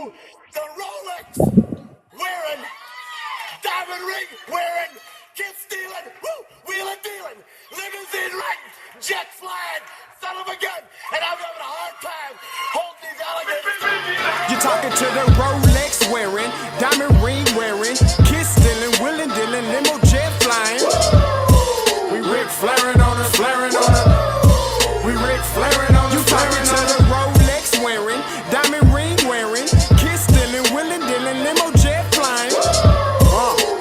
to the Rolex wearing, diamond ring wearing, kiss stealing, wheeling dealing, limousine riding, jet flying, son of a gun, and I'm having a hard time holding these alligators. You're talking to the Rolex wearing, diamond ring wearing, kiss stealing, wheeling dealing, limo jet flying. We Rick flaring on her, flaring on her. We Rick flaring on her, flaring on her. You talking to the Rolex wearing, diamond ring wearing, kiss stealing, wheeling dealing, limo jet flying.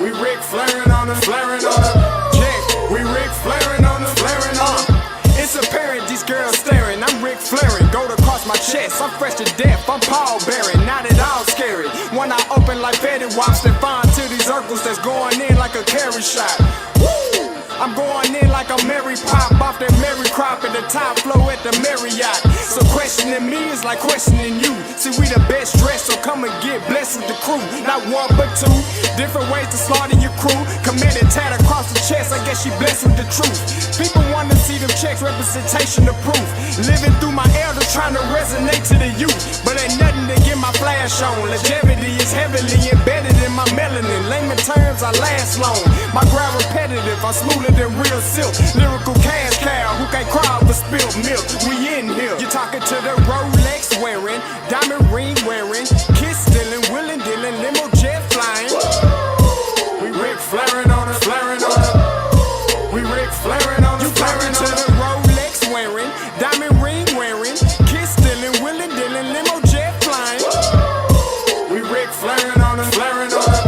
We Rick flaring on her, flaring on her. Yeah, we Rick flaring on her, flaring on her. It's apparent these girls staring. I'm Rick flaring, gold across my chest. I'm fresh to death, I'm Paul Bearing, not at all scary. When I open like Betty Wops, then find to these circles that's going in like a carry shot. Woo! I'm going in like a Mary Pop off that Mary Crop at the top flow at the Marriott. So questioning me is like questioning you. See, we the best dressed, so come and get blessed with the crew. Not one but two, different ways to slaughter your crew. Committed tat across the chest, I guess she blessed with the truth. People want to see them checks, representation of proof. Living through my elders trying to resonate to the youth. But ain't nothing to get my flash on. Longevity is heavily embedded in my melanin. Layman terms, I last long. My grind repetitive, I'm smoother than real silk. Lyrical cash cow who can't cry over spilled milk. We in here. You're talking to the Rolex wearing, diamond ring wearing, kiss stealing, wheeling dealing, limo jet flying. We Rick flaring on her, flaring on her. We Rick flaring on her, flaring on her. You talking to the Rolex wearing, diamond ring wearing, kiss stealing, wheeling dealing, limo jet flying. We Rick flaring on her, flaring on her.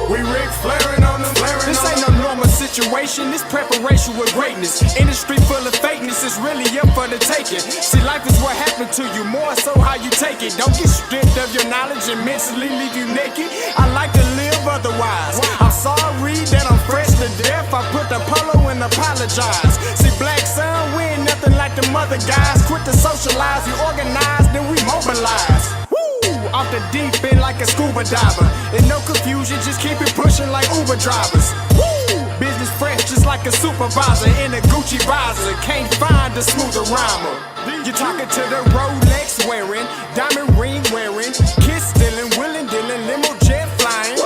We Rick flaring on her, flaring on her. This ain't no normal situation, this preparation with greatness. Industry full of fakeness is really up for the taking. See, life is what happened to you, more so how you take it. Don't get stripped of your knowledge and mentally leave you naked. I like to live otherwise. I'm sorry that I'm fresh to death. I put the polo and apologize. See, black son, we ain't nothing like the mother guys. Quit to socialize, we organize, then we mobilize. Off the deep end like a scuba diver. And no confusion, just keep it pushing like Uber drivers. Woo! Business fresh just like a supervisor in a Gucci visor. Can't find a smoother rhymer. You're talking to the Rolex wearing, diamond ring wearing, kiss stealing, wheeling dealing, limo jet flying.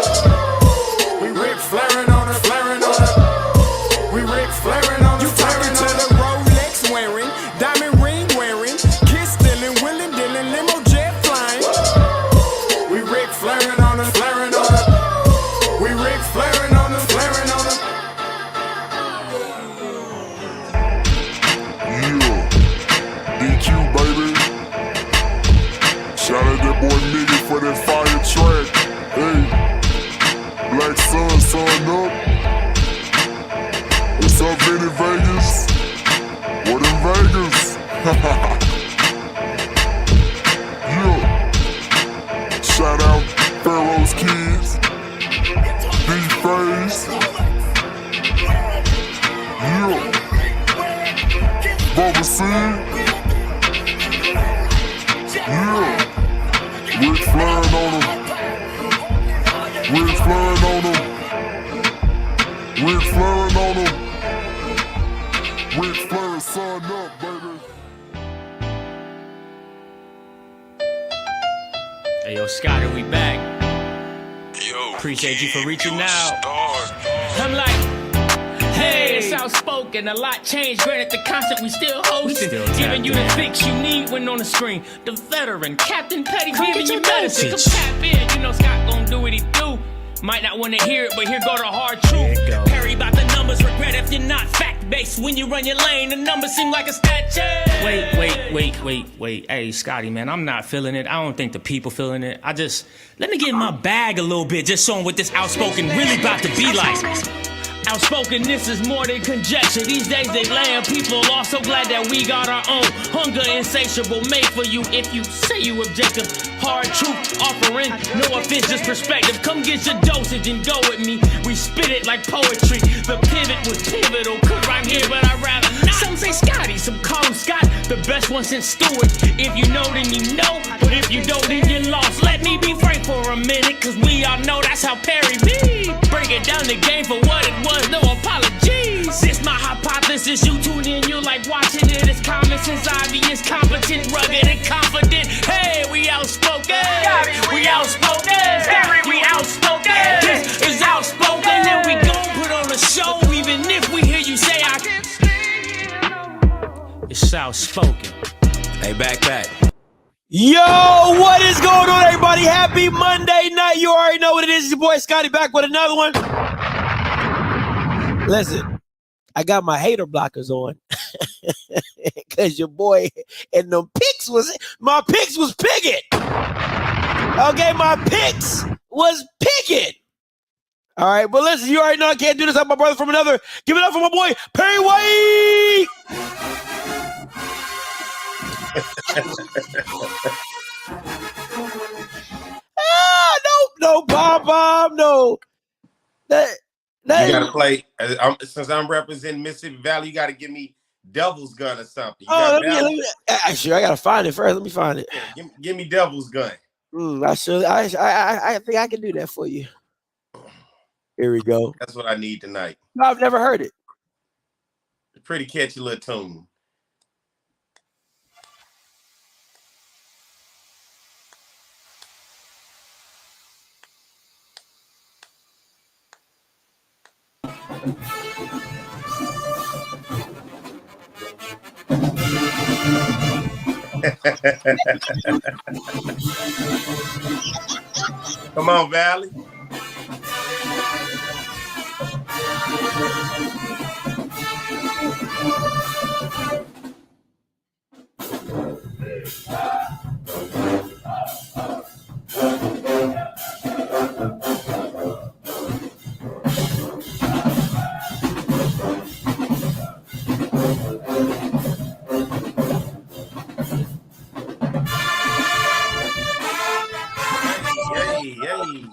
We Rick flaring on her, flaring on her. We Rick flaring on her. You talking to the Rolex wearing, diamond ring wearing, kiss stealing, wheeling dealing, limo jet flying. We Rick flaring on her, flaring on her. We Rick flaring on her, flaring on her. Yeah, DQ baby. Shout out that boy Nigga for that fire track. Hey, Black Sun, sun up. What's up, Vinny Vegas? What in Vegas? Yeah. Shout out Pharaoh's Kids, D-Phase, yeah, Bubba C, yeah, Rick flaring on them, Rick flaring on them, Rick flaring on them, Rick flaring, sun up, baby. Hey, yo, Scotty, we back. Yo, Appreciate you for reaching you a out. star. I'm like, hey, it's outspoken. A lot changed. Granted, the concept we still hosting. Giving you the fix you need when on the screen. The veteran, Captain Petty, giving you medicine. Come tap in. You know Scott gon' do what he do. Might not want to hear it, but here go the hard truth. Perry about the numbers, regret if you're not fact-based. When you run your lane, the numbers seem like a statue. Wait. Hey, Scotty, man, I'm not feeling it. I don't think the people feeling it. Let me get in my bag a little bit, just showing what this outspoken really about to be like. Outspoken, this is more than conjecture. These days they laying people off. So glad that we got our own. Hunger insatiable, made for you if you say you objective. Hard truth offering, no offense, just perspective. Come get your dosage and go with me. We spit it like poetry. The pivot was pivotal. Could rhyme here, but I'd rather not. Some say Scotty, some call him Scott. The best one since Stewart. If you know, then you know. But if you don't, then you're lost. Let me be frank for a minute, cause we all know that's how Perry be. Break it down the game for what it was, no apologies. This my hypothesis, you tune in, you like watching it. It's common sense, obvious, competent, rugged, and confident. Hey, we outspoken. Outspoken. Hey, back. Yo, what is going on, everybody? Happy Monday night. You already know what it is. It's your boy Scotty back with another one. Listen, I got my hater blockers on because your boy and my picks was picking. Okay, my picks was picking. All right, but listen, you already know I can't do this. I'm my brother from another. Give it up for my boy, Perry White. No, Bob, no. That you gotta play. Since I'm representing Mississippi Valley, you gotta give me Devil's Gun or something. Actually, I gotta find it first. Let me find it. Yeah, give me Devil's Gun. I think I can do that for you. Here we go. That's what I need tonight. No, I've never heard it. Pretty catchy little tune. Come on, Valley. Yay.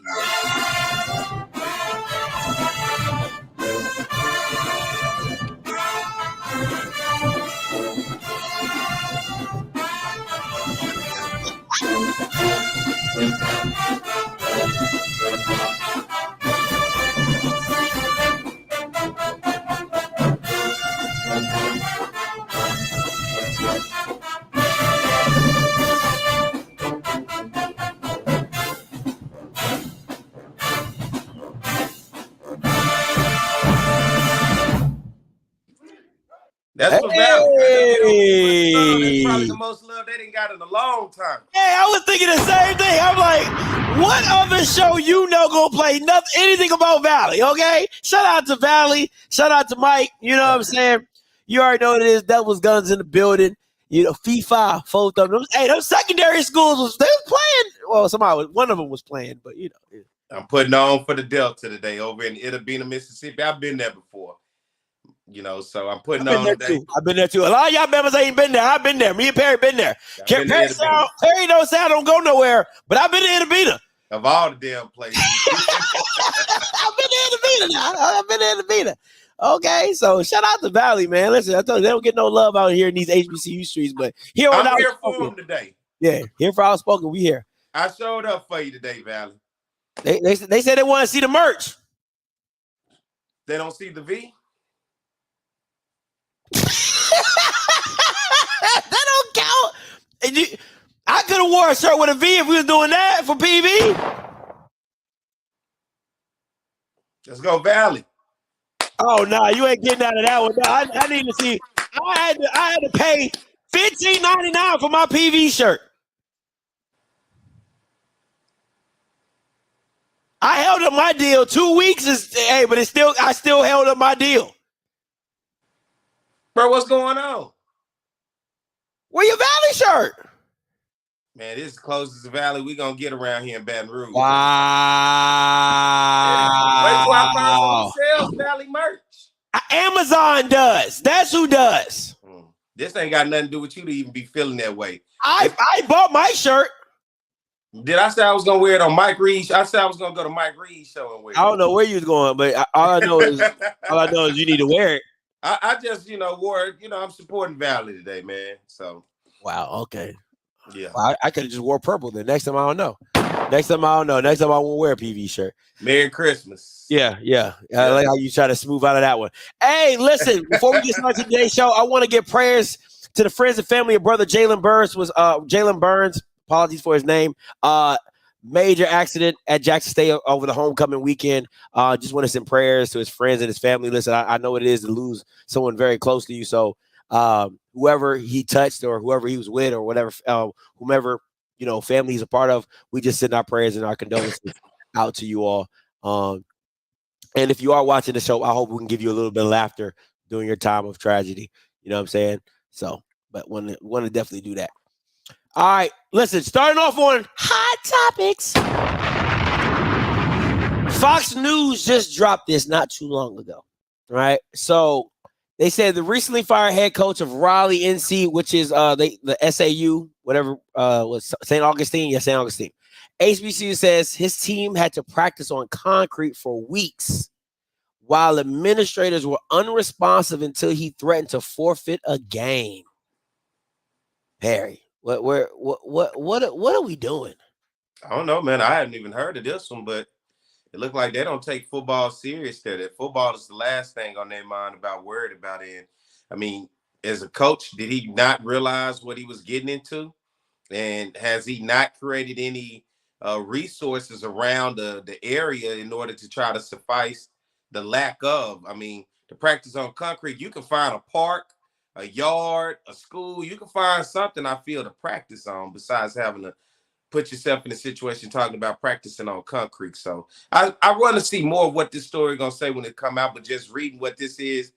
That's what Valley. That's probably the most love they didn't got in a long time. Hey, I was thinking the same thing. I'm like, what other show gonna play anything about Valley? Okay, shout out to Valley, shout out to Mike. You know what I'm saying? You already know what it is. Devil's Guns in the building. You know, FIFA, both of them. Hey, those secondary schools was playing. Well, one of them was playing, but you know. I'm putting on for the Delta today over in Itabena, Mississippi. I've been there before. You know, so I'm putting on today. I've been there too. A lot of y'all members ain't been there. I've been there. Me and Perry been there. Perry don't say I don't go nowhere, but I've been to Itabena. Of all the damn places. I've been to Itabena. Okay, so shout out to Valley, man. Listen, I told you, they don't get no love out here in these HBCU streets, but here on I'm here for them today. Yeah, here for Outspoken, we here. I showed up for you today, Valley. They said they want to see the merch. They don't see the V? That don't count. I could have wore a shirt with a V if we was doing that for PV. Let's go, Valley. Oh no, you ain't getting out of that one. No, I need to see. I had to pay $15.99 for my PV shirt. I held up my deal 2 weeks. But I still held up my deal. Bro, what's going on? Where your Valley shirt? Man, this is close as the Valley we gonna get around here in Baton Rouge. Wow. Yeah. Wait till I find some sales Valley merch. Amazon does. That's who does. This ain't got nothing to do with you to even be feeling that way. I bought my shirt. Did I say I was gonna wear it on Mike Reed? I said I was gonna go to Mike Reed's show and wear it. I don't know where you was going, but all I know is you need to wear it. I just, wore it. I'm supporting Valley today, man. So. Wow. Okay. Yeah. Well, I could have just wore purple then. Next time I don't know. Next time I won't wear a PV shirt. Merry Christmas. Yeah. I like how you try to smooth out of that one. Hey, listen, before we get started today's show, I want to give prayers to the friends and family of brother Jalen Burns. Apologies for his name. Major accident at Jackson State over the homecoming weekend. Just want to send prayers to his friends and his family. Listen, I know what it is to lose someone very close to you. So whoever he touched or whoever he was with or whatever, whomever, family he's a part of, we just send our prayers and our condolences out to you all. And if you are watching the show, I hope we can give you a little bit of laughter during your time of tragedy. You know what I'm saying? So, but want to definitely do that. All right, listen, starting off on hot topics. Fox News just dropped this not too long ago, right? So they said the recently fired head coach of Raleigh NC, which is the SAU, whatever, was St. Augustine. Yeah, St. Augustine. HBCU says his team had to practice on concrete for weeks while administrators were unresponsive until he threatened to forfeit a game. Perry, what are we doing? I don't know, man. I hadn't even heard of this one, but it looked like they don't take football serious. That football is the last thing on their mind about worried about it. I mean, as a coach, did he not realize what he was getting into? And has he not created any resources around the area in order to try to suffice the lack of? I mean, to practice on concrete, you can find a park, a yard, a school. You can find something, I feel, to practice on besides having to put yourself in a situation talking about practicing on concrete. So I want to see more of what this story is going to say when it come out, but just reading what this is.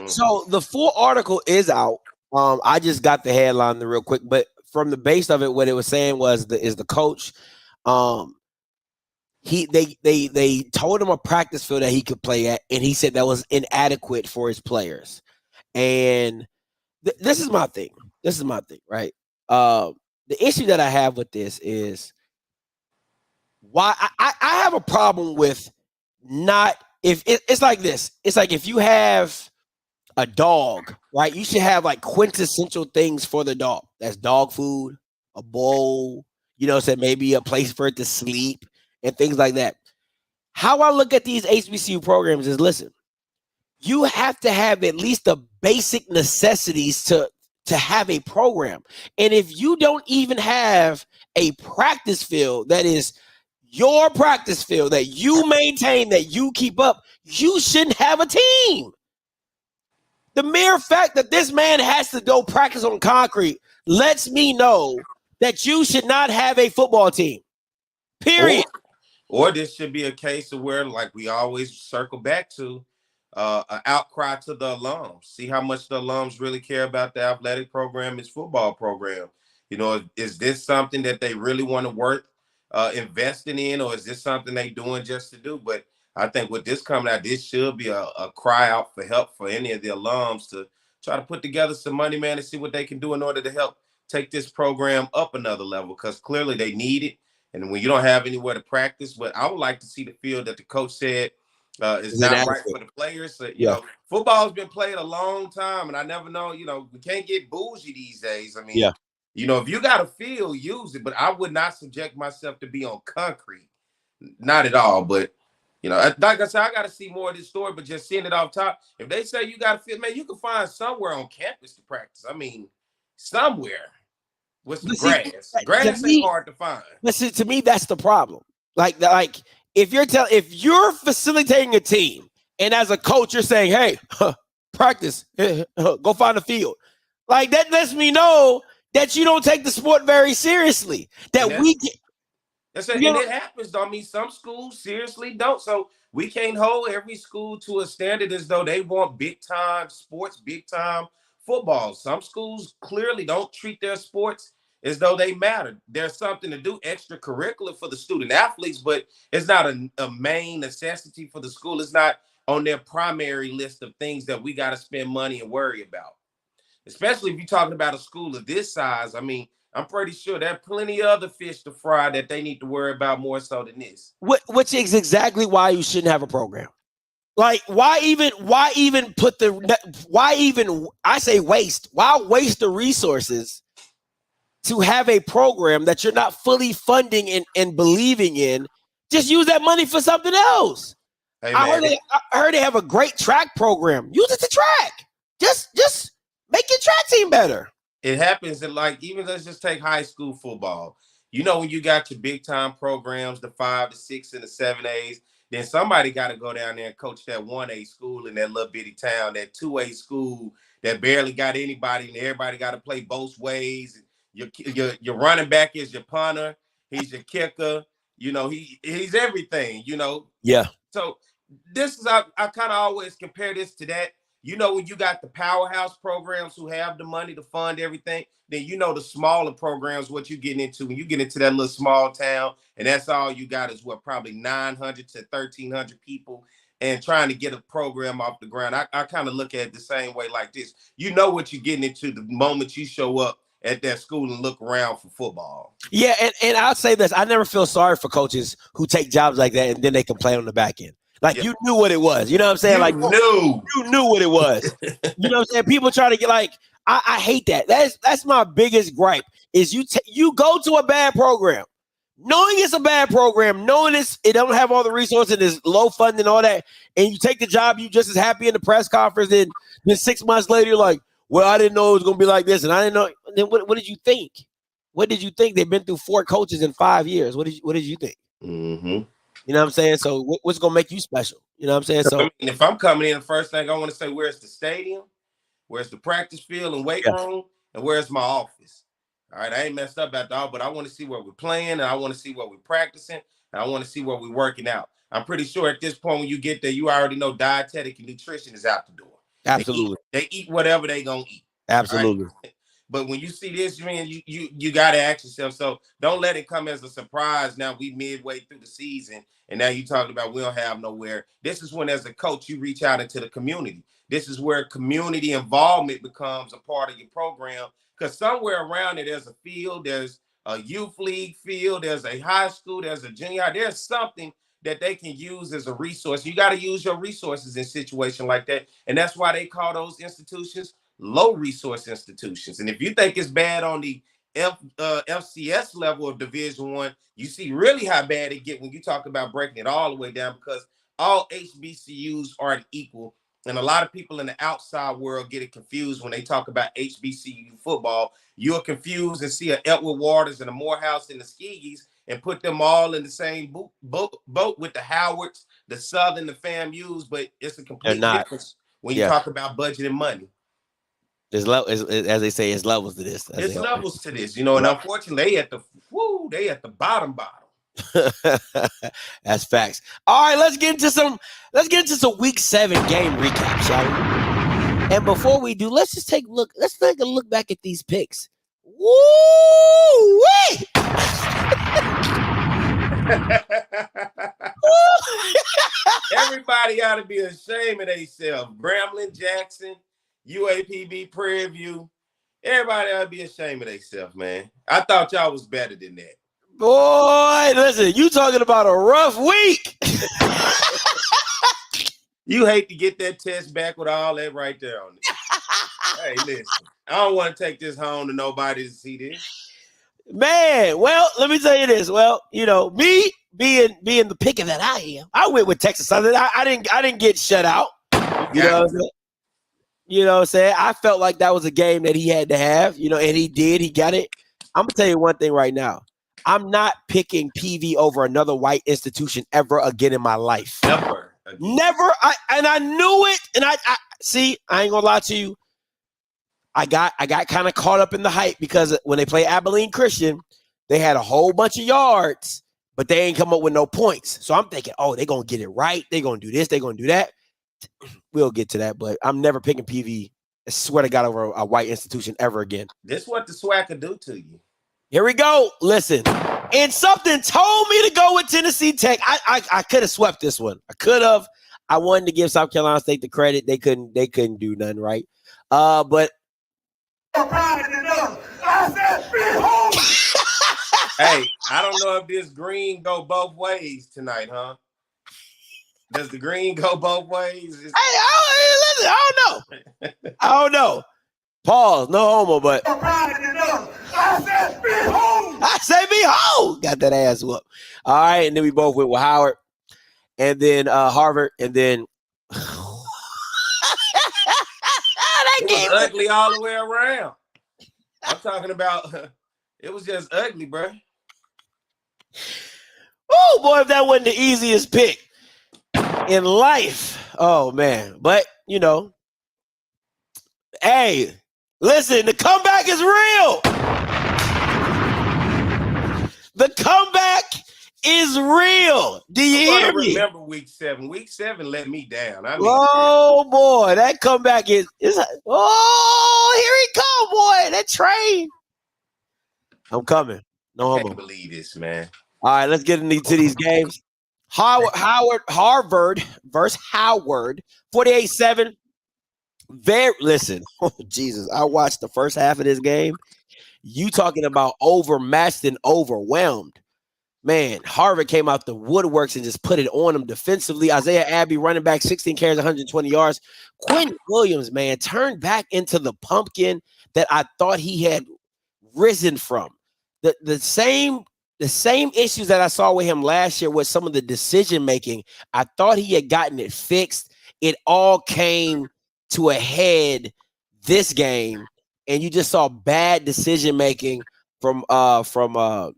So the full article is out. I just got the headline real quick, but from the base of it, what it was saying was the coach, they told him a practice field that he could play at, and he said that was inadequate for his players. And this is my thing. Right? The issue that I have with this is why I have a problem with not if it's like this. It's like if you have a dog, right? You should have like quintessential things for the dog. That's dog food, a bowl, so maybe a place for it to sleep and things like that. How I look at these HBCU programs is, listen, you have to have at least the basic necessities to have a program. And if you don't even have a practice field that is your practice field that you maintain, that you keep up, you shouldn't have a team. The mere fact that this man has to go practice on concrete lets me know that you should not have a football team. Period. Or this should be a case of where, like we always circle back to, an outcry to the alums. See how much the alums really care about the athletic program, his football program. Is this something that they really want to work investing in, or is this something they doing just to do? But I think with this coming out, this should be a cry out for help for any of the alums to try to put together some money, man, and see what they can do in order to help take this program up another level, because clearly they need it. And when you don't have anywhere to practice, but I would like to see the field that the coach said is not right for the players. So, football's been played a long time, and I never know, we can't get bougie these days. I mean, if you got a field, use it, but I would not subject myself to be on concrete. Not at all. But, like I said, I got to see more of this story, but just seeing it off top, if they say you got a field, man, you can find somewhere on campus to practice. I mean, somewhere. With some grass. Grass ain't hard to find. Listen, to me, that's the problem. Like if you're facilitating a team, and as a coach, you're saying, "Hey, practice, go find a field." Like that lets me know that you don't take the sport very seriously. And it happens, though. I mean, some schools seriously don't. So we can't hold every school to a standard as though they want big time sports, big time football. Some schools clearly don't treat their sports as though they matter. There's something to do extracurricular for the student athletes, but it's not a main necessity for the school. It's not on their primary list of things that we got to spend money and worry about. Especially if you're talking about a school of this size. I mean, I'm pretty sure there are plenty of other fish to fry that they need to worry about more so than this. Which is exactly why you shouldn't have a program. Like, why even I say waste? Why waste the resources to have a program that you're not fully funding and believing in? Just use that money for something else. Hey, I heard they have a great track program. Use it to track. Just make your track team better. It happens in, like, even let's just take high school football. When you got your big time programs, the 5, the 6, and the 7As, then somebody got to go down there and coach that 1A school in that little bitty town, that 2A school that barely got anybody, and everybody got to play both ways. Your running back is your punter. He's your kicker. You know, he's everything. You know. Yeah. So this is I kind of always compare this to that. You know, when you got the powerhouse programs who have the money to fund everything, then you know the smaller programs, what you getting into when you get into that little small town, and that's all you got is what, probably 900 to 1,300 people, and trying to get a program off the ground. I kind of look at it the same way like this. You know what you're getting into the moment you show up at that school and look around for football. Yeah, and I'll say this. I never feel sorry for coaches who take jobs like that and then they complain on the back end. Like, you knew what it was. You know what I'm saying? You knew what it was. You know what I'm saying? People try to get like, I hate that. That's my biggest gripe is you go to a bad program, knowing it's a bad program, knowing it don't have all the resources, it's low funding and all that, and you take the job, you just as happy in the press conference, then 6 months later, you're like, well, I didn't know it was going to be like this, and I didn't know. Then what did you think? What did you think? They've been through 4 coaches in 5 years. What did you think? Mm-hmm. You know what I'm saying? So what's going to make you special? You know what I'm saying? So I mean, if I'm coming in, the first thing I want to say, where's the stadium? Where's the practice field and weight room? And where's my office? All right, I ain't messed up at all, but I want to see where we're playing, and I want to see where we're practicing, and I want to see where we're working out. I'm pretty sure at this point when you get there, you already know dietetic and nutrition is out the door. Absolutely. They eat whatever they gonna eat. Absolutely. Right? But when you see this, man, you got to ask yourself. So don't let it come as a surprise. Now we midway through the season, and now you talking about we don't have nowhere. This is when, as a coach, you reach out into the community. This is where community involvement becomes a part of your program. Because somewhere around it, there's a field, there's a youth league field, there's a high school, there's a junior high. There's something that they can use as a resource. You got to use your resources in situations like that, and that's why they call those institutions low resource institutions. And if you think it's bad on the FCS level of Division I, you see really how bad it get when you talk about breaking it all the way down, because all HBCUs aren't equal. And a lot of people in the outside world get it confused when they talk about HBCU football. You're confused and see a Edward Waters and a Morehouse and the Skeegees and put them all in the same boat with the Howards, the Southern, the FAMUs, but it's a complete difference when you talk about budget and money. As they say, it's levels to this. It's levels to this, you know, and unfortunately, they at the bottom. That's facts. All right, let's get into some week 7 game recap, shall we? And before we do, let's take a look back at these picks. Woo! Everybody ought to be ashamed of themselves. Grambling, Jackson, UAPB, Prairie View. Everybody ought to be ashamed of themselves, man. I thought y'all was better than that. Boy, listen, you talking about a rough week. You hate to get that test back with all that right there on it. Hey, listen, I don't want to take this home to nobody to see this. Man, well, let me tell you this. Well, you know, me being the picker that I am, I went with Texas Southern. I didn't get shut out. You know what I'm saying? You know what I'm saying? I felt like that was a game that he had to have, you know, and he did. He got it. I'm going to tell you one thing right now. I'm not picking PV over another white institution ever again in my life. Never. Never. I knew it. And I see, I ain't going to lie to you. I got kind of caught up in the hype because when they play Abilene Christian, they had a whole bunch of yards, but they ain't come up with no points. So I'm thinking, oh, they're going to get it right. They're going to do this. They're going to do that. We'll get to that, but I'm never picking PV. I swear to God, over a white institution ever again. This is what the SWAC could do to you. Here we go. Listen, and something told me to go with Tennessee Tech. I could have swept this one. I could have. I wanted to give South Carolina State the credit. They couldn't do nothing right. But hey, I don't know if this green go both ways tonight, huh? Does the green go both ways? Hey, I don't know. I don't know. Pause. No homo, but I said behold. Got that ass whooped. All right, and then we both went with Howard, and then Harvard, and then it was ugly all the way around. I'm talking about it was just ugly, bro. Oh boy, if that wasn't the easiest pick in life. Oh man. But you know, Hey, listen, the comeback is real. The comeback is real. Do you hear me? Remember week 7. Week 7 let me down. I mean, Oh boy, that comeback is oh, here he come, boy. That train. I'm coming. No I homo. can't believe this, man. All right, let's get into these games. Harvard versus Howard, 48-7. Listen, oh Jesus, I watched the first half of this game. You talking about overmatched and overwhelmed. Man, Harvard came out the woodworks and just put it on them defensively. Isaiah Abbey, running back, 16 carries, 120 yards. Quentin Williams, man, turned back into the pumpkin that I thought he had risen from. The same issues that I saw with him last year with some of the decision making. I thought he had gotten it fixed. It all came to a head this game, and you just saw bad decision making from Howard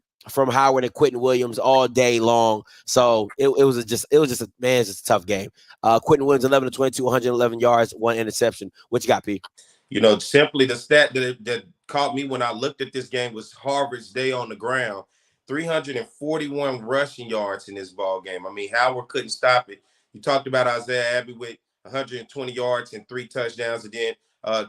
and Quentin Williams all day long. So it was just a tough game. Quentin Williams 11 to 22, 111 yards, 1 interception. What you got, P? You know, simply the stat that caught me when I looked at this game was Harvard's day on the ground. 341 rushing yards in this ball game. I mean, Howard couldn't stop it. You talked about Isaiah Abbey with 120 yards and 3 touchdowns, and then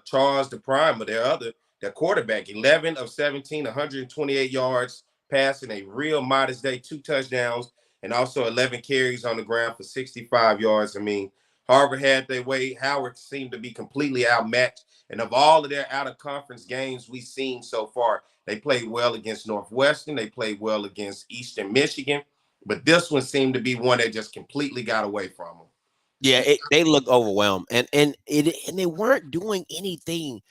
Charles the Primer, their quarterback, 11 of 17, 128 yards, passing a real modest day, 2 touchdowns, and also 11 carries on the ground for 65 yards. I mean, Harvard had their way. Howard seemed to be completely outmatched. And of all of their out-of-conference games we've seen so far, they played well against Northwestern. They played well against Eastern Michigan. But this one seemed to be one that just completely got away from them. Yeah, they looked overwhelmed. And they weren't doing anything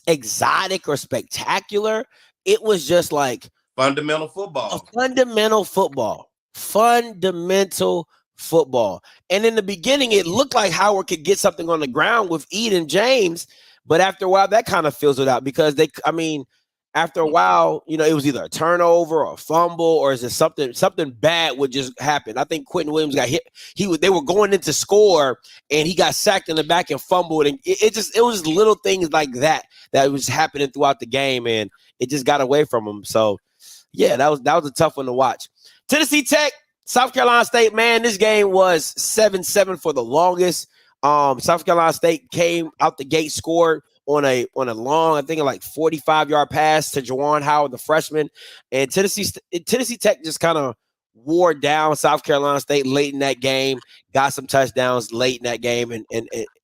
exotic or spectacular. It was just like fundamental football. Fundamental football. And in the beginning, it looked like Howard could get something on the ground with Eden James. But after a while, that kind of fizzled out because after a while, you know, it was either a turnover or a fumble or is it something bad would just happen. I think Quentin Williams got hit. They were going into score and he got sacked in the back and fumbled. And it was just little things like that was happening throughout the game. And it just got away from him. So yeah, that was a tough one to watch. Tennessee Tech, South Carolina State, man, this game was 7-7 for the longest. South Carolina State came out the gate, scored on a long, I think, like 45-yard pass to Juwan Howard, the freshman. And Tennessee Tech just kind of wore down South Carolina State late in that game, got some touchdowns late in that game, and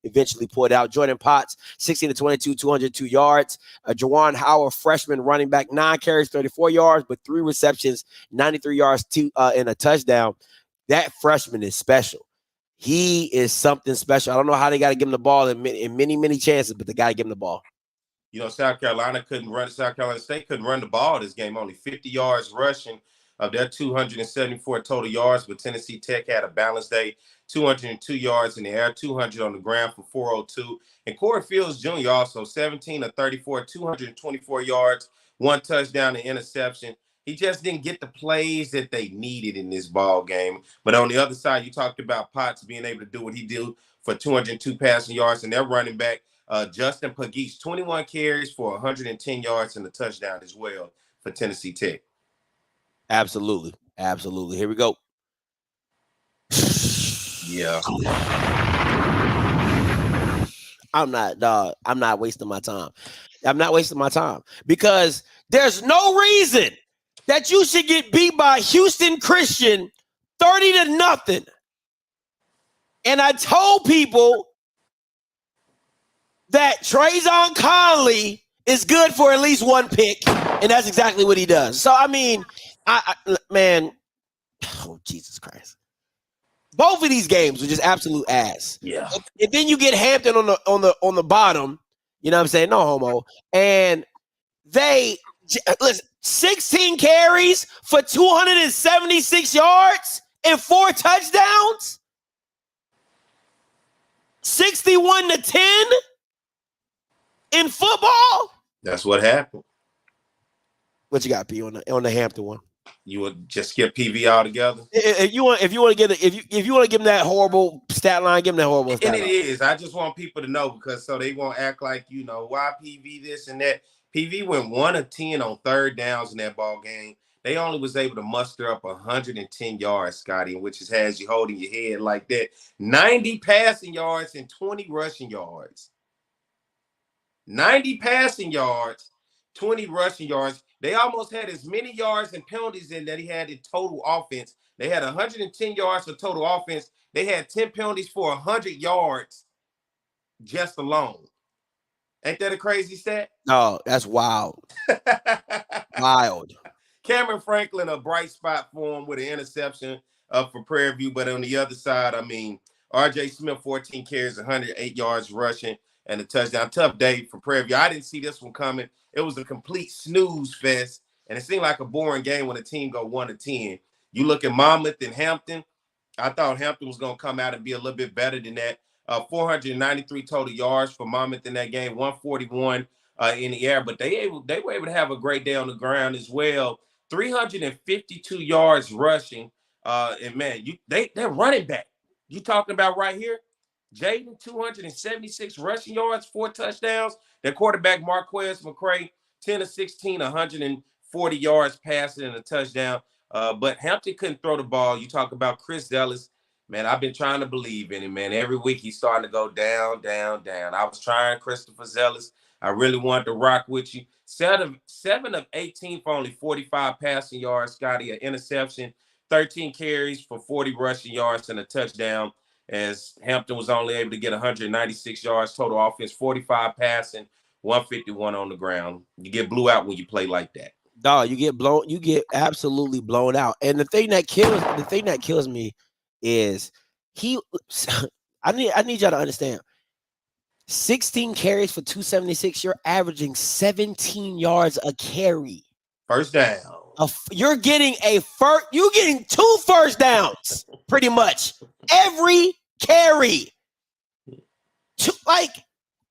eventually pulled out. Jordan Potts, 16 to 22, 202 yards. Juwan Howard, freshman running back, 9 carries, 34 yards, but 3 receptions, 93 yards, and a touchdown. That freshman is special. He is something special. I don't know how they got to give him the ball in many, many chances, but they got to give him the ball. You know, South Carolina State couldn't run the ball this game, only 50 yards rushing of their 274 total yards, but Tennessee Tech had a balanced day, 202 yards in the air, 200 on the ground for 402. And Corey Fields Jr. also 17 of 34, 224 yards, 1 touchdown and interception. He just didn't get the plays that they needed in this ball game. But on the other side, you talked about Potts being able to do what he did for 202 passing yards, and their running back, Justin Pagese, 21 carries for 110 yards and a touchdown as well for Tennessee Tech. Absolutely. Here we go. Yeah. I'm not wasting my time. I'm not wasting my time because there's no reason that you should get beat by Houston Christian 30-0. And I told people that Trayvon Conley is good for at least 1 pick, and that's exactly what he does. So, I mean, man, oh, Jesus Christ. Both of these games were just absolute ass. Yeah. And then you get Hampton on the bottom, you know what I'm saying? No homo. And listen, 16 carries for 276 yards and 4 touchdowns. 61-10 in football. That's what happened. What you got, P, on the Hampton one? You would just skip PV altogether. If you want to give him that horrible stat line, give him that horrible stat And it line. is. I just want people to know, because so they won't act like, why PV this and that. PV went 1 of 10 on third downs in that ball game. They only was able to muster up 110 yards, Scotty, which has you holding your head like that. 90 passing yards and 20 rushing yards. 90 passing yards, 20 rushing yards. They almost had as many yards and penalties in that he had in total offense. They had 110 yards for total offense. They had 10 penalties for 100 yards just alone. Ain't that a crazy stat? No, that's wild. Wild. Cameron Franklin, a bright spot for him with an interception for Prairie View. But on the other side, RJ Smith, 14 carries, 108 yards rushing, and a touchdown. Tough day for Prairie View. I didn't see this one coming. It was a complete snooze fest, and it seemed like a boring game when a team go 1 of 10. You look at Monmouth and Hampton. I thought Hampton was going to come out and be a little bit better than that. 493 total yards for Monmouth in that game, 141 in the air. But they were able to have a great day on the ground as well. 352 yards rushing. And man, they're running back. You talking about right here? Jaden, 276 rushing yards, 4 touchdowns. Their quarterback, Marquez McCray, 10 of 16, 140 yards passing and a touchdown. But Hampton couldn't throw the ball. You talk about Chris Ellis. Man, I've been trying to believe in him, man. Every week he's starting to go down, down, down. I was trying Christopher Zealous. I really wanted to rock with you. 7 of 18 for only 45 passing yards, Scotty, an interception, 13 carries for 40 rushing yards and a touchdown, as Hampton was only able to get 196 yards total offense, 45 passing, 151 on the ground. You get blew out when you play like that. Dog, you get absolutely blown out. And the thing that kills me is I need y'all to understand. 16 carries for 276. You're averaging 17 yards a carry. First down. You're getting 2 first downs pretty much every carry. Like,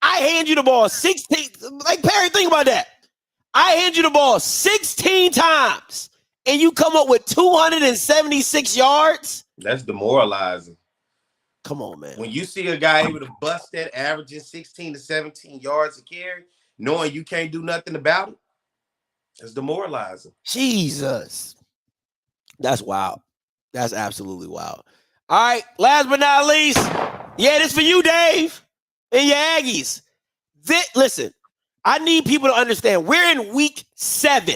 I hand you the ball 16. Like, Perry, think about that. I hand you the ball 16 times and you come up with 276 yards. That's demoralizing. Come on, man. When you see a guy able to bust that, averaging 16 to 17 yards a carry, knowing you can't do nothing about it, it's demoralizing. Jesus. That's wild. That's absolutely wild. All right, last but not least, this for you, Dave, and your Aggies. Listen, I need people to understand we're in week 7.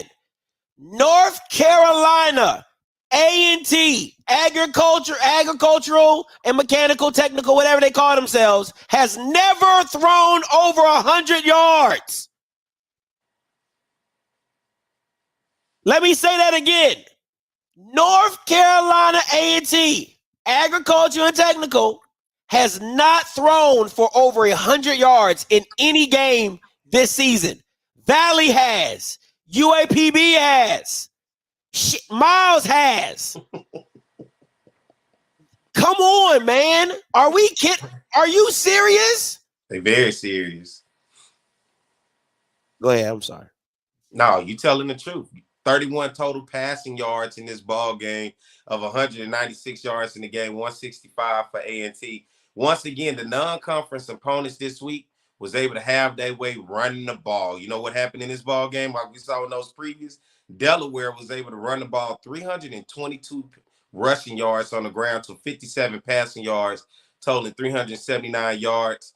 North Carolina, A&T, agricultural and mechanical, technical, whatever they call themselves, has never thrown over 100 yards. Let me say that again. North Carolina A&T, agriculture and technical, has not thrown for over 100 yards in any game this season. Valley has. UAPB has. Miles has. Come on, man. Are we kidding? Are you serious? They very serious. Go ahead. I'm sorry. No, you telling the truth. 31 total passing yards in this ball game of 196 yards in the game, 165 for A&T. Once again, the non-conference opponents this week was able to have their way running the ball. You know what happened in this ball game? Like we saw in those previews, Delaware was able to run the ball 322 rushing yards on the ground to 57 passing yards, totaling 379 yards.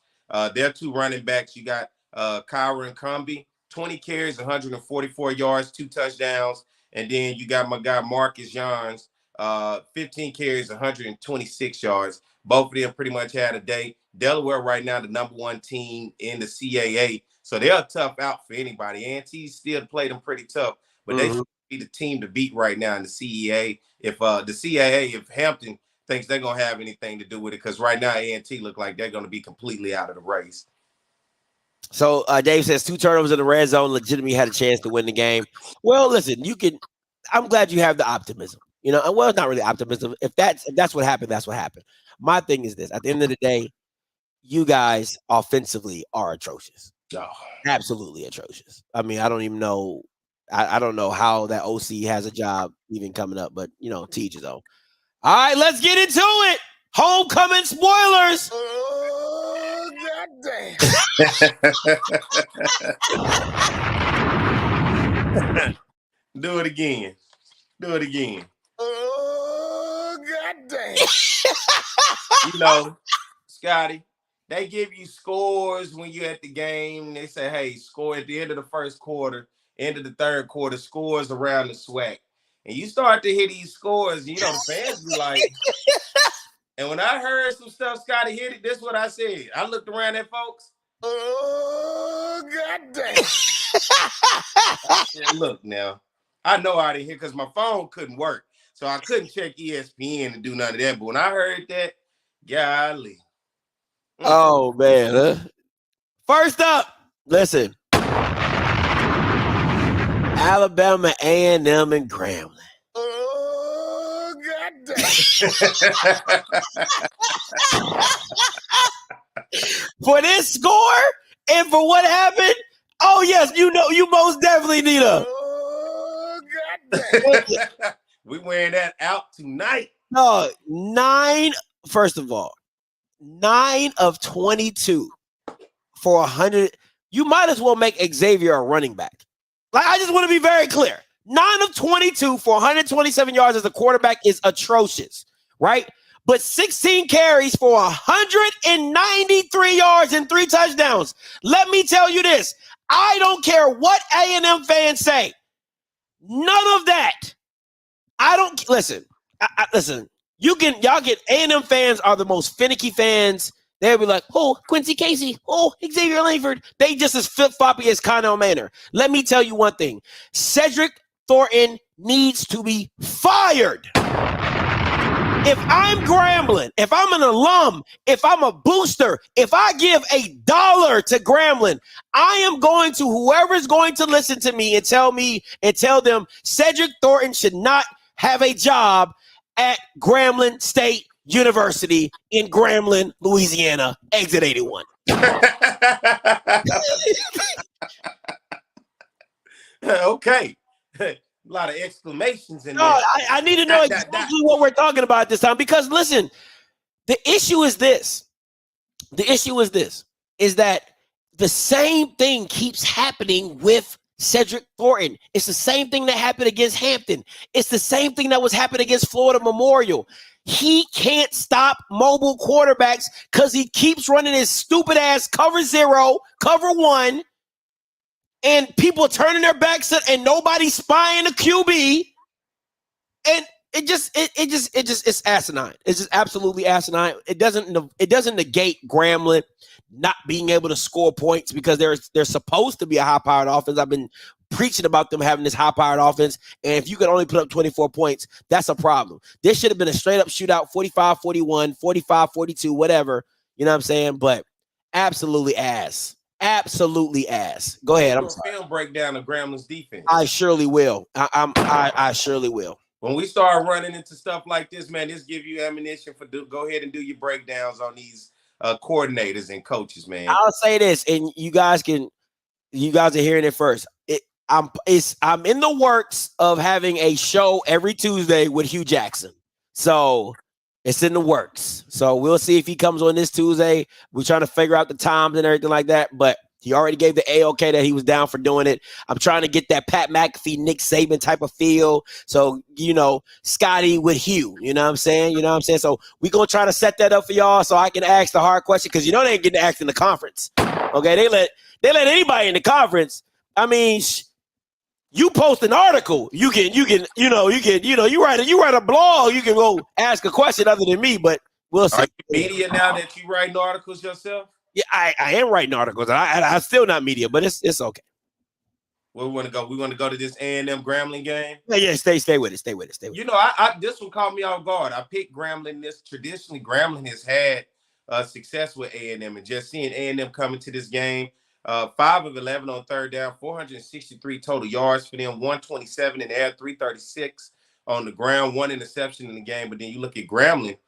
Their 2 running backs, you got Kyron Cumby, 20 carries, 144 yards, 2 touchdowns. And then you got my guy Marcus Johns, 15 carries, 126 yards. Both of them pretty much had a day. Delaware right now the #1 team in the CAA. So they're a tough out for anybody. A&T still played them pretty tough, but they should be the team to beat right now in the CEA. If the CAA, if Hampton thinks they're going to have anything to do with it, because right now A&T look like they're going to be completely out of the race. So Dave says 2 turnovers in the red zone legitimately had a chance to win the game. Well, listen, I'm glad you have the optimism. Well, it's not really optimism. If that's what happened, that's what happened. My thing is this: at the end of the day, you guys offensively are atrocious. Oh. Absolutely atrocious. I mean, I don't even know I don't know how that OC has a job even coming up, but teach his own. All right, let's get into it. Homecoming spoilers. Oh, goddamn. Do it again. Do it again. Oh, goddamn. Scotty, they give you scores when you're at the game. They say, hey, score at the end of the first quarter, end of the third quarter, scores around the SWAC. And you start to hear these scores, the fans be like, and when I heard some stuff, Scotty hit it, this is what I said. I looked around at folks. Oh, goddamn. Look now, I know I didn't hear because my phone couldn't work. So I couldn't check ESPN and do none of that. But when I heard that, golly. Oh, man. First up, listen. Alabama, A&M, and Grambling. Oh, goddamn. For this score and for what happened, oh, yes, you most definitely need a. Oh, goddamn. We wearing that out tonight. No, first of all, 9 of 22 for 100. You might as well make Xavier a running back. Like, I just want to be very clear. 9 of 22 for 127 yards as a quarterback is atrocious, right? But 16 carries for 193 yards and 3 touchdowns. Let me tell you this. I don't care what A&M fans say. None of that. I don't listen. Listen. Y'all get A&M fans are the most finicky fans. They'll be like, oh, Quincy Casey, oh, Xavier Langford. They just as flip-floppy as Connell Manor. Let me tell you one thing. Cedric Thornton needs to be fired. If I'm Grambling, if I'm an alum, if I'm a booster, if I give $1 to Grambling, I am going to whoever's going to listen to me and tell them Cedric Thornton should not have a job at Grambling State University in Grambling, Louisiana, exit 81. Okay. A lot of exclamations in there. I need to know exactly what we're talking about this time because, listen, the issue is this. Is that the same thing keeps happening with Cedric Thornton. It's the same thing that happened against Hampton. It's the same thing that was happening against Florida Memorial. He can't stop mobile quarterbacks because he keeps running his stupid ass cover 0, cover 1, and people turning their backs and nobody's spying the QB. And it's asinine. It's just absolutely asinine. It doesn't negate Grambling not being able to score points because they're supposed to be a high-powered offense. I've been preaching about them having this high-powered offense, and if you can only put up 24 points, that's a problem. This should have been a straight-up shootout, 45-41, 45-42, whatever. You know what I'm saying? But absolutely ass. Absolutely ass. Go ahead. I'm sorry. Film breakdown of Grambling's defense. I surely will. I surely will. When we start running into stuff like this, man, this give you ammunition go ahead and do your breakdowns on these coordinators and coaches, man. I'll say this, and you guys are hearing it first. I'm in the works of having a show every Tuesday with Hugh Jackson. So it's in the works. So we'll see if he comes on this Tuesday. We're trying to figure out the times and everything like that, but he already gave the A-OK that he was down for doing it. I'm trying to get that Pat McAfee, Nick Saban type of feel. So, Scotty with Hugh, you know what I'm saying? So we're going to try to set that up for y'all so I can ask the hard question because they ain't getting asked in the conference. Okay, they let anybody in the conference. I mean, you post an article, you write a blog, you can go ask a question other than me, but we'll see. Are you media now that you writing articles yourself? Yeah, I am writing articles. I'm still not media, but it's okay. Where we want to go? We want to go to this A&M Grambling game. Yeah. Stay with it. This one caught me off guard. I picked Grambling. Traditionally, Grambling has had success with A&M, and just seeing A&M coming to this game, 5 of 11 on third down, 463 total yards for them, 127 in the air, 336 on the ground, 1 interception in the game. But then you look at Grambling.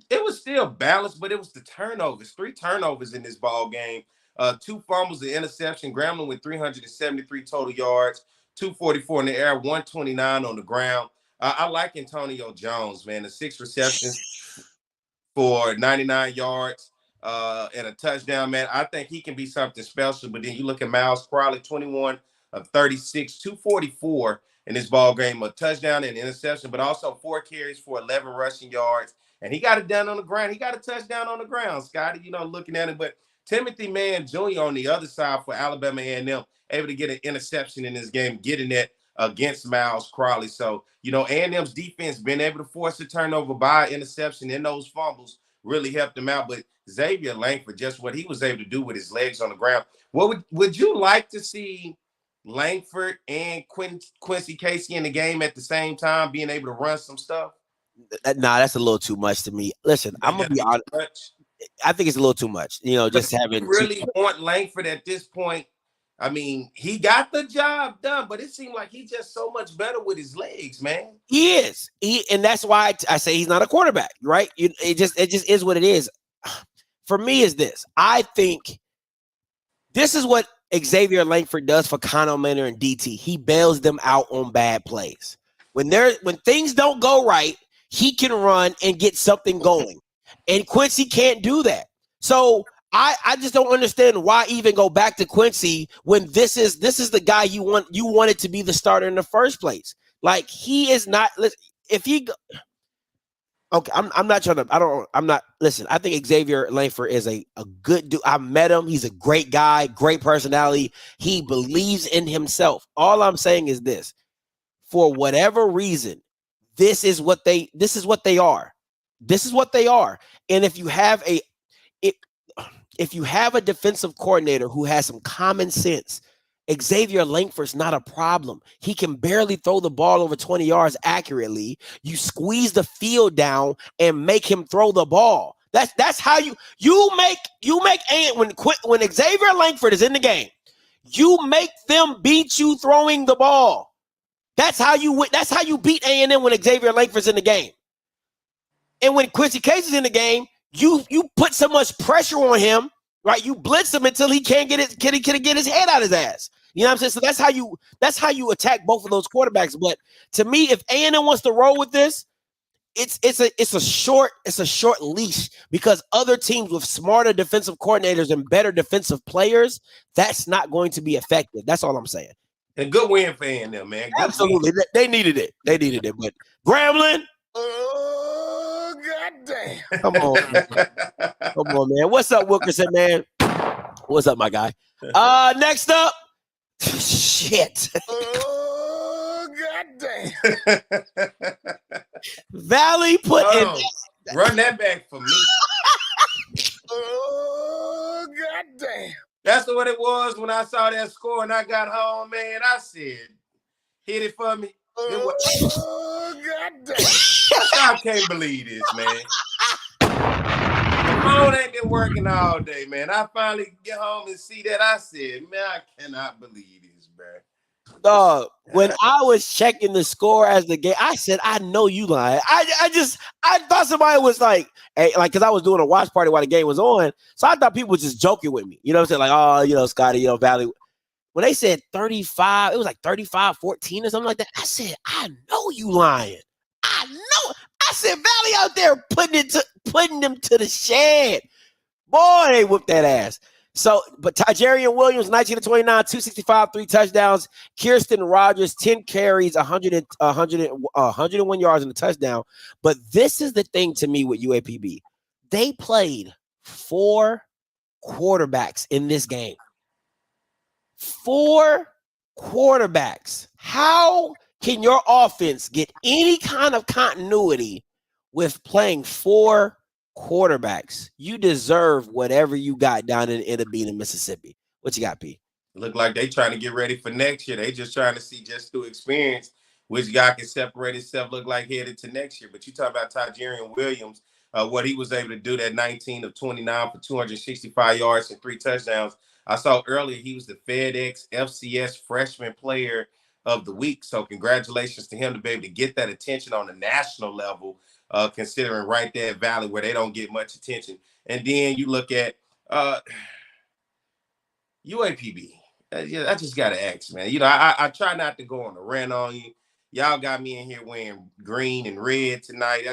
It was still balanced, but it was the turnovers. 3 turnovers in this ball game 2 fumbles, an interception. Grambling with 373 total yards, 244 in the air, 129 on the ground. I like Antonio Jones, man. The 6 receptions for 99 yards and a touchdown, man. I think he can be something special. But then you look at Miles Crowley, 21 of 36, 244 in this ball game, a touchdown and interception, but also 4 carries for 11 rushing yards. And he got it done on the ground. He got a touchdown on the ground, Scotty, looking at it. But Timothy Mann Jr. on the other side for Alabama A&M, able to get an interception in this game, getting that against Miles Crowley. So, A&M's defense being able to force a turnover by interception in those fumbles really helped him out. But Xavier Langford, just what he was able to do with his legs on the ground. What would you like to see Langford and Quincy Casey in the game at the same time, being able to run some stuff? Nah, that's a little too much to me. Listen, I'm gonna be honest. I think it's a little too much. Just having really want Langford at this point. I mean, he got the job done, but it seemed like he's just so much better with his legs, man. He is. And that's why I say he's not a quarterback, right? It just is what it is. For me, is this. I think this is what Xavier Langford does for Connell Manor and DT. He bails them out on bad plays. When things don't go right, he can run and get something going. And Quincy can't do that. So I just don't understand why even go back to Quincy when this is the guy you wanted to be the starter in the first place. Like, he is not. If he okay, I'm not trying to. Listen, I think Xavier Langford is a good dude. I met him. He's a great guy, great personality. He believes in himself. All I'm saying is this: for whatever reason, this is what they are. This is what they are. And if you have a defensive coordinator who has some common sense, Xavier Langford's not a problem. He can barely throw the ball over 20 yards accurately. You squeeze the field down and make him throw the ball. That's how you make when Xavier Langford is in the game, you make them beat you throwing the ball. That's how you win. That's how you beat A&M when Xavier Langford's in the game. And when Quincy Case is in the game, you put so much pressure on him, right? You blitz him until he can't get his head out of his ass. You know what I'm saying? So that's how you attack both of those quarterbacks. But to me, if A&M wants to roll with this, it's a short leash, because other teams with smarter defensive coordinators and better defensive players, that's not going to be effective. That's all I'm saying. And good win for A&M, man. Good Absolutely, they needed it. But Grambling. Oh, goddamn. Come on, man. What's up, Wilkerson, man? What's up, my guy? Next up. Shit. Oh, goddamn. Valley put in. Run that back for me. Oh, goddamn. That's what it was when I saw that score and I got home, man. I said, hit it for me. Oh, goddamn. I can't believe this, man. The phone ain't been working all day, man. I finally get home and see that. I said, man, I cannot believe this, bro. Dog, when I was checking the score as the game, I said, I know you lying. I thought somebody was like, hey, because I was doing a watch party while the game was on. So I thought people were just joking with me. You know what I'm saying? Like, oh, Scotty, Valley. When they said 35, it was like 35-14 or something like that. I said, I know you lying. I know. I said, Valley out there putting them to the shed. Boy, they whooped that ass. So, but Tijerian Williams, 19 of 29, 265, 3 touchdowns. Kirsten Rogers, 10 carries, 101 yards and a touchdown. But this is the thing to me with UAPB. They played 4 quarterbacks in this game. 4 quarterbacks. How can your offense get any kind of continuity with playing 4 quarterbacks? You deserve whatever you got down in Enabina, Mississippi. What you got, P? Look like they trying to get ready for next year. They just trying to see, just through experience, which guy can separate himself, look like headed to next year. But you talk about Tijerian Williams, what he was able to do, that 19 of 29 for 265 yards and 3 touchdowns. I saw earlier he was the FedEx FCS Freshman Player of the Week. So congratulations to him to be able to get that attention on the national level, considering right there at Valley where they don't get much attention. And then you look at UAPB. I just gotta ask, man. I try not to go on a rant on you. Y'all got me in here wearing green and red tonight.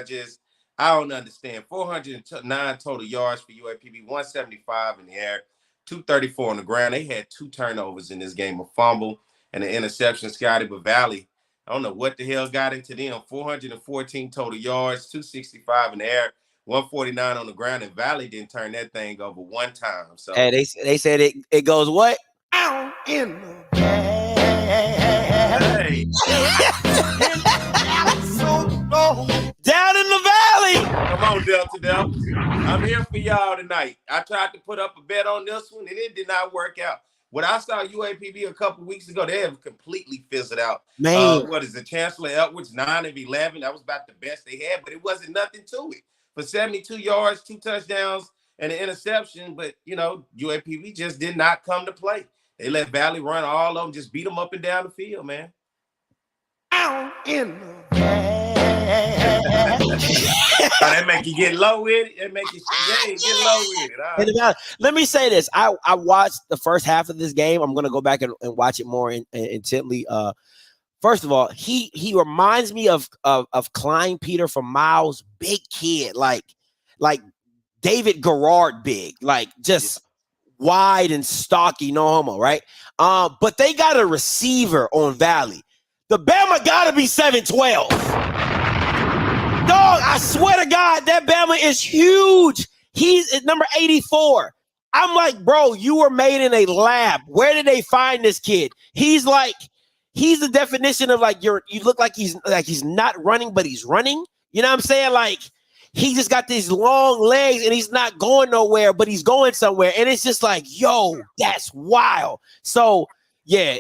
I don't understand. 409 total yards for UAPB, 175 in the air, 234 on the ground. They had 2 turnovers in this game, a fumble and an interception, Scotty. But Valley, I don't know what the hell got into them. 414 total yards, 265 in the air, 149 on the ground, and Valley didn't turn that thing over one time. So hey, they said it goes what? Out in the hey. so low. Down in the valley. Come on, Delta Devils. I'm here for y'all tonight. I tried to put up a bet on this one, and it did not work out. When I saw UAPB a couple weeks ago, they have completely fizzled out. Man. What is the Chancellor Edwards, 9 of 11? That was about the best they had, but it wasn't nothing to it. For 72 yards, 2 touchdowns, and an interception, but, UAPB just did not come to play. They let Valley run all of them, just beat them up and down the field, man. Out in the That make you get low with it. That make you get low with it. All right. Let me say this. I watched the first half of this game. I'm going to go back and watch it more intently. First of all, he reminds me of Klein Peter from Miles, big kid, like David Garrard big, like just wide and stocky, no homo, right? But they got a receiver on Valley. The Bama got to be 7'12". Dog, I swear to God, that Bama is huge. He's at number 84. I'm like, bro, you were made in a lab. Where did they find this kid? He's the definition of you look like he's not running, but he's running. You know what I'm saying? Like, he just got these long legs and he's not going nowhere, but he's going somewhere. And it's just like, yo, that's wild. So yeah,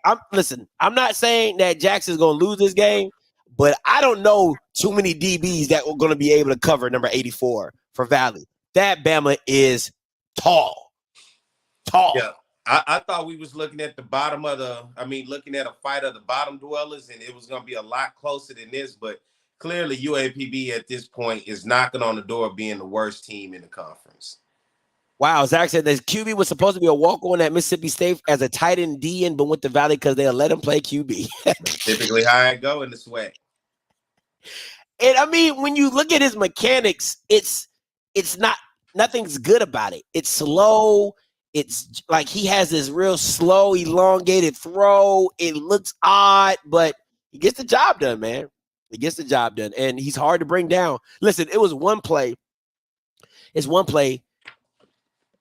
I'm not saying that Jackson's going to lose this game, but I don't know too many DBs that are going to be able to cover number 84 for Valley. That Bama is tall. Yeah. I thought we was looking at looking at a fight of the bottom dwellers, and it was going to be a lot closer than this, but clearly UAPB at this point is knocking on the door of being the worst team in the conference. Wow, Zach said that QB was supposed to be a walk-on at Mississippi State as a tight end DN, but went to Valley because they'll let him play QB. That's typically how I go in the sweat. And I mean, when you look at his mechanics, it's nothing's good about it. It's slow. It's like he has this real slow, elongated throw. It looks odd, but he gets the job done, man. He gets the job done, and he's hard to bring down. Listen, it was one play. It's one play.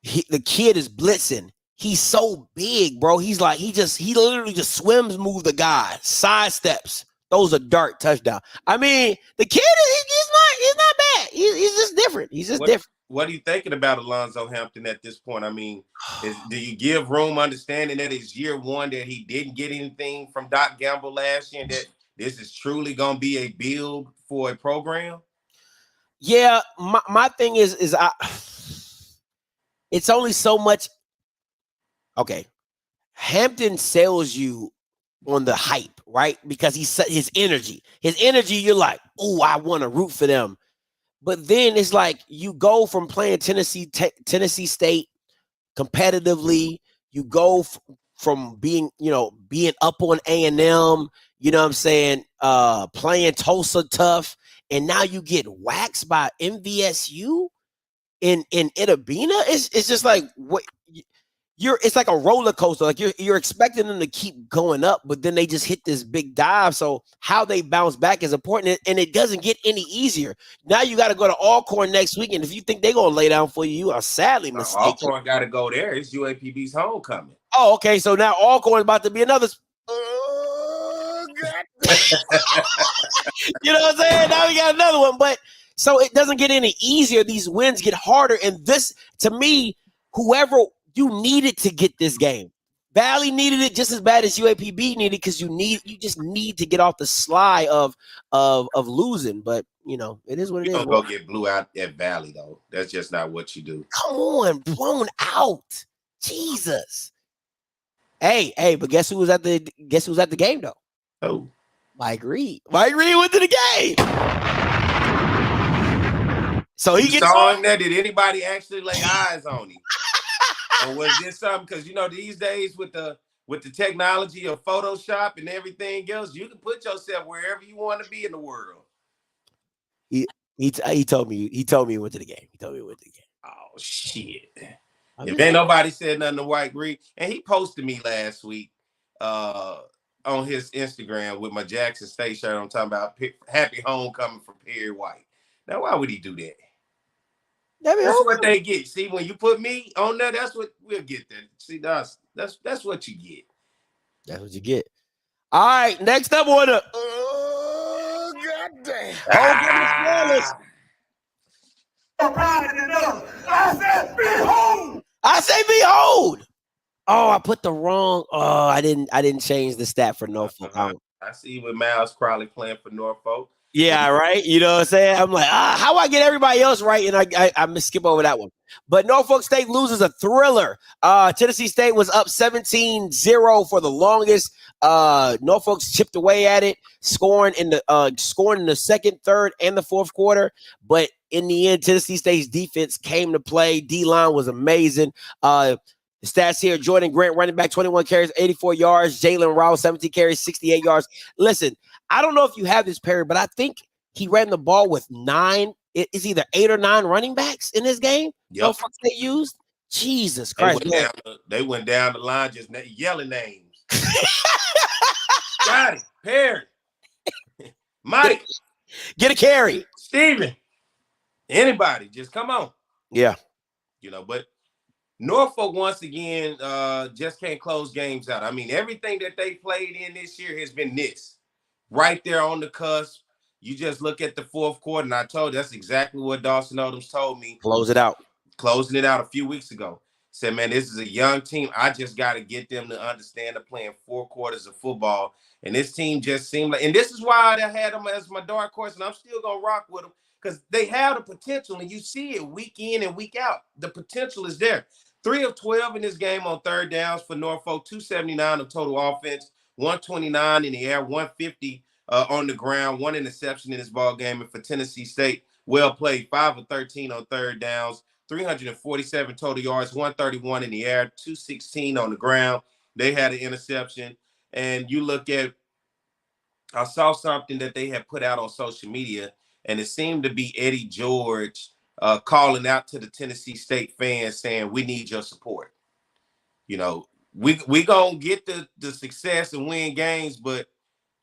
The kid is blitzing. He's so big, bro. He literally just swims, move the guy, sidesteps. Those are dart touchdown. I mean, the kid he's not bad. He's just different. He's just different. What are you thinking about Alonzo Hampton at this point? I mean, do you give room, understanding that it's year one, that he didn't get anything from Doc Gamble last year, and that this is truly going to be a build for a program? Yeah, my thing is it's only so much. Okay, Hampton sells you on the hype, right? Because his energy, you're like, oh, I want to root for them. But then it's like you go from playing Tennessee State competitively, you go from being up on A&M, you know what I'm saying, playing Tulsa tough, and now you get waxed by MVSU in Itabena. It's just like what it's like a roller coaster. Like you're expecting them to keep going up, but then they just hit this big dive. So how they bounce back is important, and it doesn't get any easier. Now you got to go to Alcorn next week, and if you think they're gonna lay down for you, you are sadly mistaken. Alcorn got to go there. It's UAPB's homecoming. Oh, okay. So now Alcorn is about to be another. You know what I'm saying? Now we got another one, but so it doesn't get any easier. These wins get harder, and this, to me, whoever. You needed to get this game. Valley needed it just as bad as UAPB needed, because you just need to get off the slide of losing. But it is what it is. You don't go get blew out at Valley though. That's just not what you do. Come on, blown out. Jesus. Hey, but guess who was at the game though? Oh, Mike Reed. Mike Reed went to the game. So he gets saw him there. Did anybody actually lay eyes on him? Or was this something? Because these days with the technology of Photoshop and everything else, you can put yourself wherever you want to be in the world. He told me he went to the game. Oh shit! I'm If just ain't saying. nobody said nothing to White Reed, and he posted me last week on his Instagram with my Jackson State shirt. I'm talking about happy homecoming from Perry White. Now, why would he do that? That's what they get. See, when you put me on there, that's what we'll get there. See, that's what you get. That's what you get. All right, next up on the goddamn. I say behold. Oh, I put the wrong. Oh, I didn't change the stat for Norfolk. I see with Miles Crowley playing for Norfolk. Yeah, right. You know what I'm saying? I'm like, how I get everybody else right, and I skip over that one. But Norfolk State loses a thriller. Tennessee State was up 17-0 for the longest. Norfolk chipped away at it, scoring in the second, third, and the fourth quarter. But in the end, Tennessee State's defense came to play. D-line was amazing. The stats here: Jordan Grant, running back, 21 carries, 84 yards. Jalen Rouse, 17 carries, 68 yards. Listen, I don't know if you have this, Perry, but I think he ran the ball with 9. It's either 8 or 9 running backs in this game. Yep. Norfolk State used. Jesus Christ! They went down the line just yelling names. Got it, Perry, Mike, get a carry, Steven, anybody, just come on. Yeah, but Norfolk once again just can't close games out. I mean, everything that they played in this year has been this. Right there on the cusp. You just look at the fourth quarter, and I told you that's exactly what Dawson Odoms told me. Closing it out a few weeks ago. Said, man, this is a young team. I just got to get them to understand they're playing 4 quarters of football. And this team just seemed like, and this is why I had them as my dark horse, and I'm still going to rock with them because they have the potential, and you see it week in and week out. The potential is there. 3 of 12 in this game on third downs for Norfolk, 279 of total offense, 129 in the air, 150 on the ground, 1 interception in this ball game. And for Tennessee State, well played, 5 of 13 on third downs, 347 total yards, 131 in the air, 216 on the ground. They had an interception. And you look at, I saw something that they had put out on social media, and it seemed to be Eddie George calling out to the Tennessee State fans saying, we need your support. We going to get the success and win games, but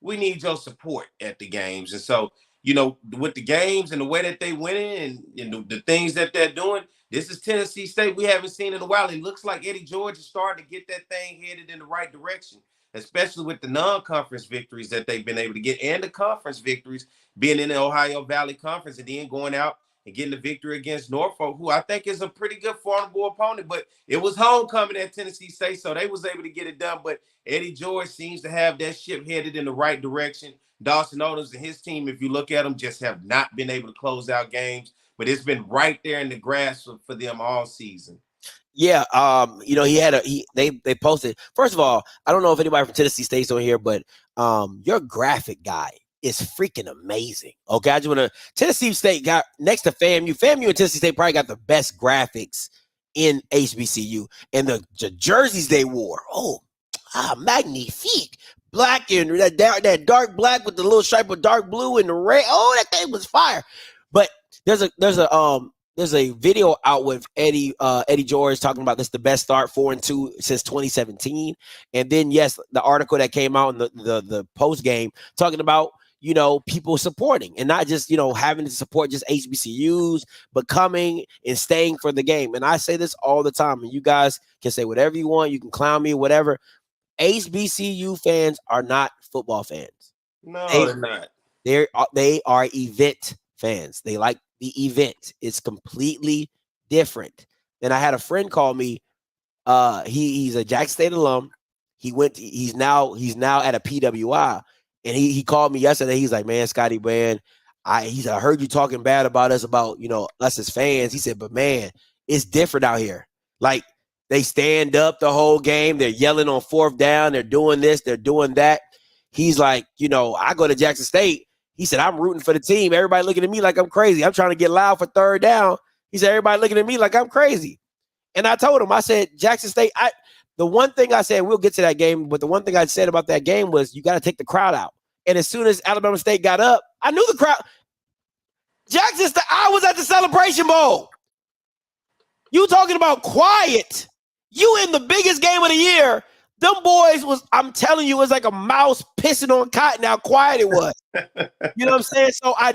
we need your support at the games. And so, with the games and the way that they win in and the things that they're doing, this is Tennessee State we haven't seen in a while. It looks like Eddie George is starting to get that thing headed in the right direction, especially with the non-conference victories that they've been able to get and the conference victories, being in the Ohio Valley Conference and then going out and getting the victory against Norfolk, who I think is a pretty good formidable opponent. But it was homecoming at Tennessee State, so they was able to get it done. But Eddie George seems to have that ship headed in the right direction. Dawson Odoms and his team, if you look at them, just have not been able to close out games. But it's been right there in the grasp for them all season. Yeah, they posted. First of all, I don't know if anybody from Tennessee State's on here, but your graphic guy is freaking amazing. Okay, I just want to. Tennessee State got next to FAMU. FAMU and Tennessee State probably got the best graphics in HBCU, and the jerseys they wore. Oh, magnifique. Black and that dark black with the little stripe of dark blue and the red. Oh, that thing was fire. But there's a video out with Eddie George talking about this the best start 4-2 since 2017, and then yes, the article that came out in the post game talking about people supporting and not just having to support just HBCUs, but coming and staying for the game. And I say this all the time, and you guys can say whatever you want, you can clown me, whatever. HBCU fans are not football fans. No, they're not. They are event fans. They like the event. It's completely different. And I had a friend call me. He's a Jackson State alum. He's now at a PWI, and he called me yesterday. He's like, man, Scotty, man, I heard you talking bad about us, about us as fans. He said, but man, it's different out here. Like, they stand up the whole game. They're yelling on fourth down. They're doing this. They're doing that. He's like, I go to Jackson State. He said, I'm rooting for the team. Everybody looking at me like I'm crazy. I'm trying to get loud for third down. He said, everybody looking at me like I'm crazy. And I told him, I said, Jackson State, the one thing I said, we'll get to that game, but the one thing I said about that game was you got to take the crowd out. And as soon as Alabama State got up, I knew the crowd. Jackson State, I was at the Celebration Bowl. You talking about quiet. You in the biggest game of the year. Them boys was, I'm telling you, it was like a mouse pissing on cotton how quiet it was. You know what I'm saying? So I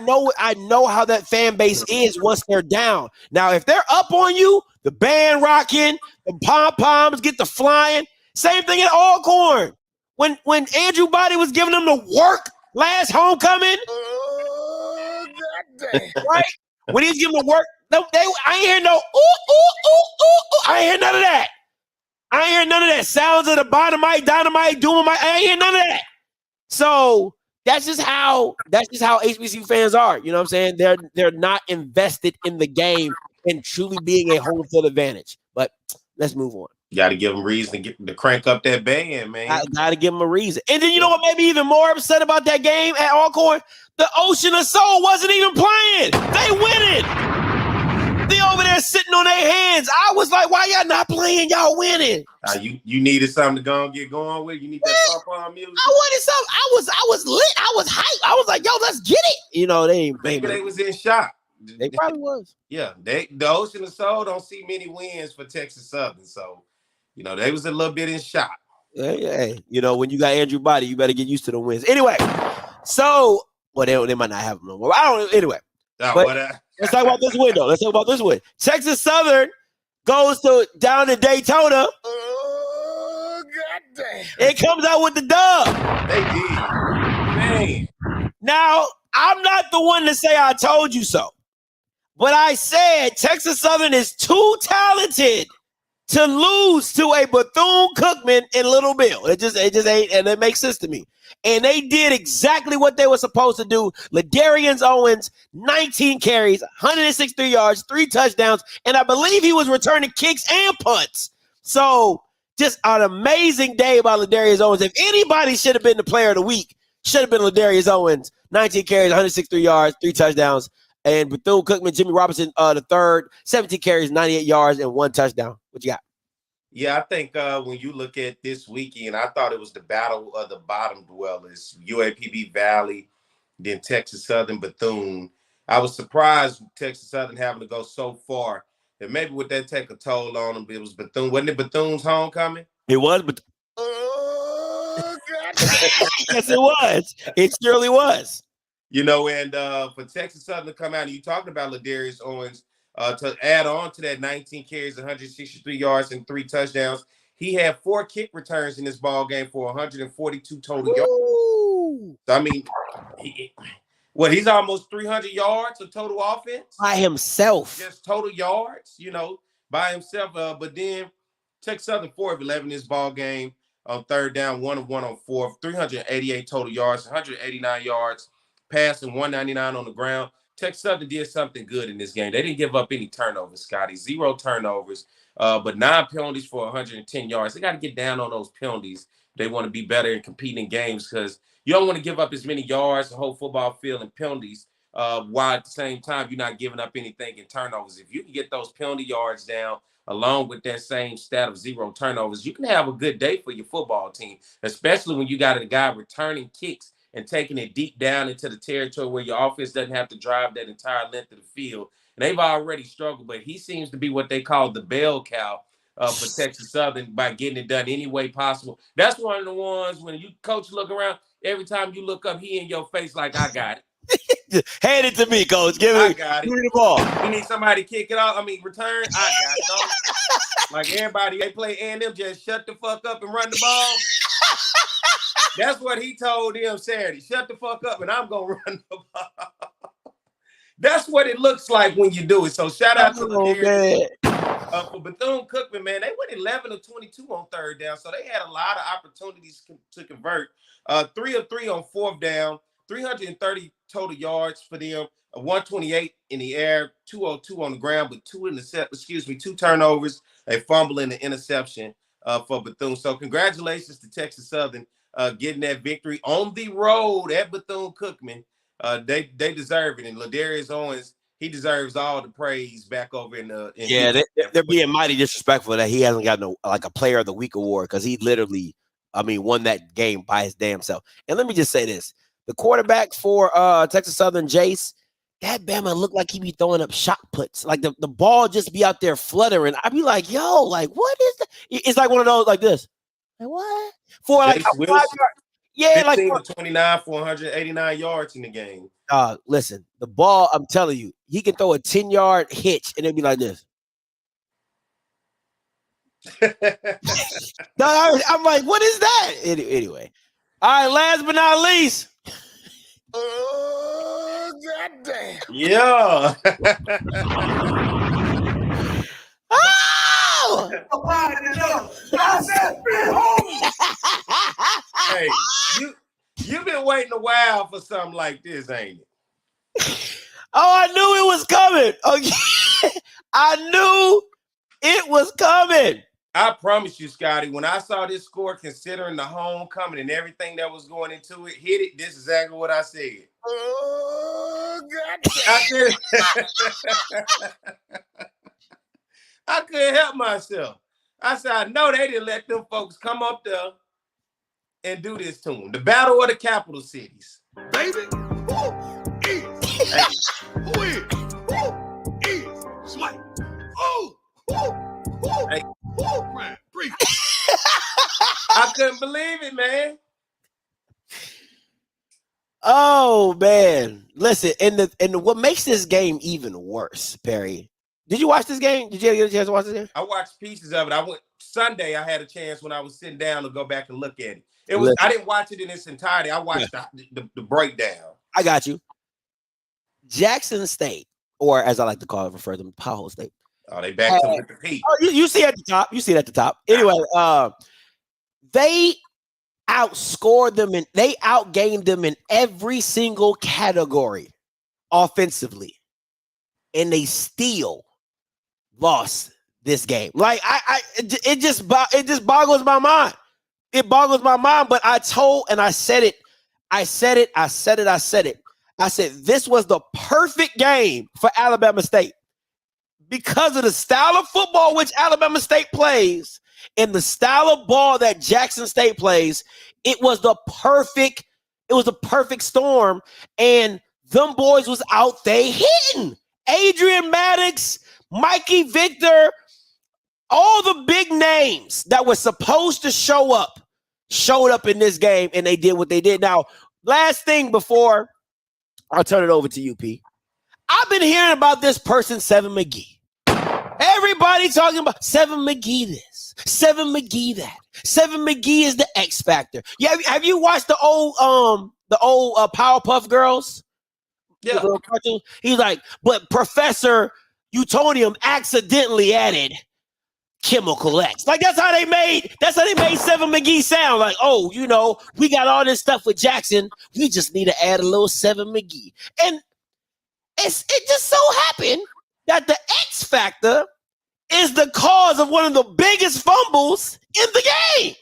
know how that fan base is once they're down. Now, if they're up on you, the band rocking, the pom-poms get the flying. Same thing at Alcorn. When Andrew Body was giving them the work last homecoming. Oh, goddamn. Right? When he was giving them the work, I ain't hear no ooh, ooh, ooh, ooh, ooh. I ain't hear none of that. I ain't hear none of that. Sounds of the dynamite, doing my. I ain't hear none of that. So that's just how HBCU fans are. You know what I'm saying? They're not invested in the game and truly being a home field advantage. But let's move on. You got to give them reason to crank up that band, man. I got to give them a reason. And then you know what made me even more upset about that game at Alcorn? The Ocean of Soul wasn't even playing. They winning. They over there sitting on their hands. I was like, why y'all not playing? Y'all winning. You needed something to go and get going with. You need that pop-on music. I wanted something. I was lit. I was hyped. I was like, yo, let's get it. You know, Maybe they was in shock. They probably was. Yeah, the Ocean of Soul don't see many wins for Texas Southern. So, you know, they was a little bit in shock. Hey, you know, when you got Andrew Body, you better get used to the wins. Anyway, so, well, they might not have them no more. I don't know. Anyway. Let's talk about this win, though. Texas Southern goes down to Daytona. Oh, goddamn. It comes out with the dub. They did. Man. Now, I'm not the one to say I told you so. But I said Texas Southern is too talented to lose to a Bethune-Cookman in Little Bill. It just ain't, and it makes sense to me. And they did exactly what they were supposed to do. Ladarian Owens, 19 carries, 163 yards, 3 touchdowns, and I believe he was returning kicks and punts. So just an amazing day by Ladarian Owens. If anybody should have been the player of the week, should have been Ladarian Owens. 19 carries, 163 yards, 3 touchdowns. And Bethune-Cookman, Jimmy Robinson, the third, 17 carries, 98 yards, and 1 touchdown. What you got? Yeah, I think when you look at this weekend, I thought it was the battle of the bottom dwellers, UAPB Valley, then Texas Southern, Bethune. I was surprised Texas Southern having to go so far. And maybe would that take a toll on them? It was Bethune. Wasn't it Bethune's homecoming? It was, but Oh, God. yes, it was. It surely was. You know, and for Texas Southern to come out, and you talked about Ladarius Owens, to add on to that 19 carries, 163 yards, and 3 touchdowns. He had 4 kick returns in this ball game for 142 total yards. So, I mean, he's almost 300 yards of total offense? By himself. Just total yards, you know, by himself. But then Texas Southern 4 of 11 in this ball game on third down, 1 of 1 on fourth, 388 total yards, 189 yards, passing 199 on the ground. Texas Southern did something good in this game. They didn't give up any turnovers, Scotty. 0 turnovers, but 9 penalties for 110 yards. They got to get down on those penalties. They want to be better in competing games because you don't want to give up as many yards, the whole football field, and penalties, while at the same time you're not giving up anything in turnovers. If you can get those penalty yards down along with that same stat of 0 turnovers, you can have a good day for your football team, especially when you got a guy returning kicks and taking it deep down into the territory where your offense doesn't have to drive that entire length of the field. And they've already struggled, but he seems to be what they call the bell cow for Texas Southern by getting it done any way possible. That's one of the ones when you coach look around, every time you look up, he in your face like, I got it. Hand it to me, coach. Give me the ball. You need somebody to kick it off. Return. I got it. Like everybody, they play A&M, just shut the fuck up and run the ball. That's what he told them Saturday. Shut the fuck up and I'm going to run the ball. That's what it looks like when you do it. So shout out to the for Bethune-Cookman, man. They went 11 of 22 on third down. So they had a lot of opportunities to convert. 3 of 3 on fourth down. 330 total yards for them. 128 in the air. 202 on the ground, but 2 turnovers, a fumble and an interception for Bethune. So congratulations to Texas Southern getting that victory on the road at Bethune-Cookman. They deserve it. And Ladarius Owens, he deserves all the praise back over in Yeah, they're being mighty disrespectful that he hasn't got a Player of the Week award because he literally, won that game by his damn self. And let me just say this: the quarterback for Texas Southern, Jace, that Bama looked like he be throwing up shot puts, like the ball just be out there fluttering. I'd be like, yo, like what is that? It's like one of those like this. Like what? For like Jace a Wilson, 5-yard. Yeah, 15 like to 29 for 189 yards in the game. listen, the ball, I'm telling you, he can throw a 10-yard hitch and it'd be like this. No, I'm like, what is that? Anyway. All right, last but not least. Oh, goddamn. Yeah. Oh! Hey, you've been waiting a while for something like this, ain't it? Oh, I knew it was coming. Okay. I knew it was coming. I promise you, Scotty, when I saw this score, considering the homecoming and everything that was going into it, hit it, this is exactly what I said. Oh, goddamn. I couldn't help myself. I said, I know they didn't let them folks come up there and do this to them. The battle of the capital cities. Baby, who is Smite? Hey. Man, breathe. I couldn't believe it, man. Oh man. Listen, and what makes this game even worse, Perry. Did you watch this game? Did you get a chance to watch this game? I watched pieces of it. I went Sunday. I had a chance when I was sitting down to go back and look at it. I didn't watch it in its entirety. I watched the breakdown. I got you. Jackson State, or as I like to call it, refer to them, Powell State. Oh, they back to the Pete. Oh, you see at the top. You see it at the top. Anyway, they outscored them and they outgained them in every single category offensively, and they still lost this game. Like it just boggles my mind. It boggles my mind. But I said it. I said this was the perfect game for Alabama State because of the style of football which Alabama State plays and the style of ball that Jackson State plays. It was the perfect storm, and them boys was out there hitting. Adrian Maddox, Mikey Victor, all the big names that were supposed to show up showed up in this game, and they did what they did. Now, last thing before I'll turn it over to you, P. I've been hearing about this person, Seven McGee. Everybody talking about Seven McGee this, Seven McGee that. Seven McGee is the X factor. Yeah, have you watched the old Powerpuff Girls? Yeah. He's like, but Professor Utonium accidentally added Chemical X. Like that's how they made Seven McGee sound. Like, oh, we got all this stuff with Jackson. We just need to add a little Seven McGee. And it just so happened that the X factor is the cause of one of the biggest fumbles in the game.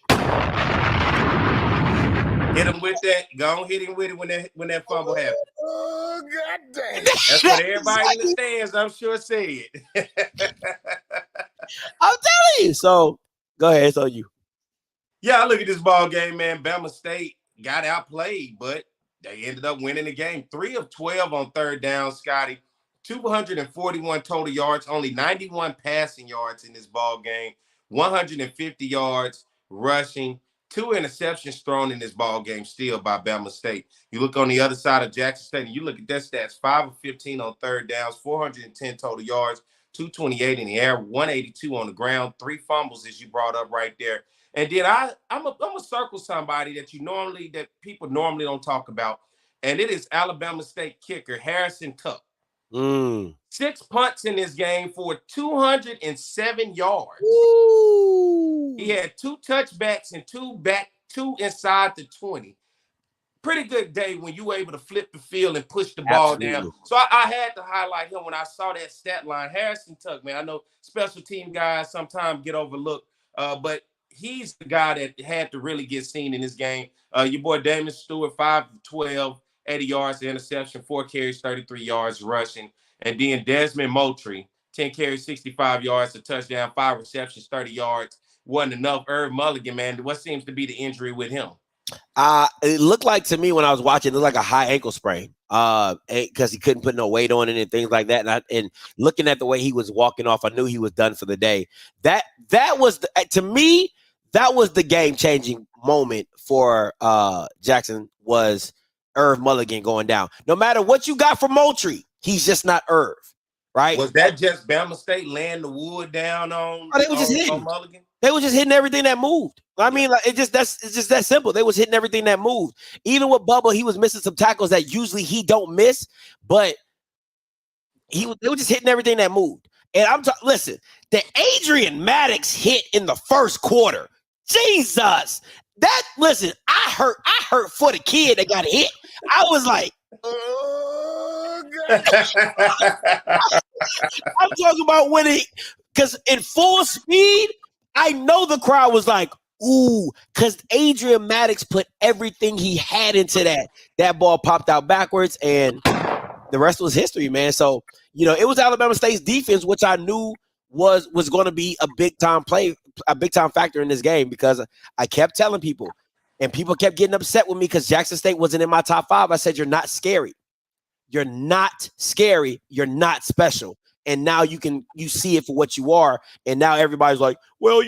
Hit him with that. Go on, hit him with it when that fumble happened. Oh, goddamn. That's what everybody in the stands, I'm sure, said. I'm telling you. So go ahead. It's on you. Yeah, I look at this ball game, man. Bama State got outplayed, but they ended up winning the game. 3 of 12 on third down, Scotty. 241 total yards, only 91 passing yards in this ball game. 150 yards rushing. 2 interceptions thrown in this ball game still by Bama State. You look on the other side of Jackson State, and you look at their stats, 5 of 15 on third downs, 410 total yards, 228 in the air, 182 on the ground, 3 fumbles as you brought up right there. And then I'm a circle somebody that people normally don't talk about, and it is Alabama State kicker Harrison Tuck. 6 punts in this game for 207 yards. Ooh. He had 2 touchbacks and 2 inside the 20. Pretty good day when you were able to flip the field and push the ball down. So I had to highlight him when I saw that stat line. Harrison Tuck, man, I know special team guys sometimes get overlooked, but he's the guy that had to really get seen in this game. Your boy Damon Stewart, 5 of 12. 80 yards, the interception, 4 carries, 33 yards rushing. And then Desmond Moultrie, 10 carries, 65 yards, a touchdown, 5 receptions, 30 yards. Wasn't enough. Irv Mulligan, man, what seems to be the injury with him? It looked like to me when I was watching, it looked like a high ankle sprain. Because he couldn't put no weight on it and things like that. And looking at the way he was walking off, I knew he was done for the day. That was to me, that was the game-changing moment for Jackson, was Irv Mulligan going down. No matter what you got from Moultrie, he's just not Irv, right? Was that just Bama State laying the wood down on, they were just hitting. on Mulligan? They was just hitting everything that moved. I mean, like it's just that simple. They was hitting everything that moved. Even with Bubba, he was missing some tackles that usually he don't miss, but they were just hitting everything that moved. And listen, the Adrian Maddox hit in the first quarter. Jesus. Listen, I hurt for the kid that got hit. I was like, oh, God. I'm talking about when because in full speed, I know the crowd was like, ooh, because Adrian Maddox put everything he had into that. That ball popped out backwards, and the rest was history, man. So, it was Alabama State's defense, which I knew was going to be a big-time factor in this game, because I kept telling people, and people kept getting upset with me because Jackson State wasn't in my top 5. I said, you're not scary. You're not scary. You're not special. And now you see it for what you are. And now everybody's like, well,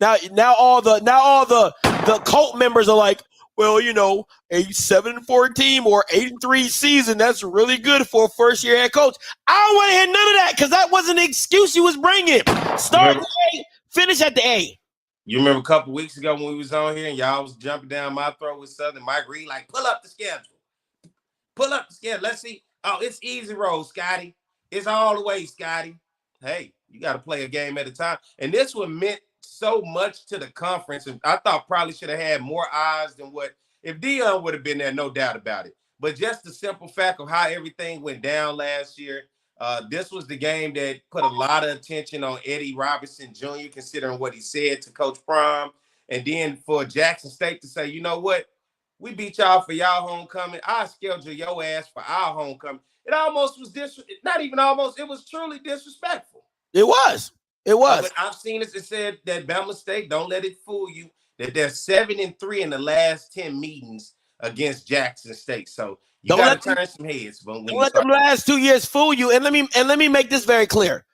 now all the cult members are like, well, a 7-4 team or 8-3 season, that's really good for a first-year head coach. I don't want to hear none of that, because that wasn't the excuse you was bringing. Start at the A, finish at the A. You remember a couple weeks ago when we was on here and y'all was jumping down my throat with Southern Mike Reed, like, pull up the schedule. Pull up the schedule. Let's see. Oh, it's easy road, Scotty. It's all the way, Scotty. Hey, you got to play a game at a time. And this one meant so much to the conference. And I thought probably should have had more eyes than what, if Dion would have been there, no doubt about it. But just the simple fact of how everything went down last year, this was the game that put a lot of attention on Eddie Robinson Jr., considering what he said to Coach Prime. And then for Jackson State to say, you know what? We beat y'all for y'all homecoming. I schedule your ass for our homecoming. It almost was not even almost. It was truly disrespectful. It was. But I've seen it said that Bama State, don't let it fool you, that they're 7-3 in the last 10 meetings against Jackson State. So you got to turn some heads. Don't let them last 2 years fool you. And let me make this very clear.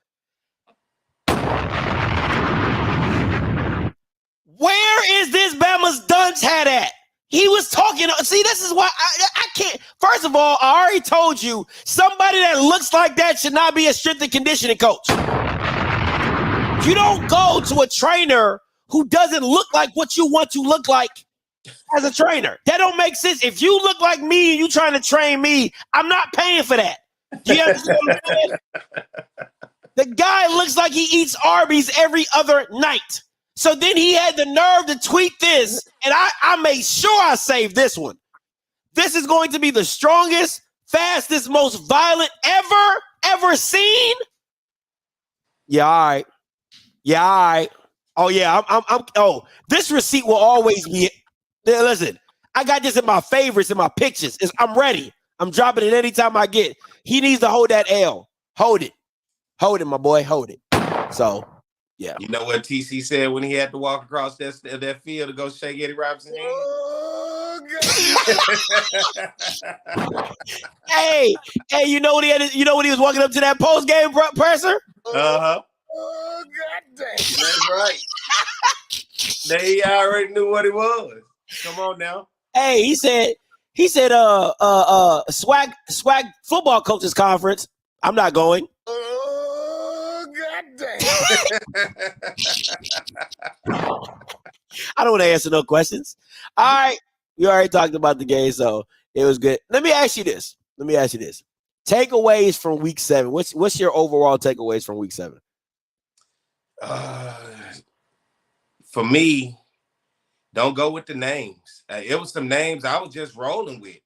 Where is this Bama's dunce hat at? He was talking. See, this is why I can't. First of all, I already told you, somebody that looks like that should not be a strength and conditioning coach. You don't go to a trainer who doesn't look like what you want to look like as a trainer. That don't make sense. If you look like me and you trying to train me, I'm not paying for that. Do you understand what I'm saying? The guy looks like he eats Arby's every other night. So then he had the nerve to tweet this, and I made sure I saved this one. This is going to be the strongest, fastest, most violent ever seen. Yeah, all right. Yeah, all right. Oh, yeah, this receipt will always be. Listen, I got this in my favorites, in my pictures. I'm ready. I'm dropping it anytime I get. He needs to hold that L. Hold it. Hold it, my boy. Hold it. So, yeah. You know what TC said when he had to walk across that field to go shake Eddie Robinson's hand? Oh, God. Hey, you know what he had? You know when he was walking up to that post game presser? Uh-huh. Oh, God damn. That's right. They already knew what it was. Come on now. Hey, he said, swag football coaches conference. I'm not going. Oh, God damn. I don't want to answer no questions. All right. We already talked about the game, so it was good. Let me ask you this. Takeaways from week 7. What's your overall takeaways from week 7? For me, don't go with the names. It was some names I was just rolling with.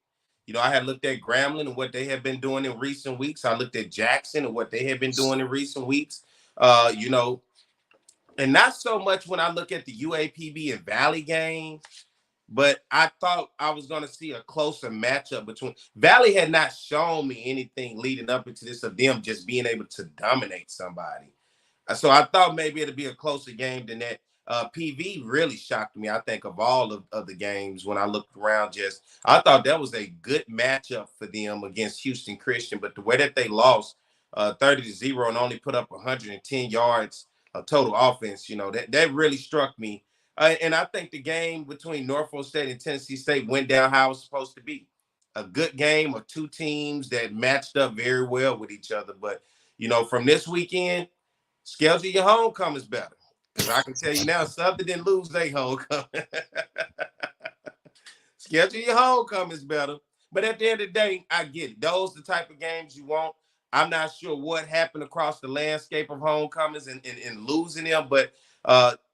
I had looked at Grambling and what they have been doing in recent weeks. I looked at Jackson and what they have been doing in recent weeks. And not so much when I look at the UAPB and Valley game. but I thought I was going to see a closer matchup between Valley had not shown me anything leading up into this of them just being able to dominate somebody. So I thought maybe it'd be a closer game than that. PV really shocked me, I think, of all of the games when I looked around. Just I thought that was a good matchup for them against Houston Christian, but the way that they lost 30-0 and only put up 110 yards of total offense, that really struck me. And I think the game between Norfolk State and Tennessee State went down how it was supposed to be. A good game of two teams that matched up very well with each other. But, from this weekend, schedule your homecomings better. Because I can tell you now, Southern didn't lose their homecoming. Schedule your homecomings better. But at the end of the day, I get it. Those are the type of games you want. I'm not sure what happened across the landscape of homecomings and losing them, but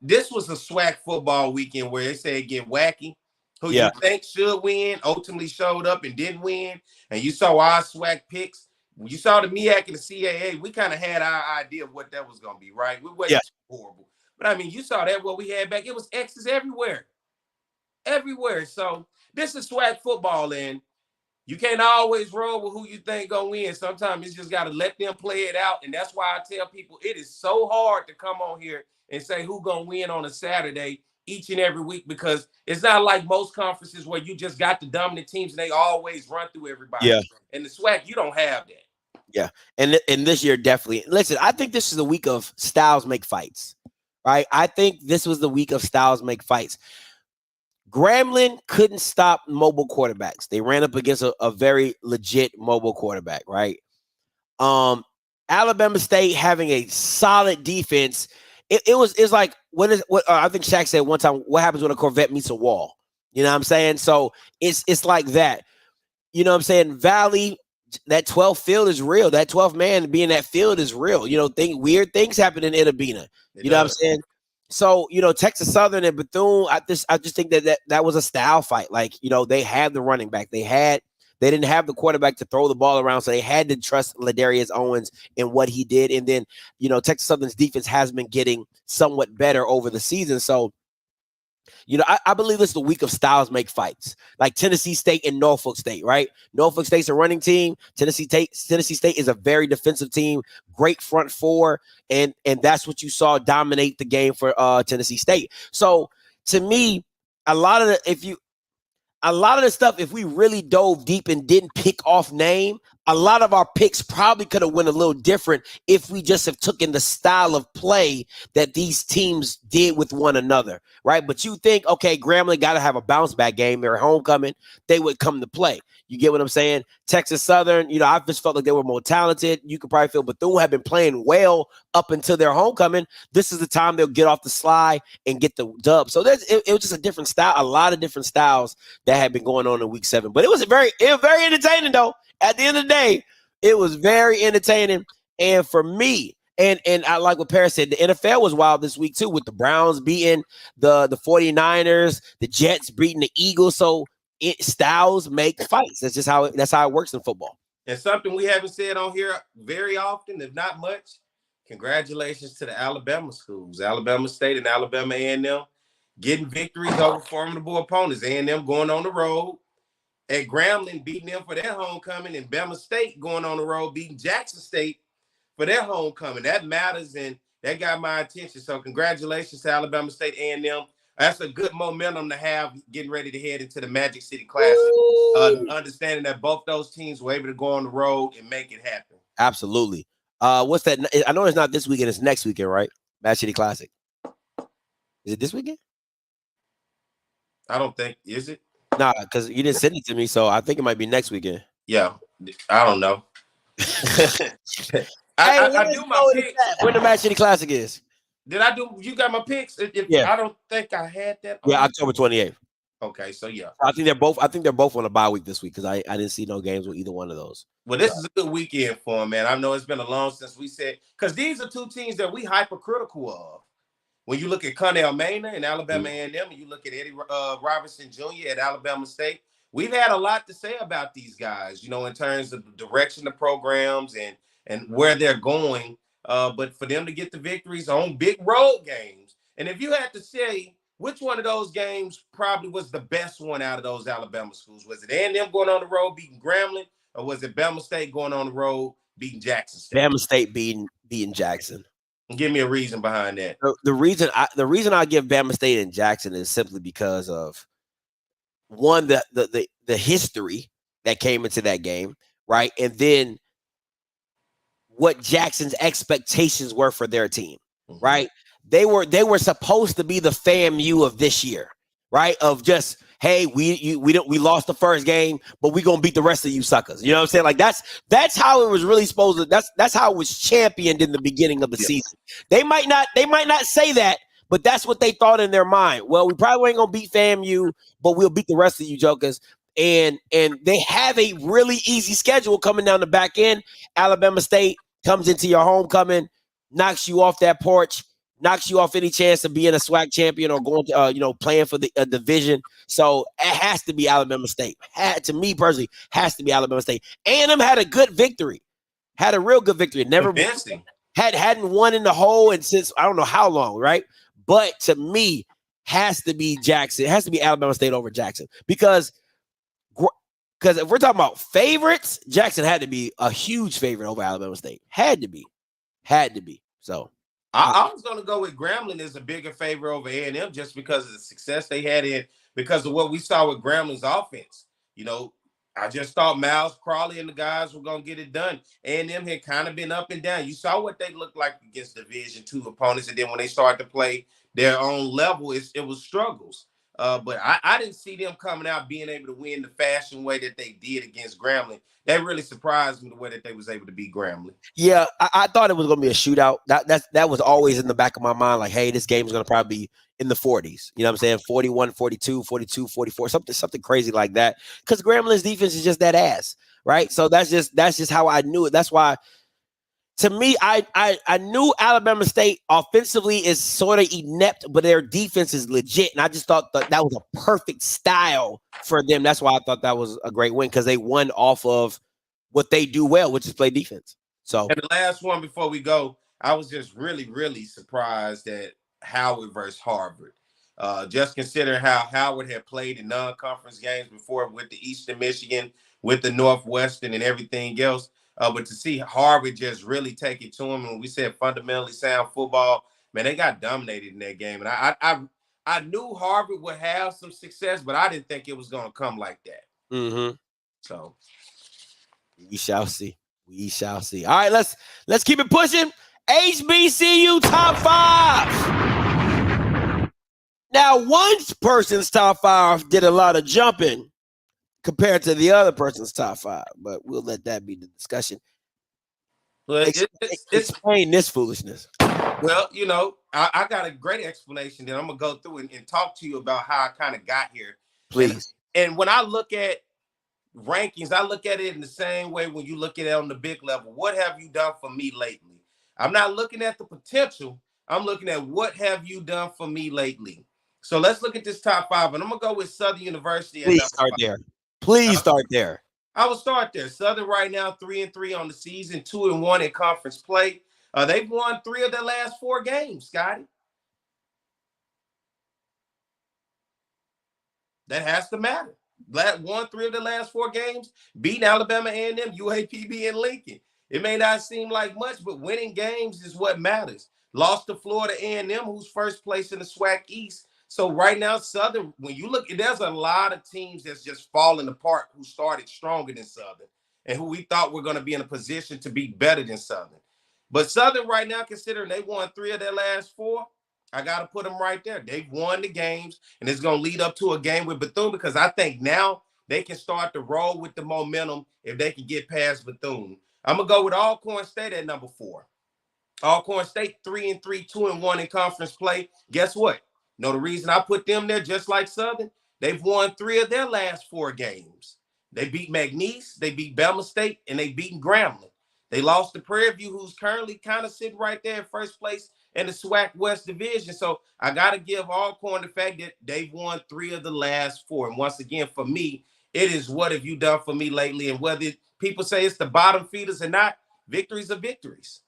this was a SWAC football weekend where they say it get wacky. Who you think should win ultimately showed up and didn't win. And you saw our SWAC picks. When you saw the MEAC and the CAA, we kind of had our idea of what that was going to be, right? We wasn't horrible. But, I mean, you saw that what we had back. It was X's everywhere. Everywhere. So this is SWAC football, and you can't always roll with who you think going to win. Sometimes you just got to let them play it out. And that's why I tell people it is so hard to come on here and say who's going to win on a Saturday each and every week, because it's not like most conferences where you just got the dominant teams and they always run through everybody. Yeah. And the SWAC, you don't have that. Yeah. And this year, definitely. Listen, I think this is the week of styles make fights, right? I think this was the week of styles make fights. Grambling couldn't stop mobile quarterbacks. They ran up against a very legit mobile quarterback, right? Alabama State having a solid defense. It's like what I think Shaq said one time, what happens when a Corvette meets a wall? You know what I'm saying? So it's like that. You know what I'm saying? Valley, that 12th field is real. That 12th man being that field is real. Weird things happen in Itabena. You know what I'm saying? So, Texas Southern and Bethune, I just think that was a style fight. Like, they had the running back. They didn't have the quarterback to throw the ball around, so they had to trust Ladarius Owens in what he did. And then, Texas Southern's defense has been getting somewhat better over the season. So, I believe it's the week of styles make fights, like Tennessee State and Norfolk State, right? Norfolk State's a running team. Tennessee State is a very defensive team, great front four, and that's what you saw dominate the game for Tennessee State. So to me, a lot of the stuff, if we really dove deep and didn't pick off name, a lot of our picks probably could have went a little different if we just have taken the style of play that these teams did with one another, right? But you think, okay, Grambling got to have a bounce back game. They're homecoming. They would come to play. You get what I'm saying? Texas Southern, I just felt like they were more talented. You could probably feel Bethune have been playing well up until their homecoming. This is the time they'll get off the slide and get the dub. So it was just a different style, a lot of different styles that had been going on in week 7. But it was very entertaining, though. At the end of the day, it was very entertaining. And for me, and I like what Paris said, the NFL was wild this week too, with the Browns beating the 49ers, the Jets beating the Eagles. So styles make fights. That's how it works in football. And something we haven't said on here very often, if not much, congratulations to the Alabama schools, Alabama State and Alabama A&M, getting victories over formidable opponents. A&M going on the road at Grambling, beating them for their homecoming, and Bama State going on the road, beating Jackson State for their homecoming. That matters, and that got my attention. So congratulations to Alabama State A&M. That's a good momentum to have getting ready to head into the Magic City Classic. Understanding that both those teams were able to go on the road and make it happen. Absolutely. What's that? I know it's not this weekend. It's next weekend, right? Magic City Classic. Is it this weekend? I don't think. Is it? Nah, because you didn't send it to me, so I think it might be next weekend. Yeah, I don't know. I do my picks. When the Magic City Classic is? Did I do? You got my picks? Yeah. I don't think I had that. Yeah, October 28th. Okay, so yeah. I think they're both on a bye week this week because I didn't see no games with either one of those. Well, this is a good weekend for them, man. I know it's been a long since we said, because these are two teams that we hypercritical of. When you look at Connell Maynard and Alabama A&M, and you look at Eddie Robertson Jr. at Alabama State, we've had a lot to say about these guys, in terms of the direction of programs and where they're going. But for them to get the victories on big road games, and if you had to say which one of those games probably was the best one out of those Alabama schools? Was it A&M going on the road beating Grambling, or was it Bama State going on the road beating Jackson State? Bama State beating Jackson. Give me a reason behind that. The reason I give Bama State and Jackson is simply because of one, the history that came into that game, right? And then what Jackson's expectations were for their team, right? They were supposed to be the FAMU of this year, right? Of just, hey, we lost the first game, but we gonna beat the rest of you suckers. You know what I'm saying? Like that's how it was really supposed to. That's how it was championed in the beginning of the season. They might not say that, but that's what they thought in their mind. Well, we probably ain't gonna beat FAMU, but we'll beat the rest of you jokers. And they have a really easy schedule coming down the back end. Alabama State comes into your homecoming, knocks you off that porch, knocks you off any chance of being a SWAC champion or going to, playing for the division. So it has to be Alabama State. To me personally, has to be Alabama State. A&M had a good victory, had a real good victory. Never hadn't won in the hole and since I don't know how long, right? But to me, has to be Jackson. It has to be Alabama State over Jackson because if we're talking about favorites, Jackson had to be a huge favorite over Alabama State. Had to be. So I was going to go with Grambling as a bigger favorite over A&M just because of the success they had because of what we saw with Grambling's offense. I just thought Miles Crawley and the guys were going to get it done. A&M had kind of been up and down. You saw what they looked like against Division II opponents, and then when they started to play their own level, it was struggles. But I didn't see them coming out being able to win the fashion way that they did against Grambling. That really surprised me the way that they was able to beat Grambling. Yeah, I thought it was going to be a shootout. That was always in the back of my mind. Like, hey, this game is going to probably be in the 40s. You know what I'm saying? 41, 42, 42, 44, something crazy like that. Because Grambling's defense is just that ass, right? So that's just how I knew it. That's why, to me, I knew Alabama State offensively is sort of inept, but their defense is legit. And I just thought that was a perfect style for them. That's why I thought that was a great win because they won off of what they do well, which is play defense. So, and the last one before we go, I was just really, really surprised at Howard versus Harvard. Just considering how Howard had played in non-conference games before with the Eastern Michigan, with the Northwestern and everything else. But to see Harvard just really take it to him, and we said fundamentally sound football, man, they got dominated in that game. And I knew Harvard would have some success, but I didn't think it was going to come like that. Mm-hmm. So we shall see. We shall see. All right, let's keep it pushing. HBCU top 5. Now, one person's top 5 did a lot of jumping compared to the other person's top 5, but we'll let that be the discussion. Well, explain this foolishness. Well, I got a great explanation that I'm going to go through and talk to you about how I kind of got here. Please. And when I look at rankings, I look at it in the same way when you look at it on the big level. What have you done for me lately? I'm not looking at the potential. I'm looking at what have you done for me lately. So let's look at this top 5, and I'm going to go with Southern University. Please start there. Please start there. I will start there. Southern right now 3-3 on the season, 2-1 in conference play. They've won 3 of their last 4 games, Scotty. That has to matter. Won 3 of the last 4 games, beating Alabama A&M, UAPB, and Lincoln. It may not seem like much, but winning games is what matters. Lost to Florida A&M, who's first place in the SWAC East. So right now, Southern, when you look, there's a lot of teams that's just falling apart who started stronger than Southern and who we thought were going to be in a position to be better than Southern. But Southern right now, considering they won 3 of their last 4, I got to put them right there. They've won the games, and it's going to lead up to a game with Bethune because I think now they can start to roll with the momentum if they can get past Bethune. I'm going to go with Alcorn State at number 4. Alcorn State 3-3, 2-1 in conference play. Guess what? The reason I put them there, just like Southern, they've won 3 of their last 4 games. They beat McNeese, they beat Bama State, and they beat Grambling. They lost to Prairie View, who's currently kind of sitting right there in first place in the SWAC West Division. So I got to give Alcorn the fact that they've won 3 of the last 4. And once again, for me, it is what have you done for me lately? And whether people say it's the bottom feeders or not, victories are victories.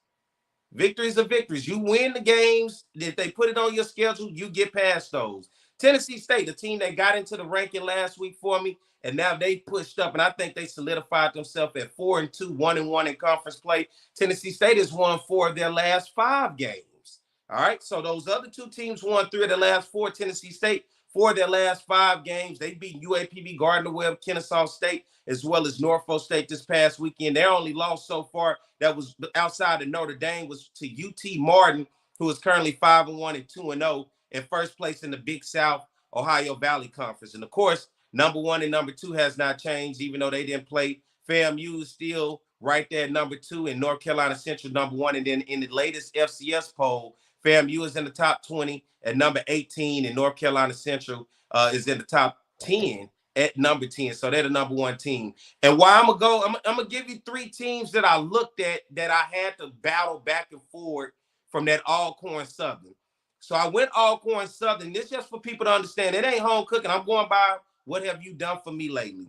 Victories are victories. You win the games. If they put it on your schedule, you get past those. Tennessee State, the team that got into the ranking last week for me, and now they pushed up, and I think they solidified themselves at 4-2, 1-1 in conference play. Tennessee State has won 4 of their last 5 games. All right, so those other 2 teams won 3 of the last 4. Tennessee State, 4 of their last 5 games. They beat UAPB, Gardner-Webb, Kennesaw State, as well as Norfolk State this past weekend. Their only loss so far that was outside of Notre Dame was to UT Martin, who is currently 5-1 and 2-0 in first place in the Big South Ohio Valley Conference. And of course, number 1 and number 2 has not changed, even though they didn't play. FAMU is still right there at number 2, and North Carolina Central number 1. And then in the latest FCS poll, FAMU is in the top 20 at number 18, and North Carolina Central is in the top 10 at number 10. So they're the number 1 team. And why I'm gonna give you 3 teams that I looked at that I had to battle back and forward from that Alcorn Southern. So I went Alcorn Southern. This just for people to understand. It ain't home cooking. I'm going by what have you done for me lately.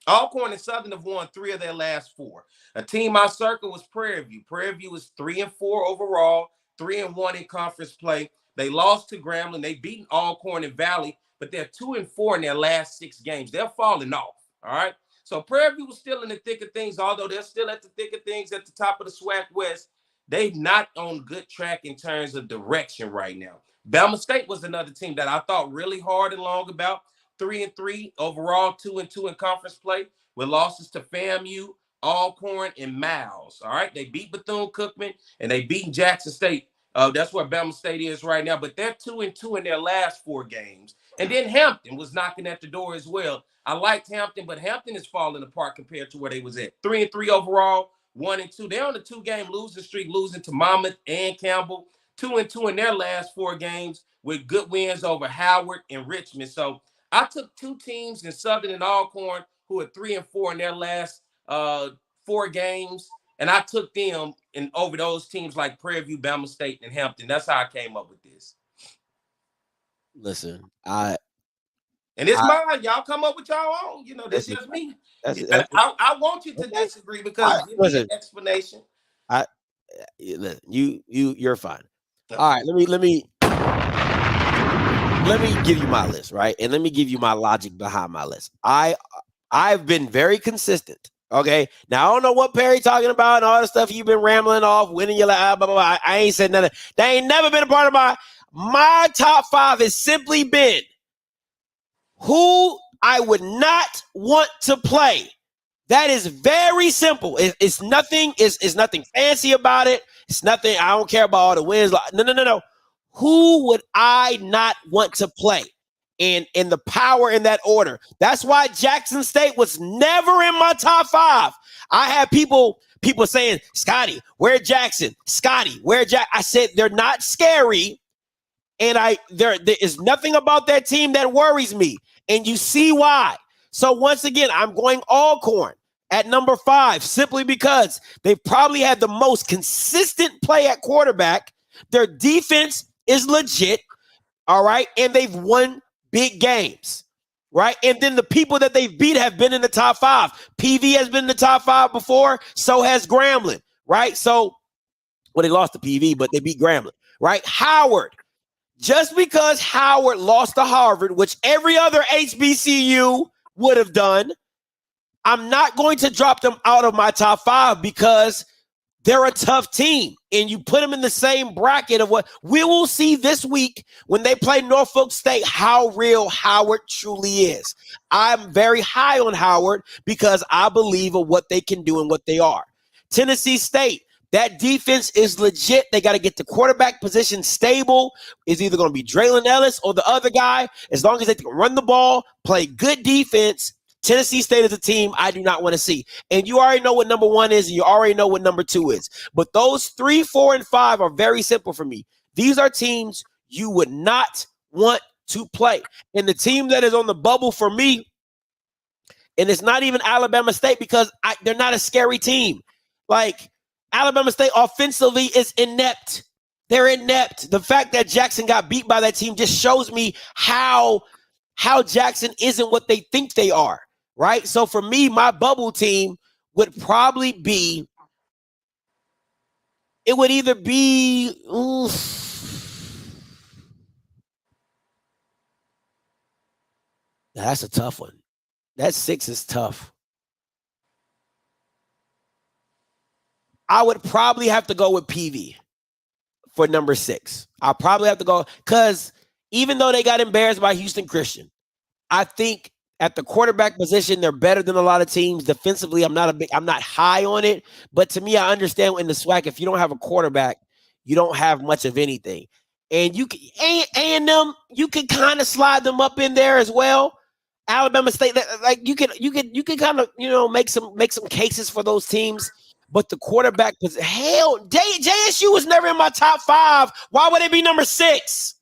Alcorn and Southern have won 3 of their last 4. A team I circled was Prairie View. Prairie View is 3-4 overall, 3-1 in conference play. They lost to Grambling. They beat Alcorn and Valley, but they're 2-4 in their last 6 games. They're falling off. All right. So Prairie View was still in the thick of things, although they're still at the thick of things at the top of the SWAC West. They're not on good track in terms of direction right now. Bama State was another team that I thought really hard and long about. 3-3 overall, 2-2 in conference play with losses to FAMU, Alcorn, and Miles. All right. They beat Bethune-Cookman and they beat Jackson State. That's where Bama State is right now, but they're 2-2 in their last 4 games. And then Hampton was knocking at the door as well. I liked Hampton, but Hampton is falling apart compared to where they was at. 3-3 overall, 1-2. They're on a 2-game losing streak, losing to Monmouth and Campbell. 2-2 in their last 4 games with good wins over Howard and Richmond. So I took 2 teams in Southern and Alcorn who are 3-4 in their last 4 games. And I took them and over those teams like Prairie View, Bama State, and Hampton. That's how I came up with this. Listen, and it's mine. Y'all come up with y'all own. You know, this is just me. I want you to disagree because give me an explanation. You're fine. All right, let me give you my list, right? And let me give you my logic behind my list. I've been very consistent. Okay, now I don't know what Perry talking about and all the stuff you've been rambling off, winning your blah, blah, blah. I ain't said nothing. That ain't never been a part of my top 5 has simply been who I would not want to play. That is very simple. It's nothing. It's nothing fancy about it. It's nothing. I don't care about all the wins. No. Who would I not want to play? And in the power in that order. That's why Jackson State was never in my top 5. I had people saying, Scotty, where Jackson? Scotty, where Jack? I said they're not scary. And there is nothing about that team that worries me. And you see why. So once again, I'm going Alcorn at number 5, simply because they probably had the most consistent play at quarterback. Their defense is legit. All right. And they've won big games, right? And then the people that they've beat have been in the top 5. PV has been in the top 5 before. So has Grambling, right? So, well, they lost to PV, but they beat Grambling, right? Howard. Just because Howard lost to Harvard, which every other HBCU would have done, I'm not going to drop them out of my top 5 because they're a tough team, and you put them in the same bracket of what we will see this week when they play Norfolk State, how real Howard truly is. I'm very high on Howard because I believe of what they can do and what they are. Tennessee State, that defense is legit. They got to get the quarterback position stable. It's either going to be Draylon Ellis or the other guy. As long as they can run the ball, play good defense, Tennessee State is a team I do not want to see. And you already know what number 1 is, and you already know what number 2 is. But those 3, 4, and 5 are very simple for me. These are teams you would not want to play. And the team that is on the bubble for me, and it's not even Alabama State because they're not a scary team. Like, Alabama State offensively is inept. They're inept. The fact that Jackson got beat by that team just shows me how Jackson isn't what they think they are. Right? So for me, my bubble team would probably be It would either be. That's a tough one. That 6 is tough. I would probably have to go with PV for number 6. I'll probably have to go because even though they got embarrassed by Houston Christian, I think at the quarterback position they're better than a lot of teams. Defensively, I'm not high on it, but to me, I understand in the SWAC if you don't have a quarterback, you don't have much of anything, and you can and them you can kind of slide them up in there as well. Alabama State, like you can kind of make some cases for those teams. But the quarterback was JSU was never in my top 5. Why would they be number 6?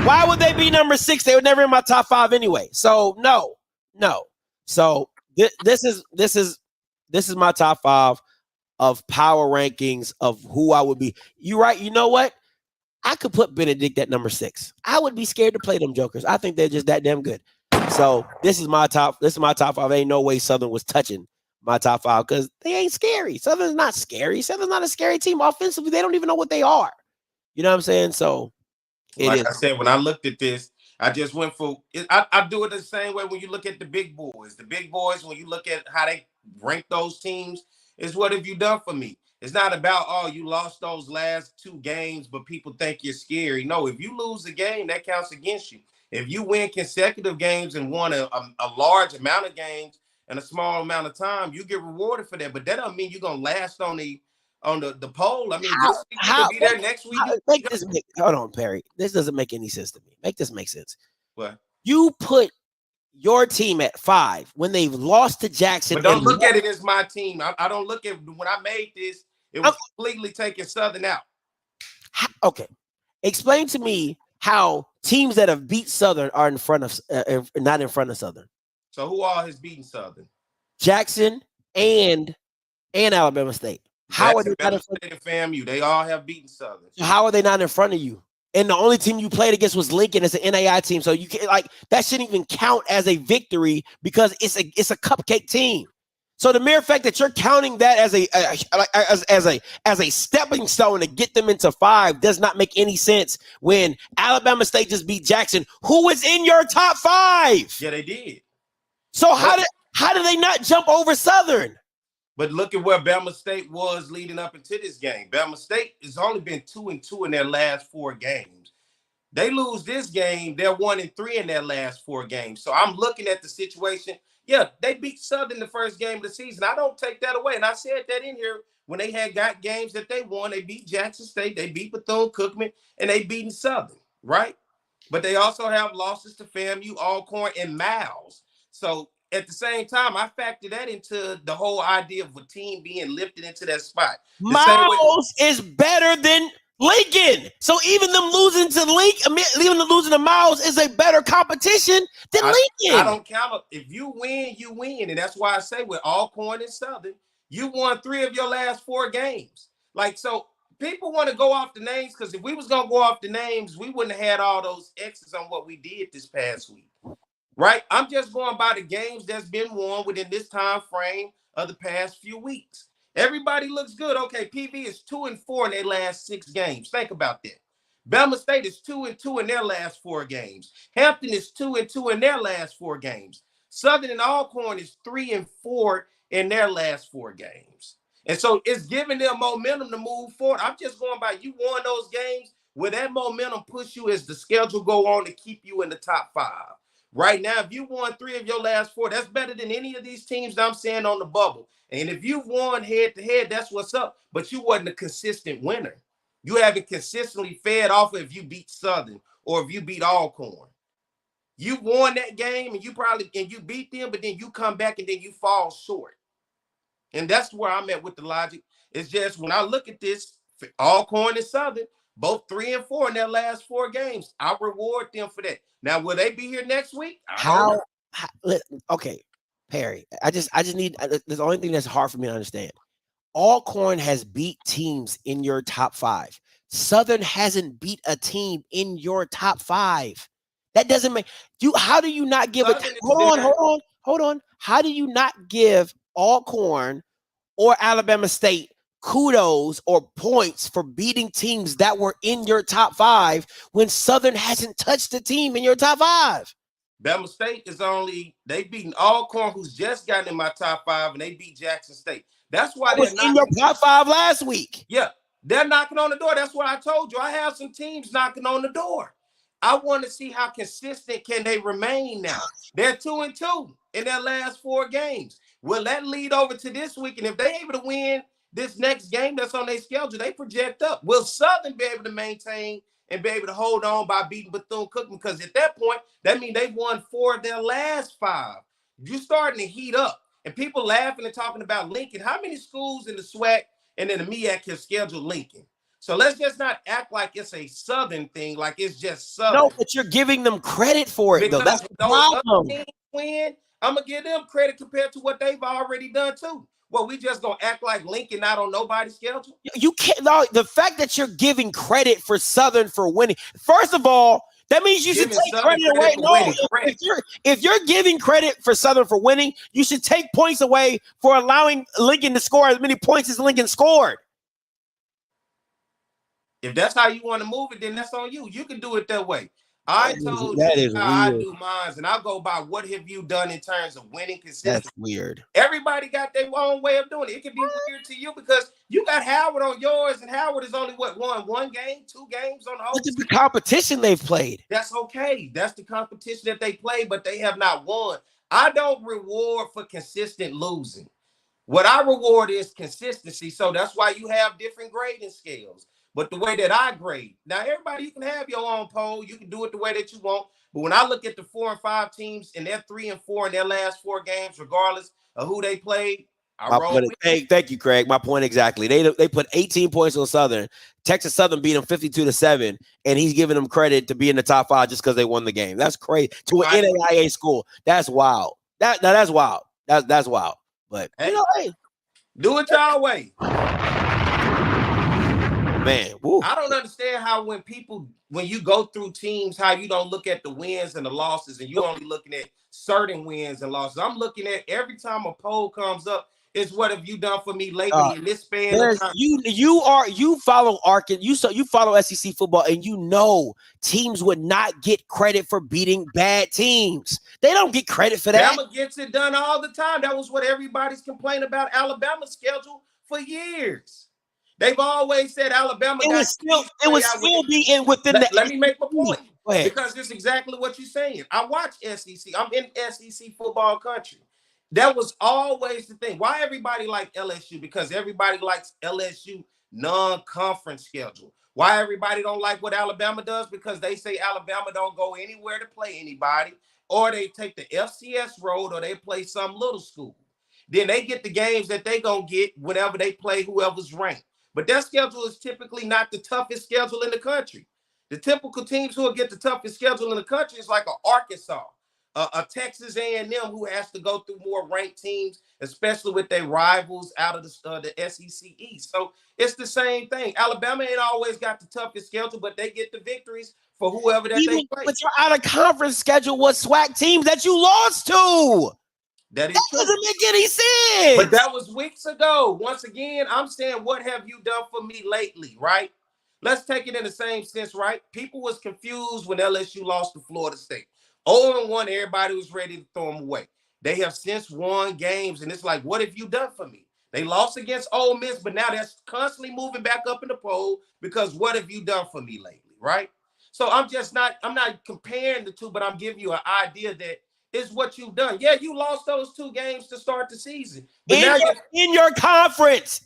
Why would they be number 6? They were never in my top 5 anyway. So no. So this is my top 5 of power rankings of who I would be. You right? You know what? I could put Benedict at number 6. I would be scared to play them jokers. I think they're just that damn good. So this is my top 5. Ain't no way Southern was touching my top 5 because they ain't scary. Southern's not scary. Southern's not a scary team. Offensively, they don't even know what they are. You know what I'm saying? So I said, when I looked at this, I just went for it. I do it the same way when you look at the big boys. The big boys, when you look at how they rank those teams, is what have you done for me? It's not about, oh, you lost those last 2 games, but people think you're scary. No, if you lose a game, that counts against you. If you win consecutive games and won a large amount of games in a small amount of time, you get rewarded for that. But that doesn't mean you're gonna last on the poll. I mean, this week you could be there, next week. Hold on, Perry. This doesn't make any sense to me. Make this make sense. What? You put your team at 5 when they've lost to Jackson. But don't look at it as my team. I don't look at when I made this. It was completely taking Southern out. Okay, explain to me how teams that have beat Southern are in front of not in front of Southern. So who all has beaten Southern? Jackson and Alabama State. How are they not in front of FAMU? They all have beaten Southern. So how are they not in front of you? And the only team you played against was Lincoln. It's an NAI team, so you can't that shouldn't even count as a victory because it's a cupcake team. So the mere fact that you're counting that as a stepping stone to get them into 5 does not make any sense when Alabama State just beat Jackson, who was in your top 5. Yeah, they did. So how did they not jump over Southern? But look at where Bama State was leading up into this game. Bama State has only been 2-2 in their last 4 games. They lose this game, they're 1-3 in their last 4 games. So I'm looking at the situation. Yeah, they beat Southern the first game of the season. I don't take that away. And I said that in here when they had got games that they won. They beat Jackson State, they beat Bethune-Cookman, and they beaten Southern, right? But they also have losses to FAMU, Alcorn, and Miles. So at the same time, I factor that into the whole idea of a team being lifted into that spot. Miles is better than Lincoln. So even them losing to Lincoln, even them losing to Miles is a better competition than Lincoln. I don't count it. If you win, you win. And that's why I say with Alcorn and Southern, you won 3 of your last 4 games. So people want to go off the names because if we was going to go off the names, we wouldn't have had all those X's on what we did this past week. Right? I'm just going by the games that's been won within this time frame of the past few weeks. Everybody looks good. Okay, PV is 2-4 in their last 6 games. Think about that. Bama State is 2-2 in their last 4 games. Hampton is 2-2 in their last 4 games. Southern and Alcorn is 3-4 in their last 4 games. And so it's giving them momentum to move forward. I'm just going by you won those games where that momentum push you as the schedule go on to keep you in the top 5. Right now, if you won 3 of your last 4, that's better than any of these teams that I'm saying on the bubble. And if you've won head-to-head, that's what's up. But you wasn't a consistent winner. You haven't consistently fed off of if you beat Southern or if you beat Alcorn. You won that game and you beat them, but then you come back and then you fall short. And that's where I'm at with the logic. It's just when I look at this, Alcorn and Southern, both 3-4 in their last 4 games. I reward them for that. Now, will they be here next week? Okay, Perry. I just need. The only thing that's hard for me to understand. Alcorn has beat teams in your top 5. Southern hasn't beat a team in your top 5. That doesn't make you. How do you not give Hold on. How do you not give Alcorn or Alabama State kudos or points for beating teams that were in your top 5 when Southern hasn't touched a team in your top 5. Bama State is they've beaten Alcorn, who's just gotten in my top 5, and they beat Jackson State. That's why I was in your top 5 last week. Yeah, they're knocking on the door. That's what I told you. I have some teams knocking on the door. I want to see how consistent can they remain now. They're 2-2 in their last 4 games. Will that lead over to this week? And if they're able to win this next game that's on their schedule, they project up. Will Southern be able to maintain and be able to hold on by beating Bethune-Cookman? Because at that point, that means they've won 4 of their last 5. You're starting to heat up. And people laughing and talking about Lincoln. How many schools in the SWAC and in the MEAC can schedule Lincoln? So let's just not act like it's a Southern thing, like it's just Southern. No, but you're giving them credit for it, because though. That's the problem. Teams win, I'm going to give them credit compared to what they've already done, too. Well, we just going to act like Lincoln not on nobody's schedule? You can't. No, the fact that you're giving credit for Southern for winning, first of all, that means you should take credit away. No, if you're giving credit for Southern for winning, you should take points away for allowing Lincoln to score as many points as Lincoln scored. If that's how you want to move it, then that's on you. You can do it that way. I told that you is how weird. I do mine, and I'll go by what have you done in terms of winning consistently. That's weird. Everybody got their own way of doing it. It can be weird to you because you got Howard on yours, and Howard is only one game, 2 games on the whole. Look at the competition they've played. That's okay. That's the competition that they play, but they have not won. I don't reward for consistent losing. What I reward is consistency. So that's why you have different grading scales. But the way that I grade, now everybody, you can have your own poll. You can do it the way that you want. But when I look at the 4 and 5 teams and they're 3 and 4 in their last 4 games, regardless of who they played, I roll with it. Thank you, Craig. My point exactly. They put 18 points on Southern. Texas Southern beat them 52-7, and he's giving them credit to be in the top 5 just because they won the game. That's crazy to an NAIA school. That's wild. That's wild. That's wild. But hey, hey, do it y'all way. Man, woo. I don't understand how when you go through teams, how you don't look at the wins and the losses, and you're only looking at certain wins and losses. I'm looking at every time a poll comes up, it's what have you done for me lately in this span of time. You follow Arkansas, you follow SEC football, and you know teams would not get credit for beating bad teams. They don't get credit for that. Alabama gets it done all the time. That was what everybody's complaining about Alabama's schedule for years. They've always said Alabama It would still be in within the. Let me make my point because it's exactly what you're saying. I watch SEC. I'm in SEC football country. That was always the thing. Why everybody like LSU? Because everybody likes LSU non-conference schedule. Why everybody don't like what Alabama does? Because they say Alabama don't go anywhere to play anybody, or they take the FCS road, or they play some little school. Then they get the games that they gonna get whenever they play whoever's ranked. But their schedule is typically not the toughest schedule in the country. The typical teams who will get the toughest schedule in the country is like an Arkansas, a Texas A&M who has to go through more ranked teams, especially with their rivals out of the SEC East. So it's the same thing. Alabama ain't always got the toughest schedule, but they get the victories for whoever that they play. But your out-of-conference schedule was SWAC teams that you lost to. That doesn't make any sense. But that was weeks ago. Once again, I'm saying, what have you done for me lately, right? Let's take it in the same sense, right? People was confused when LSU lost to Florida State. 0-1, everybody was ready to throw them away. They have since won games, and it's like, what have you done for me? They lost against Ole Miss, but now they're constantly moving back up in the poll because what have you done for me lately, right? So I'm not comparing the two, but I'm giving you an idea that is what you've done. Yeah, you lost those 2 games to start the season. But in your conference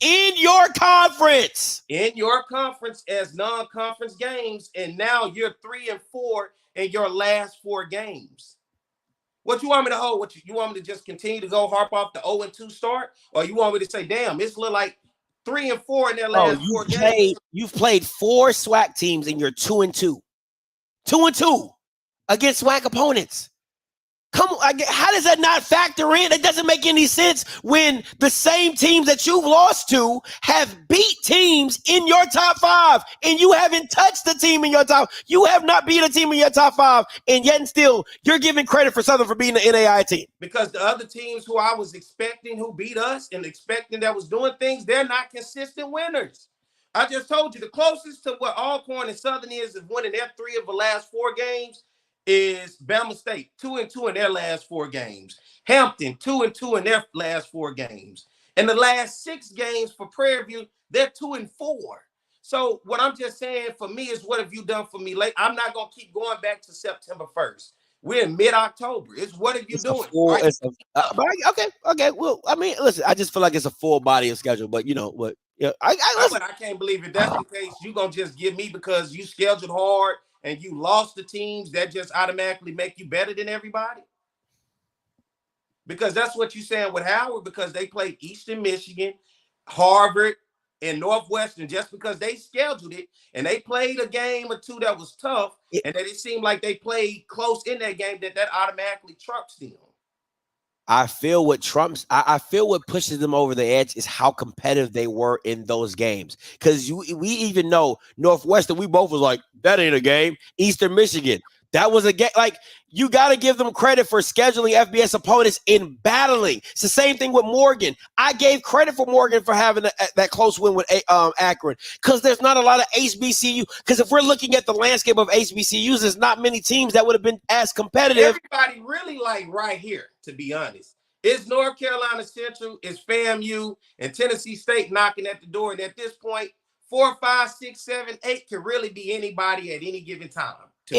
as non-conference games, and now you're 3 and 4 in your last 4 games. What you want me to hold? You want me to just continue to go harp off the 0-2 start? Or you want me to say, damn, it's look like 3 and 4 in their last 4 games? You've played 4 SWAC teams and you're 2-2. 2-2 against SWAC opponents. Come on, how does that not factor in? It doesn't make any sense when the same teams that you've lost to have beat teams in your top 5, and you haven't touched the team in your top. You have not beat a team in your top 5, and yet and still you're giving credit for Southern for being the NAI team. Because the other teams who I was expecting who beat us and expecting that was doing things, they're not consistent winners. I just told you the closest to what Alcorn and Southern is winning their 3 of the last 4 games is Bama State, 2-2 in their last 4 games. Hampton, 2-2 in their last 4 games. In the last 6 games for Prairie View, they're 2-4. So what I'm just saying for me is, what have you done for me late? I'm not going to keep going back to September 1st. We're in mid-October. It's what have you doing? Okay. Well, I mean, listen, I just feel like it's a full body of schedule, but you know what? Yeah, I can't believe if that's the case, you're going to just give me because you scheduled hard and you lost the teams that just automatically make you better than everybody? Because that's what you're saying with Howard, because they played Eastern Michigan, Harvard, and Northwestern just because they scheduled it and they played a game or 2 that was tough, and that it seemed like they played close in that game, that automatically trumps them. I feel what pushes them over the edge is how competitive they were in those games. Because we even know Northwestern, we both was like, that ain't a game. Eastern Michigan, that was a game. Like, you got to give them credit for scheduling FBS opponents in battling. It's the same thing with Morgan. I gave credit for Morgan for having that close win with Akron, because there's not a lot of HBCU. Because if we're looking at the landscape of HBCUs, there's not many teams that would have been as competitive. Everybody really like right here, to be honest. It's North Carolina Central, it's FAMU, and Tennessee State knocking at the door. And at this point, 4, 5, 6, 7, 8 can really be anybody at any given time.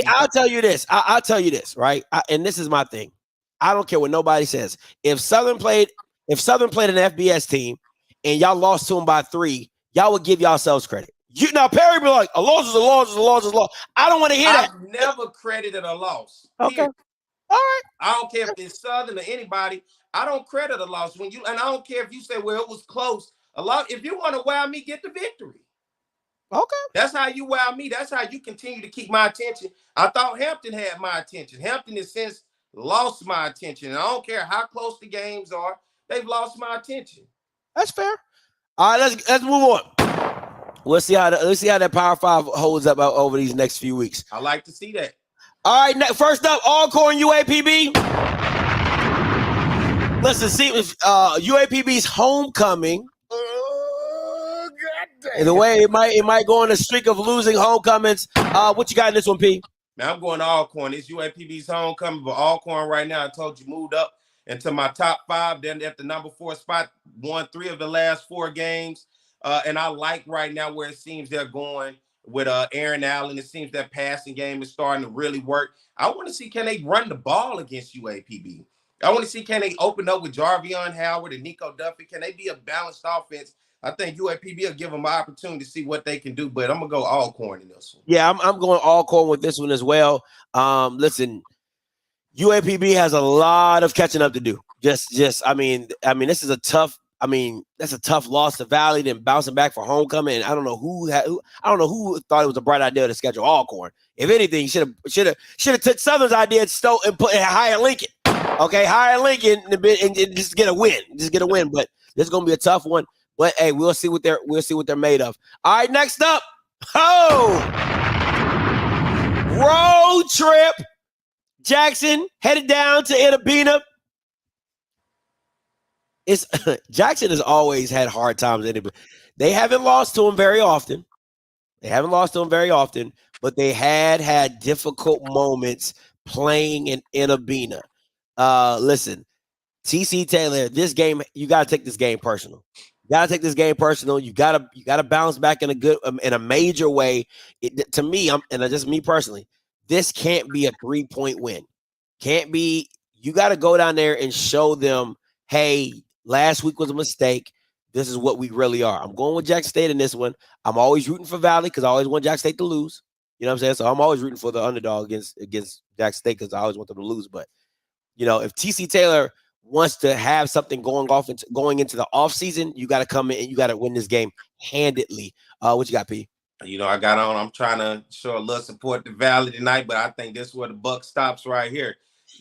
I'll tell you this. I'll tell you this, right? And this is my thing. I don't care what nobody says. If Southern played an FBS team and y'all lost to them by 3, y'all would give yourselves credit. Now Perry be like, a loss is a loss is a loss is a loss. I don't want to hear that. I've never credited a loss. Okay. Period. All right. I don't care if it's Southern or anybody. I don't credit a loss and I don't care if you say, well, it was close. A lot. If you want to wow me, get the victory. Okay. That's how you wow me. That's how you continue to keep my attention. I thought Hampton had my attention. Hampton has since lost my attention. And I don't care how close the games are. They've lost my attention. That's fair. All right, let's move on. Let's see how that Power 5 holds up over these next few weeks. I like to see that. All right, first up, Alcorn UAPB. Listen, see, UAPB's homecoming. In a way, it might go on a streak of losing homecomings. What you got in this one, P? Man, I'm going to Alcorn. It's UAPB's homecoming, but Alcorn right now, I told you, moved up into my top 5. Then at the number 4 spot, won 3 of the last 4 games. And I like right now where it seems they're going with Aaron Allen. It seems that passing game is starting to really work. I want to see, can they run the ball against UAPB? I want to see, can they open up with Jarvion Howard and Nico Duffy? Can they be a balanced offense? I think UAPB will give them an opportunity to see what they can do, but I'm going to go Alcorn in this one. Yeah, I'm going Alcorn with this one as well. Listen, UAPB has a lot of catching up to do. I mean, this is a tough. That's a tough loss to Valley, then bouncing back for homecoming. And I don't know who thought it was a bright idea to schedule Alcorn. If anything, should have took Southern's idea and put hire Lincoln. Okay, hire Lincoln and just get a win. But this is gonna be a tough one. But hey, we'll see what they're made of. All right, next up, road trip. Jackson headed down to Itabena. Jackson has always had hard times in it. They haven't lost to him very often. But they had difficult moments playing in Itabena. Listen, TC Taylor, this game, you got to take this game personal. You got to bounce back in a major way. To me, just me personally, this can't be a 3-point win. Can't be. You got to go down there and show them, hey, last week was a mistake. This is what we really are. I'm going with Jackson State in this one. I'm always rooting for Valley because I always want Jackson State to lose. You know what I'm saying? So I'm always rooting for the underdog against Jackson State because I always want them to lose. But, if TC Taylor wants to have something going into the offseason, you got to come in and you got to win this game handedly. What you got, P? I'm trying to show a little support to Valley tonight, but I think this is where the buck stops right here.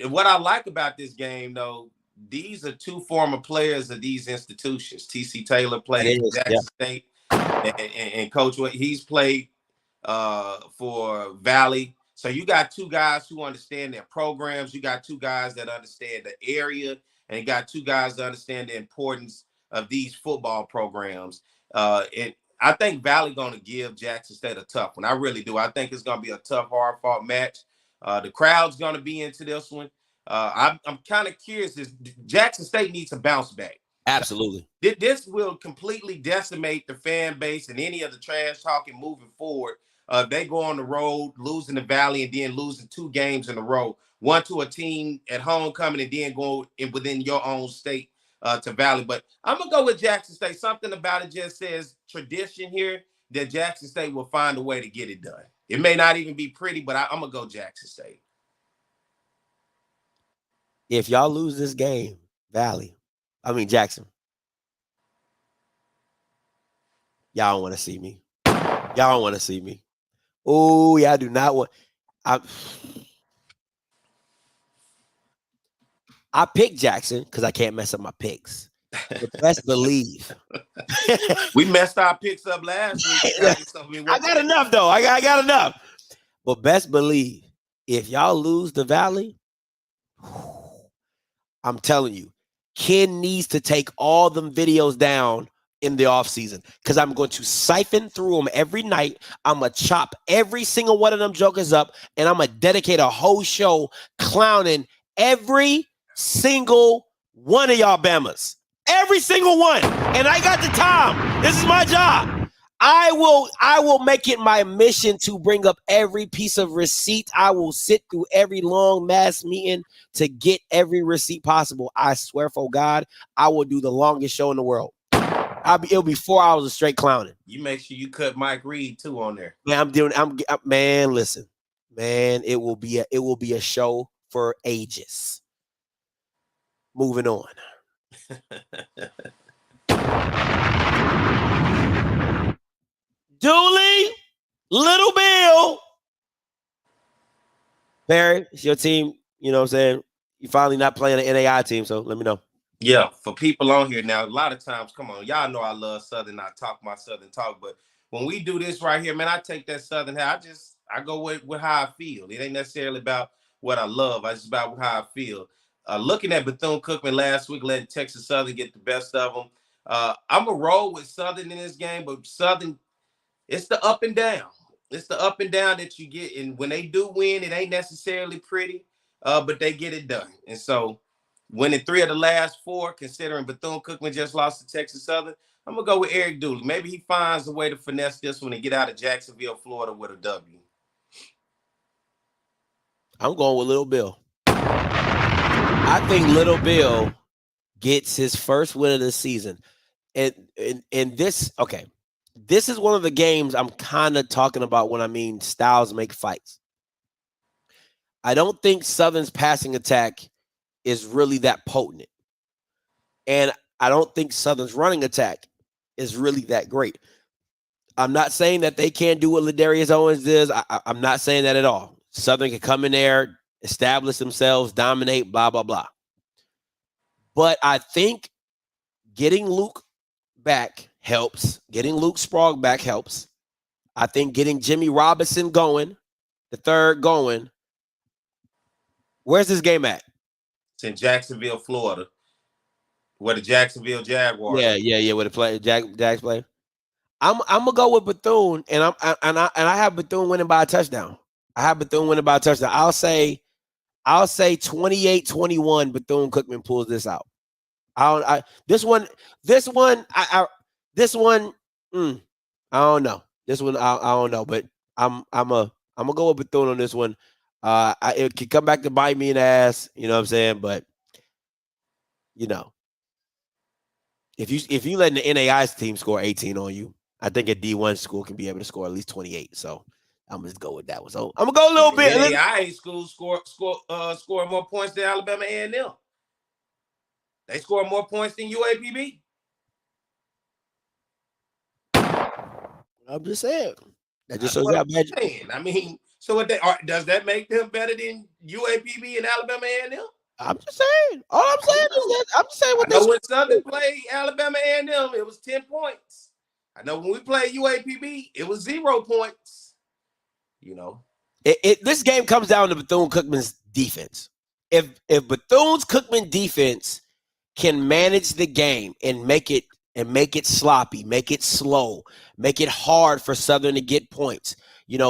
what I like about this game, though, these are two former players of these institutions. T.C. Taylor played for Jackson State, and Coach, he's played for Valley. So you got two guys who understand their programs. You got two guys that understand the area, and you got two guys that understand the importance of these football programs. And I think Valley going to give Jackson State a tough one. I really do. I think it's going to be a tough, hard-fought match. The crowd's going to be into this one. I'm kind of curious. Jackson State needs to bounce back. Absolutely. This will completely decimate the fan base and any of the trash talking moving forward. They go on the road, losing the Valley, and then losing 2 games in a row. One to a team at homecoming, and then go within your own state to Valley. But I'm going to go with Jackson State. Something about it just says tradition here that Jackson State will find a way to get it done. It may not even be pretty, but I'm going to go Jackson State. If y'all lose this game, Jackson, y'all don't want to see me. Y'all don't want to see me. Oh, y'all do not want. I picked Jackson because I can't mess up my picks. But best believe. We messed our picks up last week. I got enough, though. I got enough. But best believe, if y'all lose the Valley, I'm telling you, Ken needs to take all them videos down in the offseason because I'm going to siphon through them every night. I'm going to chop every single one of them jokers up, and I'm going to dedicate a whole show clowning every single one of y'all Bamas. Every single one. And I got the time. This is my job. I will make it my mission to bring up every piece of receipt. I will sit through every long mass meeting to get every receipt possible. I swear for God, I will do the longest show in the world. It'll be 4 hours of straight clowning. You make sure you cut Mike Reed too on there. Man, listen, man, it will be a show for ages. Moving on. Dooley, Little Bill. Barry, it's your team. You know what I'm saying? You finally not playing an NAI team, so let me know. Yeah, for people on here now, a lot of times, come on, y'all know I love Southern. I talk my Southern talk, but when we do this right here, man, I take that Southern hat. I go with how I feel. It ain't necessarily about what I love. It's about how I feel. Looking at Bethune-Cookman last week, letting Texas Southern get the best of them. I'm a roll with Southern in this game, but Southern, it's the up and down. It's the up and down that you get, and when they do win, it ain't necessarily pretty, but they get it done. And so, winning 3 of the last 4, considering Bethune-Cookman just lost to Texas Southern, I'm going to go with Eric Dooley. Maybe he finds a way to finesse this one and get out of Jacksonville, Florida with a W. I'm going with Little Bill. I think Little Bill gets his first win of the season. And this, okay, this is one of the games I'm kind of talking about when I mean styles make fights. I don't think Southern's passing attack is really that potent. And I don't think Southern's running attack is really that great. I'm not saying that they can't do what Ladarius Owens does. I'm not saying that at all. Southern can come in there, establish themselves, dominate, blah, blah, blah. But I think getting Luke back helps. Getting Luke Sprague back helps. I think getting Jimmy Robinson going, the third going. Where's this game at? It's in Jacksonville, Florida, where the Jacksonville Jaguars. Yeah. Where the Jags play. I'm gonna go with Bethune, and I have Bethune winning by a touchdown. I'll say 28-21. Bethune-Cookman pulls this out. This one. I don't know. This one I don't know, but I'm gonna go with Bethune on this one. It could come back to bite me in the ass, you know what I'm saying? But you know, if you let the NAI's team score 18 on you, I think a D1 school can be able to score at least 28. So I'm gonna just go with that one. So I'm gonna go a little bit. NAIA schools score more points than Alabama A&M. They score more points than UAPB. I'm just saying. That just shows you how bad. I mean, So does that make them better than UAPB and Alabama A&M? I'm just saying. All I'm saying is that I'm just saying what I know when Southern played Alabama A&M, it was 10 points. I know when we played UAPB, it was 0 points. You know, this game comes down to Bethune-Cookman's defense. If Bethune-Cookman defense can manage the game and make it sloppy, make it slow, make it hard for Southern to get points,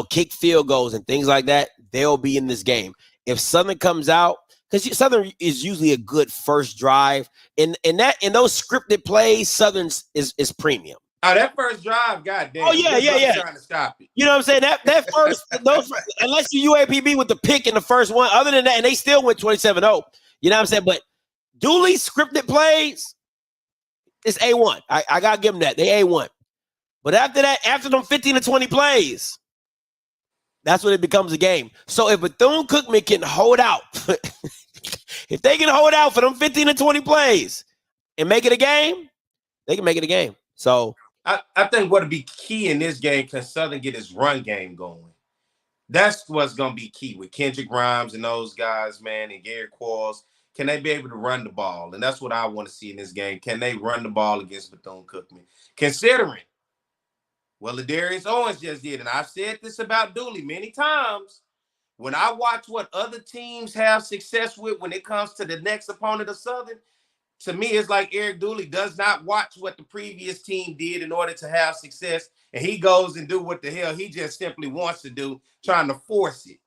kick field goals and things like that, they'll be in this game. If Southern comes out, because Southern is usually a good first drive, in those scripted plays, Southern's is premium. Oh, that first drive, goddamn. Oh yeah. Trying to stop it. You know what I'm saying? That first, unless you UAPB with the pick in the first one, other than that, and they still went 27-0. You know what I'm saying? But Dooley's scripted plays, it's A1. I gotta give them that. They A1. But after that, after them 15 to 20 plays, that's when it becomes a game. So if Bethune-Cookman can hold out, if they can hold out for them 15 to 20 plays and make it a game, they can make it a game. So I think what'll be key in this game, can Southern get his run game going? That's what's gonna be key with Kendrick Grimes and those guys, man, and Gary Quarles. Can they be able to run the ball? And that's what I want to see in this game. Can they run the ball against Bethune-Cookman? Considering what Ladarius Owens just did, and I've said this about Dooley many times, when I watch what other teams have success with when it comes to the next opponent of Southern, to me, it's like Eric Dooley does not watch what the previous team did in order to have success, and he goes and do what the hell he just simply wants to do, trying to force it.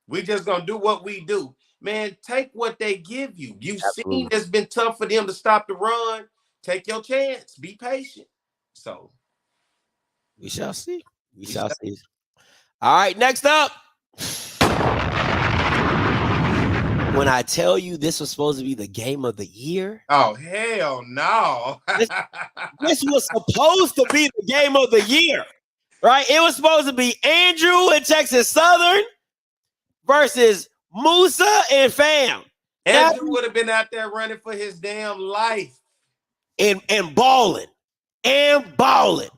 We just gonna do what we do. Man, take what they give you. You've seen it's been tough for them to stop the run. Take your chance. Be patient. So we shall see. We shall see. All right, next up. When I tell you this was supposed to be the game of the year. Oh, hell no. This was supposed to be the game of the year, right? It was supposed to be Andrew and Texas Southern versus Musa and Fam. Andrew would have been out there running for his damn life. And balling. Against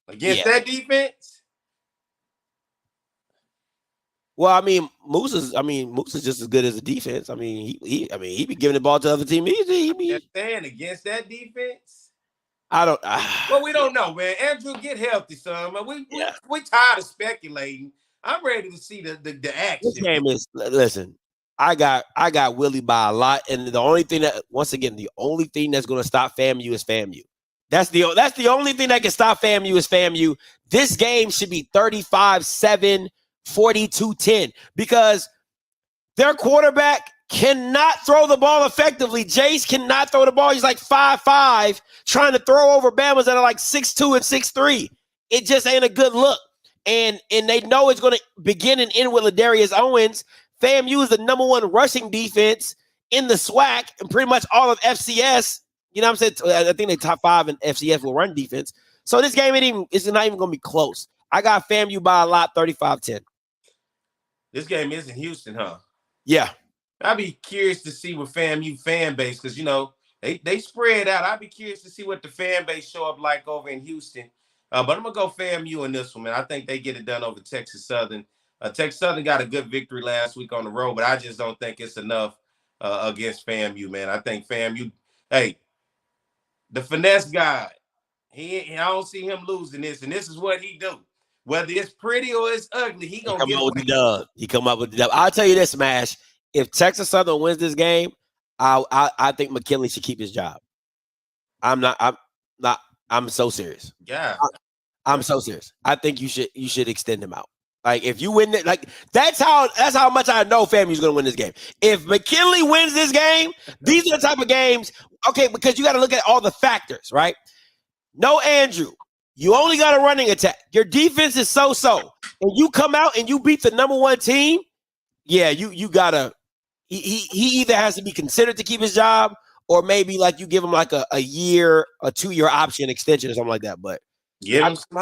that defense? Well, I mean, Musa's just as good as a defense. I mean, he be giving the ball to the other team. Against that defense. Well, we don't know, man. Andrew, get healthy, son. Man, we tired of speculating. I'm ready to see the action. This game is, listen. I got Willie by a lot, and the only thing that's going to stop FAMU is FAMU. That's the only thing that can stop FAMU is FAMU. This game should be 35-7. 42-10 because their quarterback cannot throw the ball effectively. Jace cannot throw the ball. He's like 5'5", trying to throw over Bamas that are like 6'2" and 6'3". It just ain't a good look. And they know it's going to begin and end with Ladarius Owens. FAMU is the number one rushing defense in the SWAC and pretty much all of FCS. You know what I'm saying? I think they top 5 in FCS will run defense. So this game is not even going to be close. I got FAMU by a lot, 35-10. This game is in Houston, huh? Yeah. I'd be curious to see what FAMU fan base, because, they spread out. I'd be curious to see what the fan base show up like over in Houston. But I'm going to go FAMU in this one, man. I think they get it done over Texas Southern. Texas Southern got a good victory last week on the road, but I just don't think it's enough against FAMU, man. I think FAMU, the finesse guy, I don't see him losing this, and this is what he do. Whether it's pretty or it's ugly, he gonna get with the dub. He come up with the dub. I'll tell you this, Smash. If Texas Southern wins this game, I think McKinley should keep his job. I'm so serious. Yeah. I'm so serious. I think you should extend him out. Like if you win it, like that's how much I know FAMU's gonna win this game. If McKinley wins this game, these are the type of games, okay, because you got to look at all the factors, right? No Andrew. You only got a running attack. Your defense is so-so. And you come out and you beat the number one team, yeah, you gotta. He either has to be considered to keep his job, or maybe like you give him like a 2-year option extension or something like that. But give him some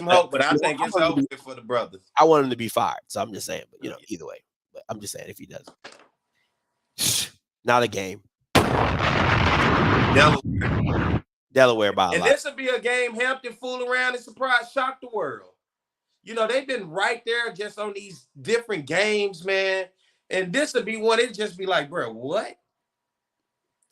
hope. But I think it's over for the brothers. I want him to be fired, so I'm just saying. But either way. But I'm just saying if he doesn't, not a game. Delaware by a lot. And this will be a game Hampton fool around and surprise, shock the world. You know, they've been right there just on these different games, man. And this would be one, it'd just be like, bro, what?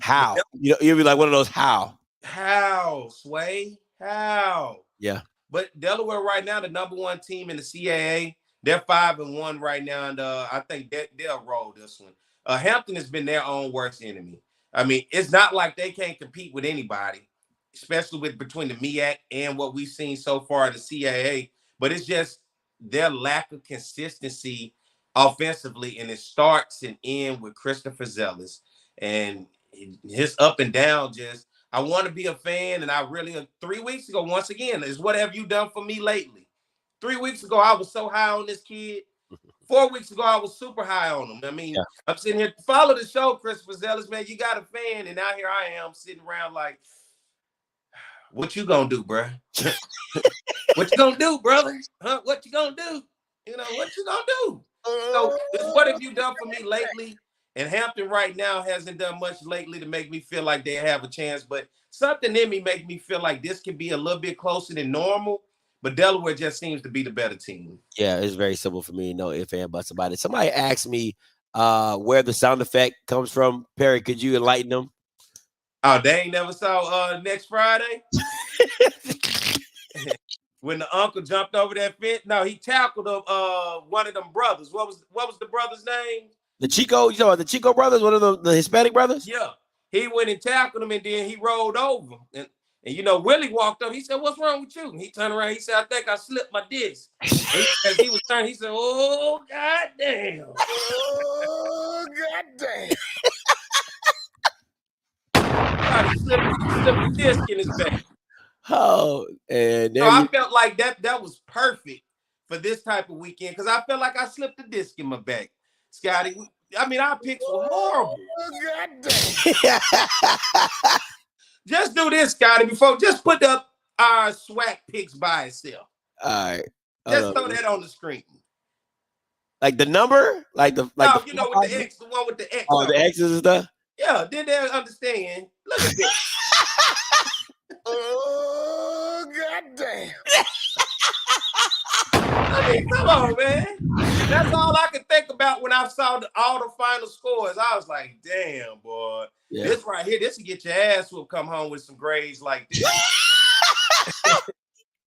How? You know, you'll be like one of those how. How, Sway? How? Yeah. But Delaware right now, the number one team in the CAA, they're 5-1 right now, and I think they'll roll this one. Hampton has been their own worst enemy. I mean, it's not like they can't compete with anybody, especially with between the MEAC and what we've seen so far in the CAA. But it's just their lack of consistency offensively, and it starts and ends with Christopher Zealous and his up and down. Just I want to be a fan, and I really 3 weeks ago, once again, is what have you done for me lately? 3 weeks ago, I was so high on this kid. 4 weeks ago, I was super high on him. I mean, yeah. I'm sitting here, follow the show, Christopher Zealous, man. You got a fan, and now here I am sitting around like, what you gonna do, bro? What you gonna do, brother? Huh? What you gonna do? You know, what you gonna do? So, what have you done for me lately? And Hampton right now hasn't done much lately to make me feel like they have a chance, but something in me makes me feel like this could be a little bit closer than normal. But Delaware just seems to be the better team. Yeah, it's very simple for me. No ifs, ands, buts about it. Somebody asked me where the sound effect comes from. Perry, could you enlighten them? Oh, they ain't never saw next Friday? When the uncle jumped over that fence? No, he tackled one of them brothers. What was the brother's name? The Chico, you know, the Chico brothers, one of the Hispanic brothers? Yeah. He went and tackled him, and then he rolled over. And you know, Willie walked up. He said, "What's wrong with you?" And he turned around. He said, "I think I slipped my disc." As he was turning, he said, "Oh, goddamn. Oh, goddamn." He slipped a disc in his back. Oh, and so I felt like that was perfect for this type of weekend because I felt like I slipped a disc in my back. Scotty, I mean, our picks were horrible. Oh, goddamn. Just do this, Scotty, just put up our SWAC picks by itself. All right. Just throw that on the screen. Like the number? Like the you know, with the X, the one with the X. Oh, the X's and stuff? Yeah, then they'll understand. Look at this. Oh, goddamn. I mean, come on, man. That's all I could think about when I saw all the final scores. I was like, damn, boy. Yeah. This right here, this will get your ass whooped come home with some grades like this.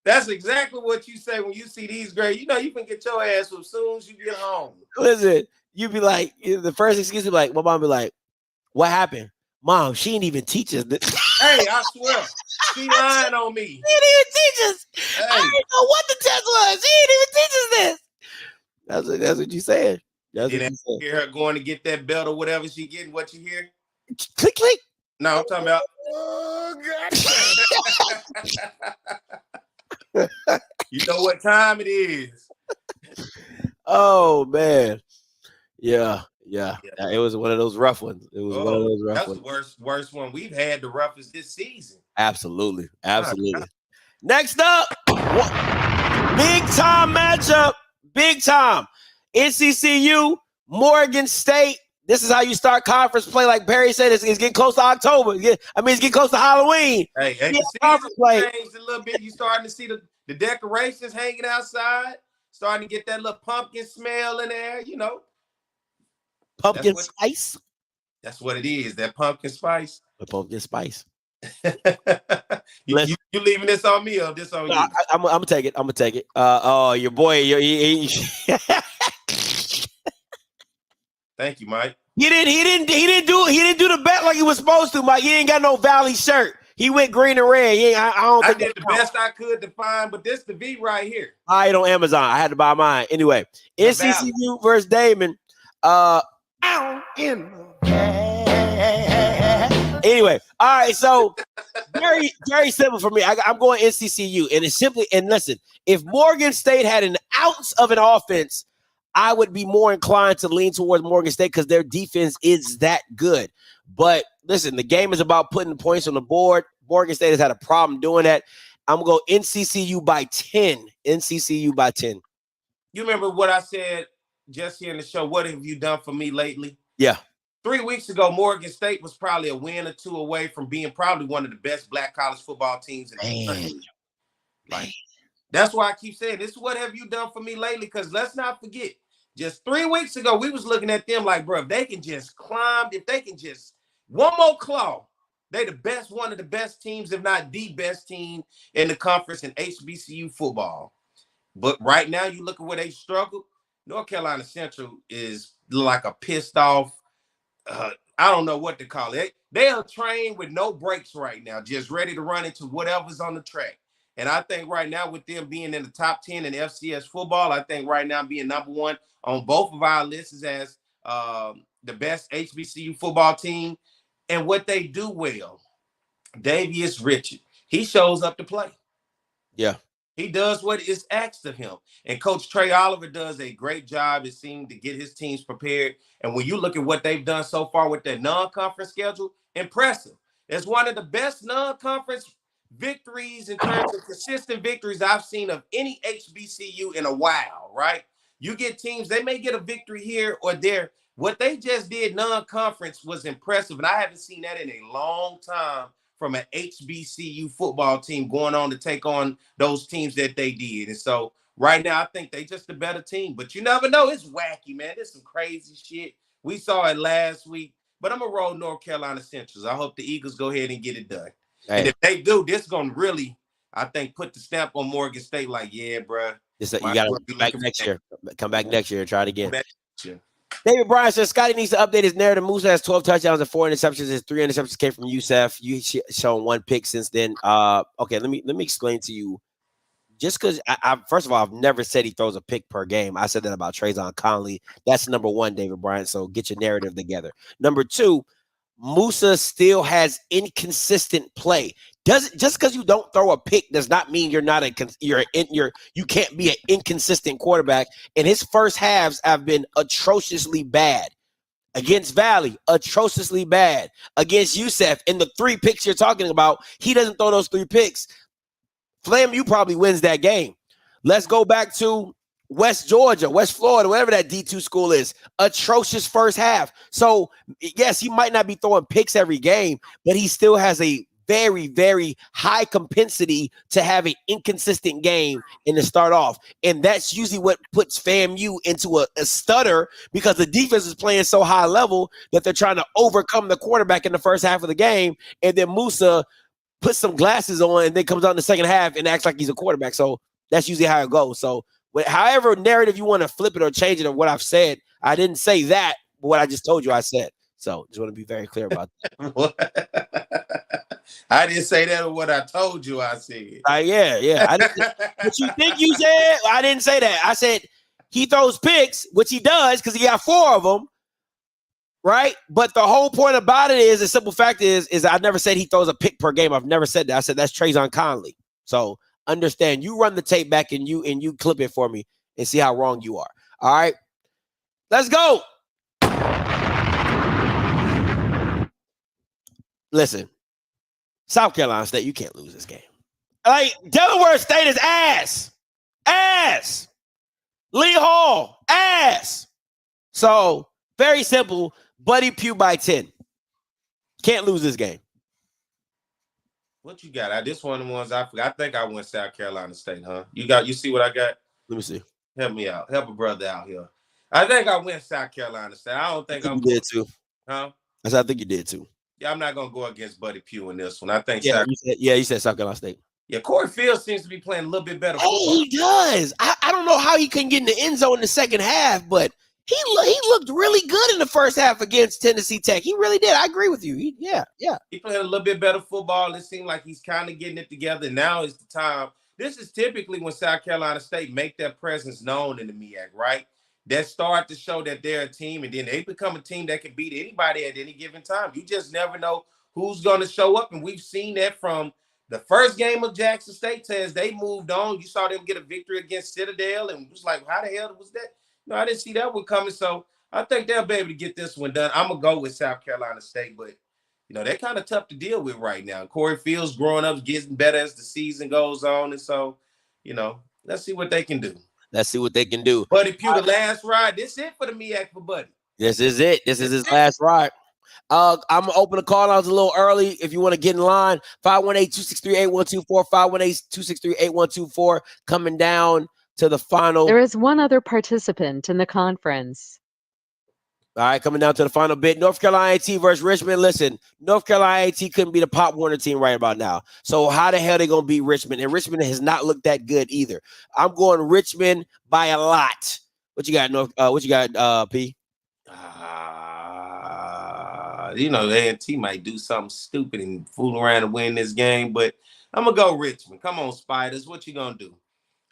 That's exactly what you say when you see these grades. You know, you can get your ass whooped as soon as you get home. Listen, you be like, the first excuse is like, my mom be like, what happened? Mom, she didn't even teach us this. Hey, I swear. She lying on me. She didn't even teach us. Hey. I didn't know what the test was. She didn't even teach us this. That's what you said. That's what you said. Hear her going to get that belt or whatever she getting. What you hear? Click, click. No, I'm talking about. Oh, God. You know what time it is. Oh, man. Yeah. It was one of those rough ones. It was one of those rough ones. That's the worst one we've had the roughest this season. Absolutely. Next up, big time matchup. Big time. NCCU, Morgan State. This is how you start conference play. Like Perry said, it's getting close to October. It's getting close to Halloween. Hey, the season changed a little bit. You're starting to see the decorations hanging outside. Starting to get that little pumpkin smell in there, you know. Pumpkin spice? That's what it is, that pumpkin spice. The pumpkin spice. you leaving this on me or this on you? I'm gonna take it. Oh, your boy. Thank you, Mike. He didn't do the bet like he was supposed to, Mike. He ain't got no Valley shirt. He went green and red. I did the best I could to find, but this the V right here. I it on Amazon. I had to buy mine. Anyway, NCCU versus Damon. Anyway, all right, so very, very simple for me. I'm going NCCU, and it's simply, and listen, if Morgan State had an ounce of an offense, I would be more inclined to lean towards Morgan State because their defense is that good. But listen, the game is about putting points on the board. Morgan State has had a problem doing that. I'm going to go NCCU by 10. NCCU by 10. You remember what I said just here in the show? What have you done for me lately? Yeah. 3 weeks ago, Morgan State was probably a win or two away from being probably one of the best black college football teams in the country. Like, That's why I keep saying this. What have you done for me lately? Because let's not forget, just 3 weeks ago, we was looking at them like, bro, if they can just climb, if they can just one more claw, they the best, one of the best teams, if not the best team in the conference in HBCU football. But right now, you look at where they struggle. North Carolina Central is like a pissed off. I don't know what to call it. They are trained with no brakes right now, just ready to run into whatever's on the track. And I think right now, with them being in the top 10 in FCS football, I think right now being number one on both of our lists as the best HBCU football team. And what they do well, Davius Richard, he shows up to play. Yeah. He does what is asked of him. And Coach Trey Oliver does a great job, it seems, to get his teams prepared. And when you look at what they've done so far with their non-conference schedule, impressive. It's one of the best non-conference victories in terms of consistent victories I've seen of any HBCU in a while, right? You get teams, they may get a victory here or there. What they just did non-conference was impressive, and I haven't seen that in a long time from an HBCU football team going on to take on those teams that they did. And so right now, I think they just a better team. But you never know. It's wacky, man. There's some crazy shit. We saw it last week. But I'm going to roll North Carolina Central. I hope the Eagles go ahead and get it done. Hey. And if they do, this is going to really, I think, put the stamp on Morgan State like, yeah, bro. You got to come back next year. Come back next year and try it again. David Bryan says Scotty needs to update his narrative. Musa has 12 touchdowns and 4 interceptions. His 3 interceptions came from Youssef. You shown 1 pick since then. Okay, let me explain to you. Just because I first of all, I've never said he throws a pick per game. I said that about Trayvon Conley. That's number 1, David Bryan. So get your narrative together. Number 2, Musa still has inconsistent play. Just because you don't throw a pick does not mean you can't be an inconsistent quarterback. And his first halves have been atrociously bad. Against Valley, atrociously bad. Against Youssef, in the 3 picks you're talking about, he doesn't throw those 3 picks. FAMU probably wins that game. Let's go back to West Georgia, West Florida, whatever that D2 school is. Atrocious first half. So, yes, he might not be throwing picks every game, but he still has a very, very high compensity to have an inconsistent game and to start off. And that's usually what puts FAMU into a stutter, because the defense is playing so high level that they're trying to overcome the quarterback in the first half of the game. And then Musa puts some glasses on and then comes out in the second half and acts like he's a quarterback. So that's usually how it goes. So however narrative you want to flip it or change it or what I've said, I didn't say that, but what I just told you I said. So just want to be very clear about that. I didn't say that or what I told you I said. Yeah. What you think you said? I didn't say that. I said he throws picks, which he does because he got 4 of them, right? But the whole point about it is, the simple fact is I never said he throws a pick per game. I've never said that. I said that's Trayvon Conley. So understand, you run the tape back and you clip it for me and see how wrong you are. All right, let's go. Listen, South Carolina State, you can't lose this game. Like, Delaware State is ass. Lee Hall, ass. So, very simple. Buddy Pugh by 10. Can't lose this game. What you got? This one of the ones I forgot. I think I went South Carolina State, huh? You see what I got? Let me see. Help me out. Help a brother out here. I think I went South Carolina State. I don't think you did too. Huh? I think you did too. Yeah, I'm not gonna go against Buddy Pugh in this one. I think you said South Carolina State. Yeah, Corey Fields seems to be playing a little bit better. He does. I don't know how he couldn't get in the end zone in the second half, but he looked really good in the first half against Tennessee Tech. He really did. I agree with you. He playing a little bit better football. It seemed like he's kind of getting it together. Now is the time. This is typically when South Carolina State make their presence known in the MEAC, right? That start to show that they're a team, and then they become a team that can beat anybody at any given time. You just never know who's going to show up, and we've seen that from the first game of Jackson State to as they moved on. You saw them get a victory against Citadel, and it was like, how the hell was that? No, I didn't see that one coming, so I think they'll be able to get this one done. I'm going to go with South Carolina State, but, they're kind of tough to deal with right now. Corey Fields growing up, getting better as the season goes on, and so, let's see what they can do. Let's see what they can do. Buddy Pugh, the last ride. This is it for the MEAC for Buddy. This is it. This is his last ride. I'm gonna open the call out a little early. If you want to get in line, 518-263-8124, 518-263-8124. Coming down to the final. There is one other participant in the conference. All right, coming down to the final bit. North Carolina A&T versus Richmond. Listen, North Carolina A&T couldn't be the Pop Warner team right about now. So how the hell they gonna beat Richmond? And Richmond has not looked that good either. I'm going Richmond by a lot. What you got, North? What you got, P? You know, A&T might do something stupid and fool around and win this game, but I'm gonna go Richmond. Come on, Spiders. What you gonna do?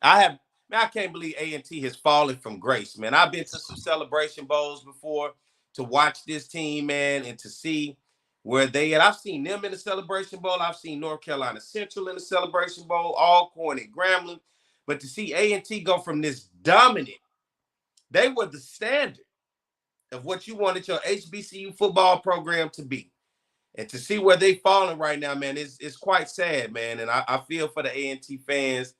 I can't believe A&T has fallen from grace, man. I've been to some Celebration Bowls before to watch this team, man, and to see where they at. I've seen them in the Celebration Bowl. I've seen North Carolina Central in the Celebration Bowl, Alcorn and Grambling. But to see A&T go from this dominant, they were the standard of what you wanted your HBCU football program to be. And to see where they falling right now, man, it's quite sad, man. And I feel for the A&T fans,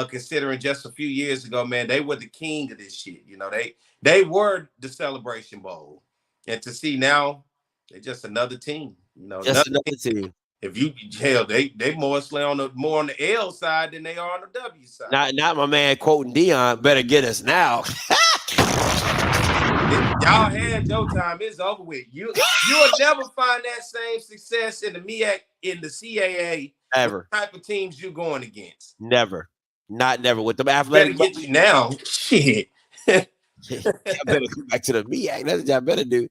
considering just a few years ago, man, they were the king of this shit. You know, they were the Celebration Bowl. And to see now, they're just another team. You know, Just another team. If you they mostly on the L side than they are on the W side. Not my man quoting Dion. Better get us now. Y'all had your time. It's over with. You'll never find that same success in the MEAC, in the CAA. Ever. The type of teams you're going against. Never. Not never. With the athletic. Better get you now. Shit. I better come back to the MEAC. That's what I better do.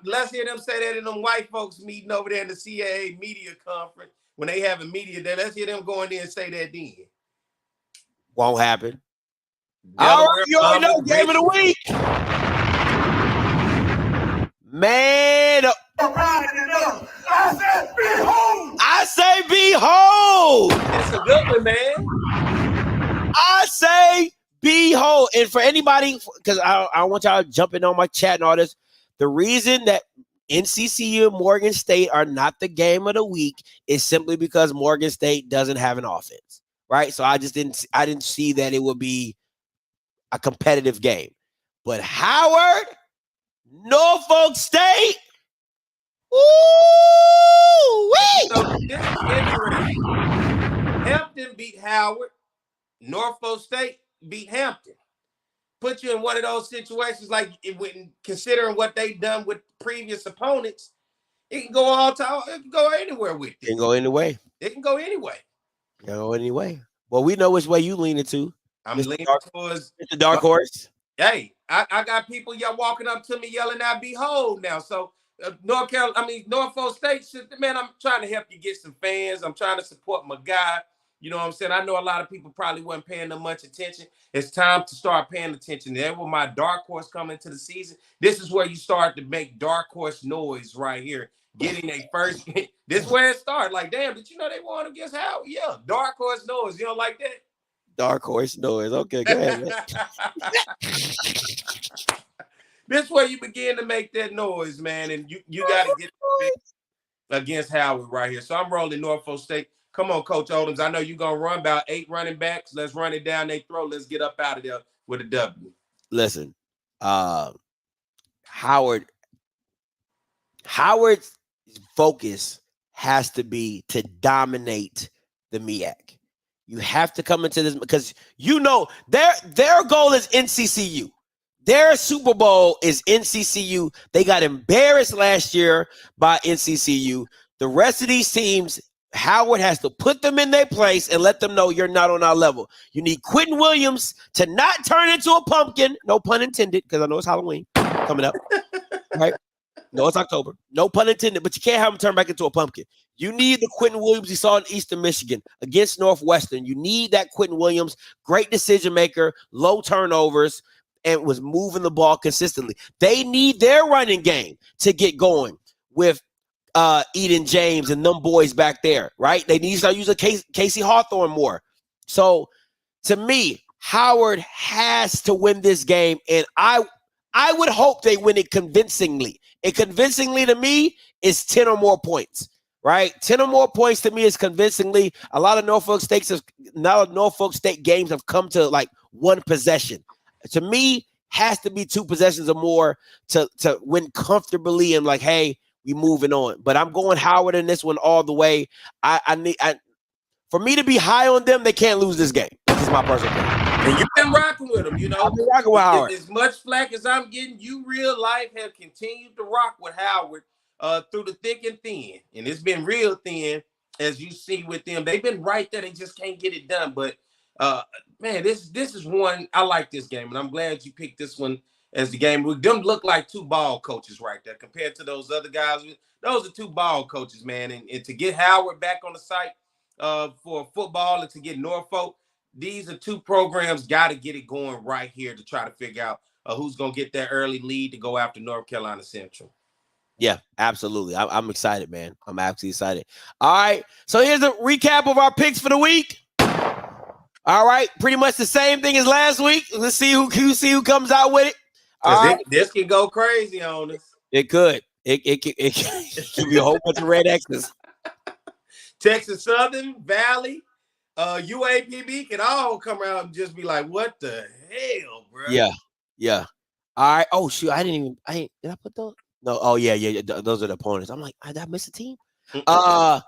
Let's hear them say that in them white folks meeting over there in the CAA media conference. When they have a media there, let's hear them go in there and say that then. Won't happen. All right, you already know. Game of the week. Man. I say behold. It's a good one, man. I say behold. And for anybody, because I want y'all jumping on my chat and all this, the reason that NCCU and Morgan State are not the game of the week is simply because Morgan State doesn't have an offense, right? So I didn't see that it would be a competitive game. But Howard, Norfolk State, ooh-wee! So this is interesting. Hampton beat Howard. Norfolk State beat Hampton. Put you in one of those situations like when considering what they've done with previous opponents, it can go it can go anywhere with it. It can go anyway. It can go anyway. It can go anyway. Well, we know which way you leaning to. I'm leaning towards the dark horse. Hey, I got people walking up to me yelling out behold now. So Norfolk State, man, I'm trying to help you get some fans. I'm trying to support my guy. You know what I'm saying? I know a lot of people probably wasn't paying them much attention. It's time to start paying attention. That was my dark horse coming into the season. This is where you start to make dark horse noise right here. Getting a first. This is where it started. Like, damn, did you know they won against Howard? Yeah, dark horse noise. You don't like that? Dark horse noise. Okay, go ahead, man. This is where you begin to make that noise, man. And you got to get against Howard right here. So I'm rolling Norfolk State. Come on, Coach Odoms. I know you're going to run about 8 running backs. Let's run it down their throat. Let's get up out of there with a W. Listen, Howard's focus has to be to dominate the MEAC. You have to come into this because you know their goal is NCCU. Their Super Bowl is NCCU. They got embarrassed last year by NCCU. The rest of these teams, Howard has to put them in their place and let them know you're not on our level. You need Quentin Williams to not turn into a pumpkin. No pun intended, because I know it's Halloween coming up. Right? No, it's October. No pun intended, but you can't have him turn back into a pumpkin. You need the Quentin Williams you saw in Eastern Michigan against Northwestern. You need that Quentin Williams, great decision maker, low turnovers, and was moving the ball consistently. They need their running game to get going with Eden James and them boys back there, right? They need to start using Casey Hawthorne more. So, to me, Howard has to win this game, and I would hope they win it convincingly. And convincingly to me is 10 or more points, right? 10 or more points to me is convincingly. A lot of Norfolk State games have come to like one possession. To me, has to be 2 possessions or more to win comfortably and like, hey, we moving on. But I'm going Howard in this one all the way. For me to be high on them, they can't lose this game. This is my personal opinion. And you've been rocking with them, I've been rocking with Howard. As much flack as I'm getting, you real life have continued to rock with Howard through the thick and thin. And it's been real thin, as you see with them. They've been right there. They just can't get it done. But, man, this is one. I like this game, and I'm glad you picked this one as the game. Them look like 2 ball coaches right there compared to those other guys. Those are 2 ball coaches, man. And to get Howard back on the site for football and to get Norfolk, these are 2 programs got to get it going right here to try to figure out who's going to get that early lead to go after North Carolina Central. Yeah, absolutely. I'm excited, man. I'm absolutely excited. All right. So here's a recap of our picks for the week. All right. Pretty much the same thing as last week. Let's see who comes out with it. All right. This can go crazy on us. It could. It could be a whole bunch of red X's. Texas Southern, Valley, UAPB can all come around and just be like, what the hell, bro? Yeah. All right. Oh, shoot. Did I put those? No. Oh, yeah. Those are the opponents. I'm like, did I miss a team? You all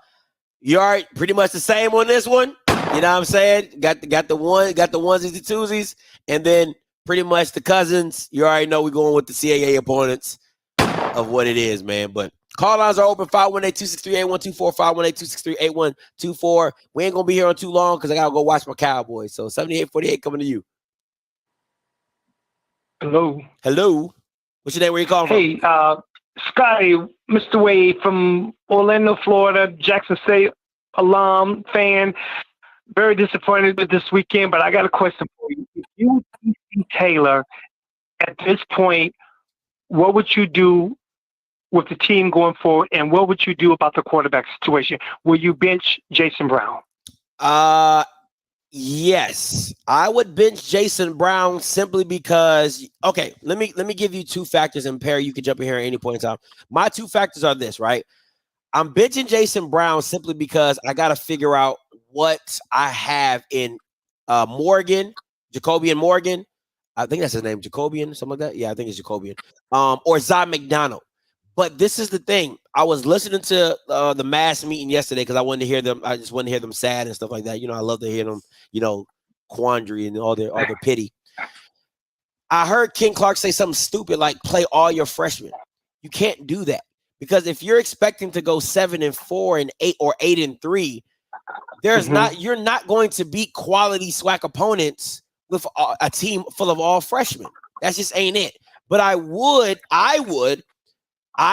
right? Pretty much the same on this one. You know what I'm saying? Got the onesies, the twosies, and then pretty much the cousins. You already know we're going with the CAA opponents of what it is, man. But call lines are open, 518-263-8124, 518-263-8124. We ain't going to be here on too long because I got to go watch my Cowboys. So 7848 coming to you. Hello. What's your name? Where you calling from? Hey, Scotty, Mr. Wade from Orlando, Florida, Jackson State alum, fan. Very disappointed with this weekend, but I got a question for you. If you TC Taylor at this point, what would you do with the team going forward, and what would you do about the quarterback situation? Will you bench Jason Brown? Yes, I would bench Jason Brown simply because. Okay, let me give you 2 factors, and Perry, you can jump in here at any point in time. My 2 factors are this, right? I'm benching Jason Brown simply because I got to figure out what I have in Morgan, Jacobian Morgan. I think that's his name, Jacobian, something like that. Yeah, I think it's Jacobian. Or Zod McDonald. But this is the thing. I was listening to the mass meeting yesterday because I wanted to hear them. I just wanted to hear them sad and stuff like that. You know, I love to hear them, quandary and all their pity. I heard Ken Clark say something stupid like play all your freshmen. You can't do that because if you're expecting to go 7-4 and 8 or 8-3, there's you're not going to beat quality SWAC opponents with a team full of all freshmen. That just ain't it. But I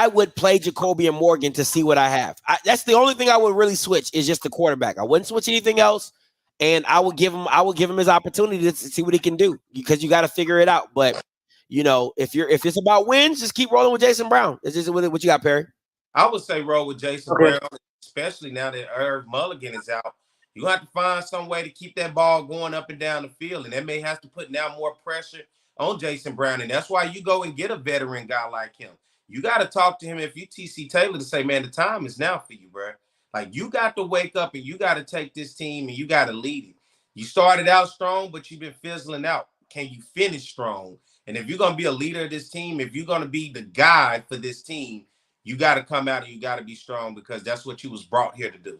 would play Jacoby and Morgan to see what I have. That's the only thing I would really switch is just the quarterback. I wouldn't switch anything else, and I would give him his opportunity to see what he can do because you got to figure it out. But if it's about wins, just keep rolling with Jason Brown. Is this what you got, Perry? I would say roll with Jason Brown, especially now that Irv Mulligan is out. You have to find some way to keep that ball going up and down the field, and that may have to put now more pressure on Jason Brown, and that's why you go and get a veteran guy like him. You got to talk to him if you TC Taylor to say, man, the time is now for you, bro. Like, you got to wake up and you got to take this team and you got to lead it. You started out strong, but you've been fizzling out. Can you finish strong? And if you're going to be a leader of this team, if you're going to be the guy for this team, you got to come out and you got to be strong because that's what you was brought here to do.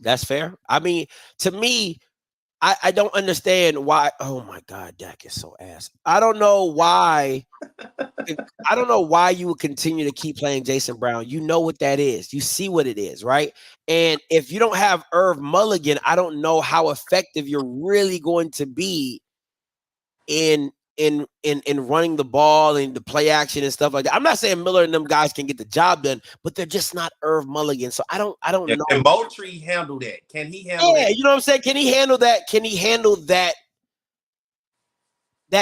That's fair. I mean, to me, I don't understand why. Oh my God, Dak is so ass. I don't know why. I don't know why you would continue to keep playing Jason Brown. You know what that is. You see what it is, right? And if you don't have Irv Mulligan, I don't know how effective you're really going to be in running the ball and the play action and stuff like that. I'm not saying Miller and them guys can get the job done, but they're just not Irv Mulligan. So I don't know. Can Moultrie handle that? Can he handle that? Yeah, you know what I'm saying? Can he handle that? Can he handle that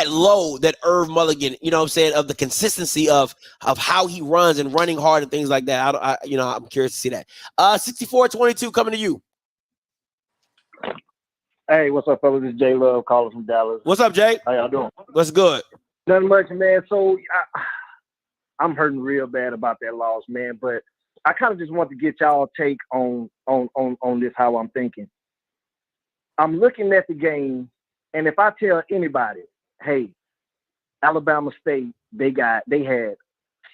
load that Irv Mulligan, you know what I'm saying, of the consistency of how he runs and running hard and things like that? I'm curious to see that. 64-22 coming to you. Hey, what's up, fellas? This is Jay Love calling from Dallas. What's up, Jay? How y'all doing? What's good? Nothing much, man. So I'm hurting real bad about that loss, man. But I kind of just want to get y'all take on this, how I'm thinking. I'm looking at the game, and if I tell anybody, hey, Alabama State, they had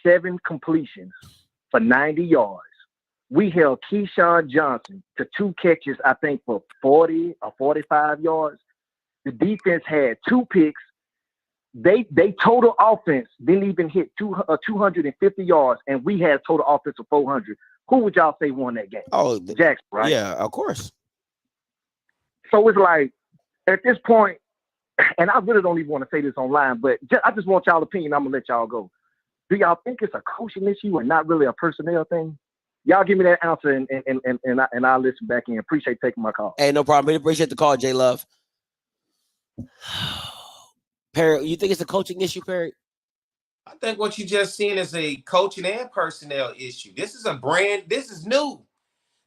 7 completions for 90 yards. We held Keyshawn Johnson to 2 catches, I think, for 40 or 45 yards. The defense had 2 picks. They total offense didn't even hit 250 yards, and we had total offense of 400. Who would y'all say won that game? Oh, Jackson, right? Yeah, of course. So it's like, at this point, and I really don't even want to say this online, but I just want y'all opinion. I'm going to let y'all go. Do y'all think it's a coaching issue and not really a personnel thing? Y'all give me that answer, and I'll listen back in. Appreciate taking my call. Hey, no problem. Appreciate the call, J Love. Perry, you think it's a coaching issue, Perry? I think what you just seen is a coaching and personnel issue. This is new.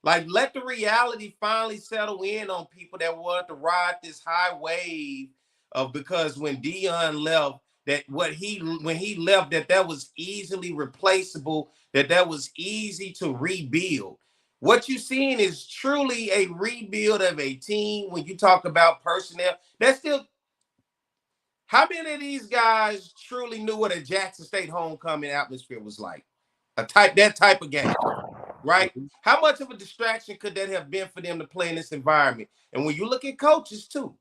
Like, let the reality finally settle in on people that want to ride this high wave of, because when Deion left, when he left, that was easily replaceable, that was easy to rebuild. What you're seeing is truly a rebuild of a team. When you talk about personnel, that's still, how many of these guys truly knew what a Jackson State homecoming atmosphere was like? That type of game, right? How much of a distraction could that have been for them to play in this environment? And when you look at coaches too,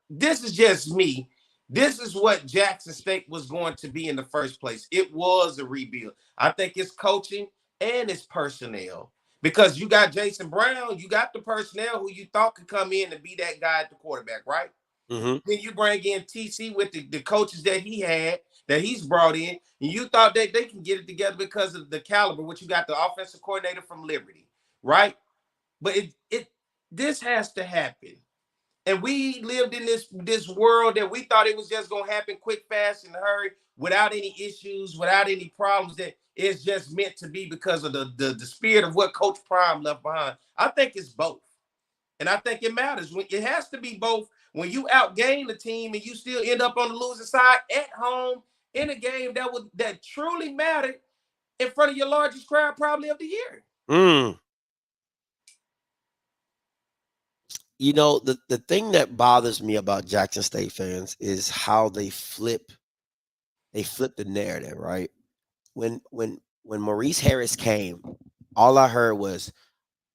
this is just me. This is what Jackson State was going to be in the first place. It was a rebuild. I think it's coaching and it's personnel, because you got Jason Brown, you got the personnel who you thought could come in and be that guy at the quarterback, right? Mm-hmm. Then you bring in TC with the coaches that he's brought in, and you thought that they can get it together because of the caliber, which you got the offensive coordinator from Liberty, right? But this has to happen. And we lived in this world that we thought it was just going to happen quick, fast, in a hurry, without any issues, without any problems, that it's just meant to be because of the spirit of what Coach Prime left behind. I think it's both. And I think it matters. It has to be both. When you outgain the team and you still end up on the losing side at home in a game that truly mattered in front of your largest crowd probably of the year. You know, the thing that bothers me about Jackson State fans is how they flip the narrative, right? When Maurice Harris came, all I heard was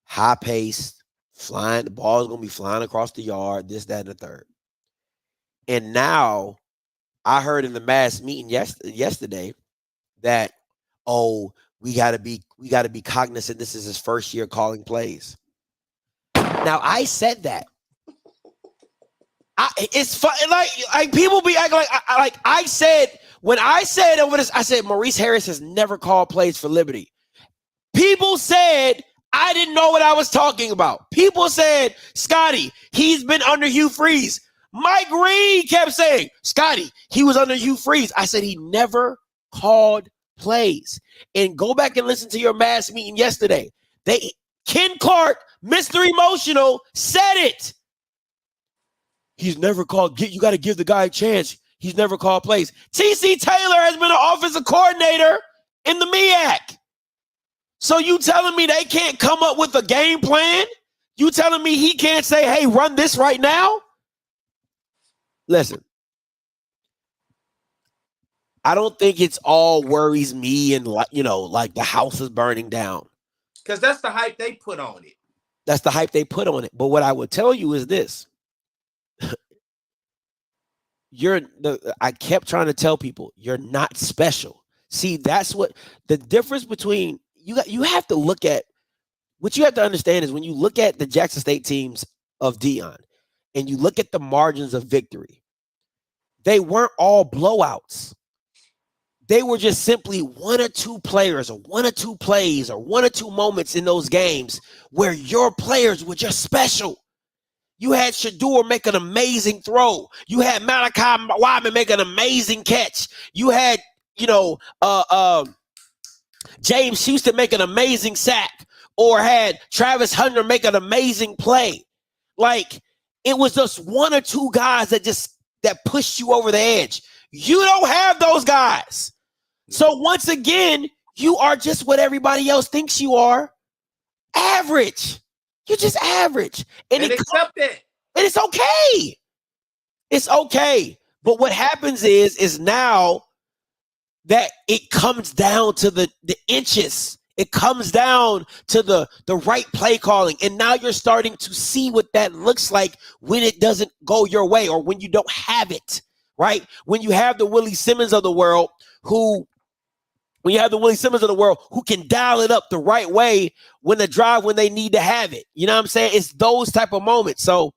high pace, flying, the ball's gonna be flying across the yard, this, that, and the third. And now I heard in the mass meeting yesterday that, oh, we gotta be cognizant this is his first year calling plays. Now, I said that. It's fun. Like people be acting like I said, when I said over this, I said Maurice Harris has never called plays for Liberty. People said I didn't know what I was talking about. People said, Scotty, he's been under Hugh Freeze. Mike Reed kept saying, Scotty, he was under Hugh Freeze. I said he never called plays. And go back and listen to your mass meeting yesterday. Ken Clark, Mr. Emotional, said it. He's never called. You got to give the guy a chance. He's never called plays. TC Taylor has been an offensive coordinator in the MEAC. So you telling me they can't come up with a game plan? You telling me he can't say, hey, run this right now? Listen, I don't think it's all worries me and, like the house is burning down. Because that's the hype they put on it. That's the hype they put on it. But what I would tell you is this. I kept trying to tell people, you're not special. See, that's what the difference between you have to look at. What you have to understand is when you look at the Jackson State teams of Deion and you look at the margins of victory, they weren't all blowouts. They were just simply one or two players or one or two plays or one or two moments in those games where your players were just special. You had Shador make an amazing throw. You had Malachi Wyman make an amazing catch. You had, James Houston make an amazing sack, or had Travis Hunter make an amazing play. Like, it was just one or two guys that pushed you over the edge. You don't have those guys. So once again, you are just what everybody else thinks you are. Average. You're just average. And accept it. And it's okay. It's okay. But what happens is now that it comes down to the inches. It comes down to the right play calling. And now you're starting to see what that looks like when it doesn't go your way or when you don't have it, right? When you have the Willie Simmons of the world who can dial it up the right way when they need to have it. You know what I'm saying? It's those type of moments. So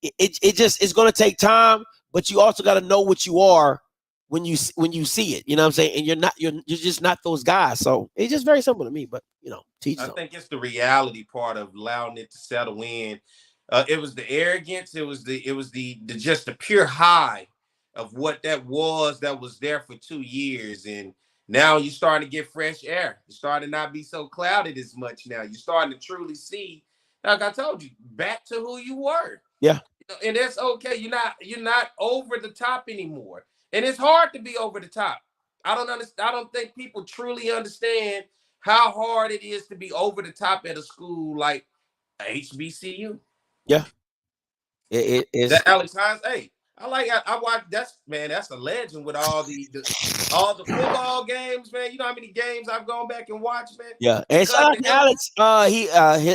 it's going to take time, but you also got to know what you are when you see it. You know what I'm saying? And you're just not those guys. So it's just very simple to me. But I think it's the reality part of allowing it to settle in. It was the arrogance. It was the just the pure high of what that was there for 2 years. And now you're starting to get fresh air. You're starting to not be so clouded as much now. You're starting to truly see, like I told you, back to who you were. Yeah. And that's okay. You're not over the top anymore. And it's hard to be over the top. I don't understand. I don't think people truly understand how hard it is to be over the top at a school like HBCU. Yeah. It is. That Alex Hines, hey, I watch that's a legend with all the football games, man. You know how many games I've gone back and watched, man? Yeah. And shout out to Alex.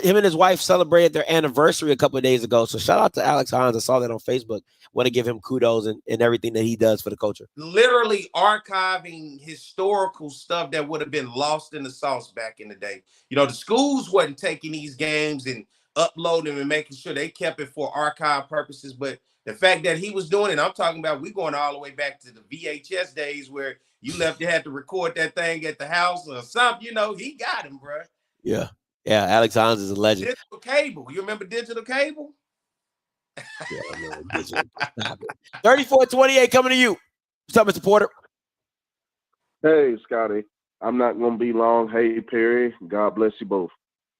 Him and his wife celebrated their anniversary a couple of days ago. So shout out to Alex Hines. I saw that on Facebook. Want to give him kudos and everything that he does for the culture. Literally archiving historical stuff that would have been lost in the sauce back in the day. The schools wasn't taking these games and uploading and making sure they kept it for archive purposes. But the fact that he was doing it, I'm talking about, we going all the way back to the VHS days where you had to record that thing at the house or something. He got him, bro. Yeah. Yeah. Alex Hines is a legend. Digital cable. You remember digital cable? Yeah, 3428 coming to you. What's up, Mr. Porter? Hey, Scotty. I'm not going to be long. Hey, Perry. God bless you both.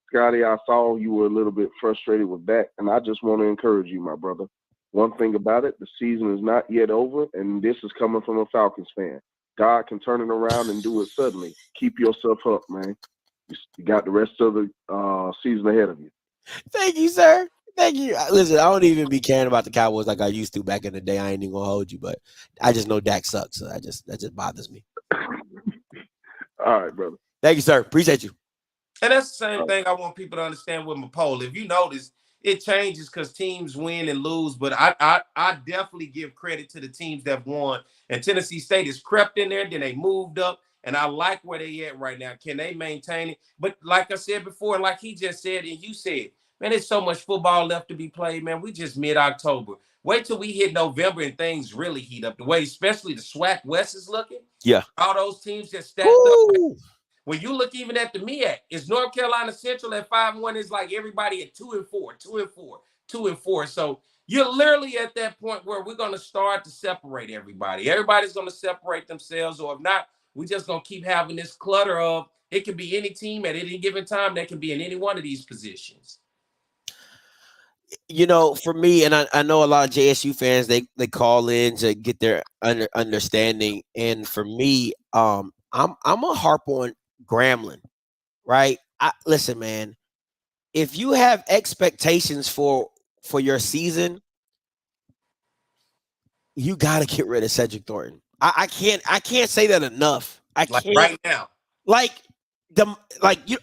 Scotty, I saw you were a little bit frustrated with Dak, and I just want to encourage you, my brother. One thing about it, the season is not yet over, and this is coming from a Falcons fan. God can turn it around and do it suddenly. Keep yourself up, man. You got the rest of the season ahead of you. Thank you, sir. Thank you. Listen, I don't even be caring about the Cowboys like I used to back in the day. I ain't even gonna hold you, but I just know Dak sucks. So that just bothers me. All right, brother. Thank you, sir. Appreciate you. And that's the same thing I want people to understand with my poll. If you notice, it changes because teams win and lose, but I definitely give credit to the teams that won. And Tennessee State has crept in there, then they moved up, and I like where they at right now. Can they maintain it? But like I said before, and like he just said, and you said, man, there's so much football left to be played, man. We just mid-October. Wait till we hit November and things really heat up. The way, especially the SWAC West is looking. Yeah. All those teams just stacked up. When you look even at the MEAC, it's North Carolina Central at 5-1. It's like everybody at 2-4, 2-4, 2-4. So you're literally at that point where we're going to start to separate everybody. Everybody's going to separate themselves, or if not, we're just going to keep having this clutter of it can be any team at any given time that can be in any one of these positions. For me, and I know a lot of JSU fans, they call in to get their understanding. And for me, I'm a harp on Grambling, right? Listen, man, if you have expectations for your season, you got to get rid of Cedric Thornton. I can't say that enough. I like can't right now.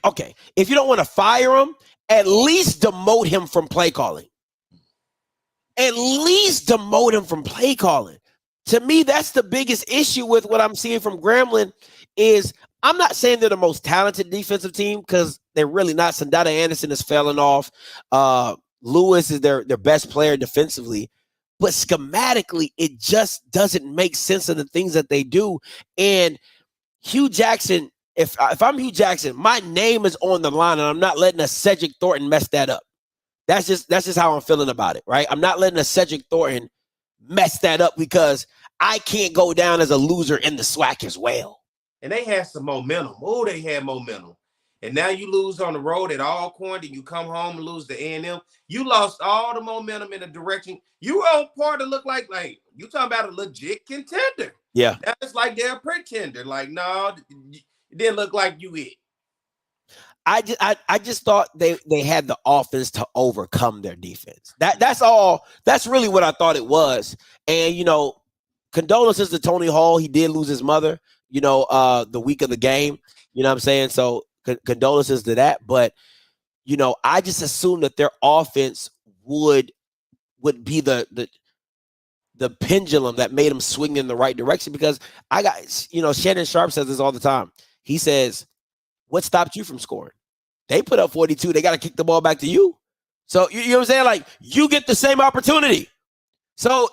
Okay, if you don't want to fire him, at least demote him from play calling. At least demote him from play calling. To me, that's the biggest issue with what I'm seeing from Grambling is I'm not saying they're the most talented defensive team because they're really not. Sandata Anderson is falling off. Lewis is their best player defensively. But schematically, it just doesn't make sense of the things that they do. And Hugh Jackson, if I'm Hugh Jackson, my name is on the line, and I'm not letting a Cedric Thornton mess that up. That's just how I'm feeling about it, right? I'm not letting a Cedric Thornton mess that up because I can't go down as a loser in the SWAC as well. And they had some momentum. Oh, they had momentum. And now you lose on the road at Alcorn, and you come home and lose to A&M. You lost all the momentum in the direction. You were on par to look like you talking about a legit contender. Yeah. Now it's like they're a pretender. Like, no, it didn't look like you it. I just thought they had the offense to overcome their defense. That's all. That's really what I thought it was. And condolences to Tony Hall. He did lose his mother, the week of the game. You know what I'm saying? So condolences to that. But, I just assumed that their offense would be the pendulum that made them swing in the right direction, because Shannon Sharp says this all the time. He says, what stopped you from scoring? They put up 42. They got to kick the ball back to you. So you know what I'm saying? Like, you get the same opportunity. So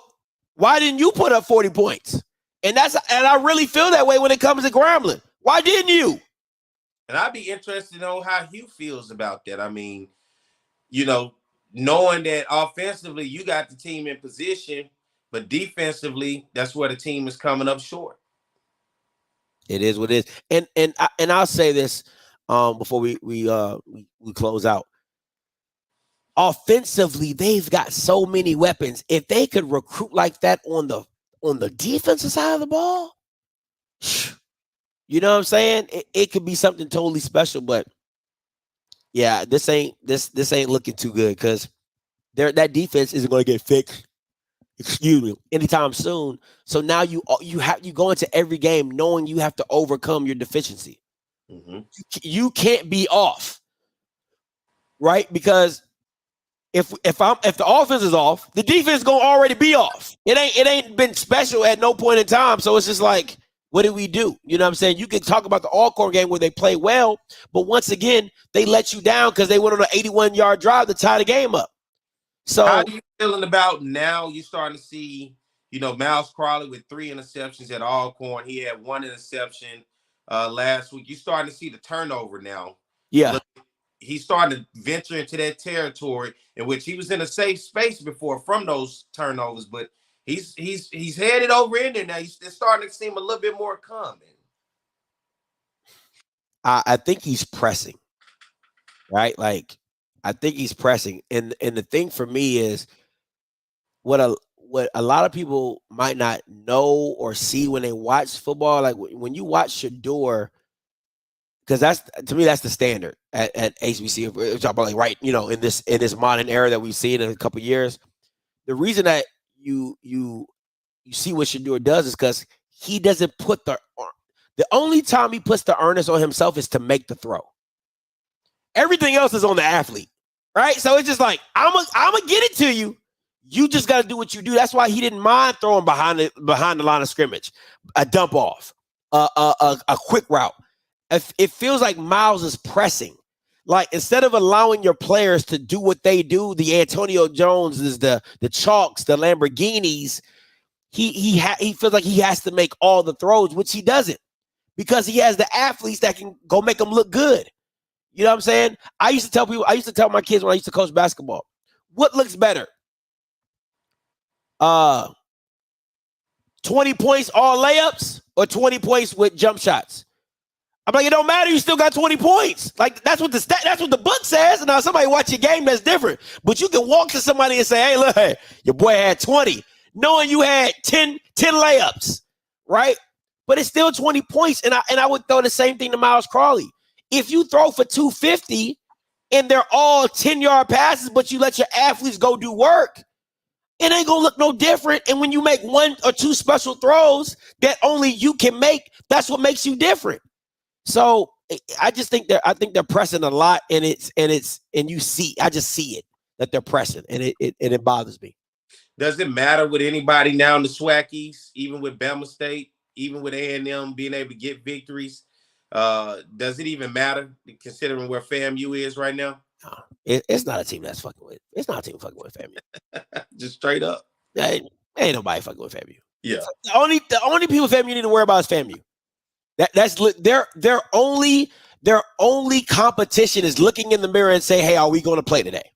why didn't you put up 40 points? And I really feel that way when it comes to Grambling. Why didn't you? And I'd be interested to know how Hugh feels about that. I mean, knowing that offensively you got the team in position, but defensively that's where the team is coming up short. It is what it is. And I'll say this before we close out. Offensively, they've got so many weapons. If they could recruit like that on the defensive side of the ball, you know what I'm saying? It could be something totally special. But yeah, this ain't looking too good, because that defense isn't going to get fixed. Excuse me, anytime soon. So now you go into every game knowing you have to overcome your deficiency. Mm-hmm. You can't be off, right? Because if the offense is off, the defense is gonna already be off. It ain't been special at no point in time. So it's just like, what do we do? You know what I'm saying? You can talk about the Alcorn game where they play well, but once again, they let you down because they went on an 81-yard drive to tie the game up. So how are you feeling about now? You starting to see, Miles Crawley with 3 interceptions at Alcorn. He had 1 interception last week. You starting to see the turnover now. Yeah. Look, he's starting to venture into that territory in which he was in a safe space before from those turnovers, but he's headed over in there now. It's starting to seem a little bit more common. I think he's pressing, right? Like, I think he's pressing, and the thing for me is what a lot of people might not know or see when they watch football. Like, when you watch Shador, because that's, to me, that's the standard at HBC. We're talking about, like, right, in this modern era that we've seen in a couple of years. The reason that you see what Shador does is because he doesn't put the only time he puts the earnest on himself is to make the throw. Everything else is on the athlete, right? So it's just like, I'm gonna get it to you. You just got to do what you do. That's why he didn't mind throwing behind the line of scrimmage, a dump off, a quick route. It feels like Miles is pressing. Like, instead of allowing your players to do what they do, the Antonio Joneses, the Chalks, the Lamborghinis, he feels like he has to make all the throws, which he doesn't, because he has the athletes that can go make them look good. You know what I'm saying? I used to tell my kids when I used to coach basketball, what looks better? 20 points all layups or 20 points with jump shots? I'm like, it don't matter. You still got 20 points. Like, that's what the book says. And now somebody watch your game, that's different. But you can walk to somebody and say, hey, look, your boy had 20, knowing you had 10 layups, right? But it's still 20 points. And I would throw the same thing to Miles Crawley. If you throw for 250 and they're all 10-yard passes, but you let your athletes go do work, it ain't gonna look no different. And when you make 1 or 2 special throws that only you can make, that's what makes you different. So I think they're pressing a lot, and you see, I just see it, that they're pressing, and it bothers me. Does it matter with anybody now in the SWAC East, even with Bama State, even with A&M being able to get victories? Does it even matter considering where FAMU is right now? No, it's not a team that's fucking with. It's not a team fucking with FAMU. Just straight up. Ain't nobody fucking with FAMU. Yeah. The only people FAMU need to worry about is FAMU. That's their only competition is looking in the mirror and say, hey, are we going to play today?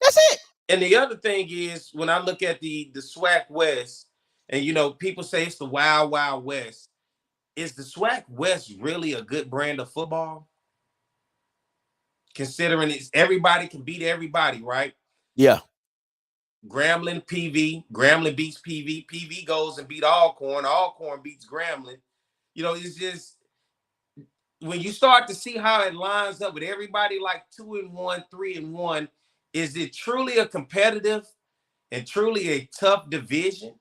That's it. And the other thing is, when I look at the SWAC West, and people say it's the Wild Wild West, is the SWAC West really a good brand of football? Considering everybody can beat everybody, right? Yeah. Grambling, PV, Grambling beats PV, PV goes and beat Alcorn beats Grambling. It's just, when you start to see how it lines up with everybody like 2-1, 3-1, is it truly a competitive and truly a tough division?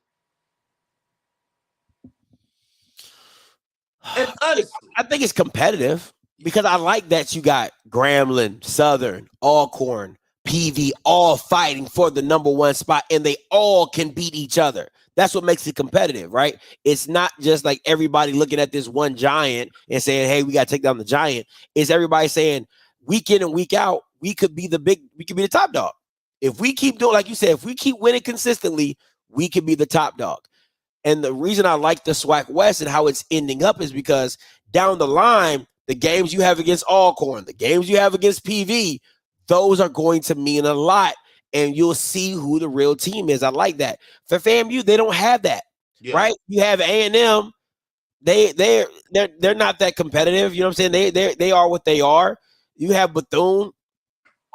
And honestly, I think it's competitive because I like that you got Grambling, Southern, Alcorn, PV all fighting for the number one spot, and they all can beat each other. That's what makes it competitive, right? It's not just like everybody looking at this one giant and saying, "Hey, we got to take down the giant." It's everybody saying, week in and week out, we could be the top dog. If we keep doing, like you said, if we keep winning consistently, we could be the top dog. And the reason I like the SWAC West and how it's ending up is because down the line, the games you have against Alcorn, the games you have against PV, those are going to mean a lot. And you'll see who the real team is. I like that. For FAMU, they don't have that, right? You have A&M. They're not that competitive. You know what I'm saying? They are what they are. You have Bethune.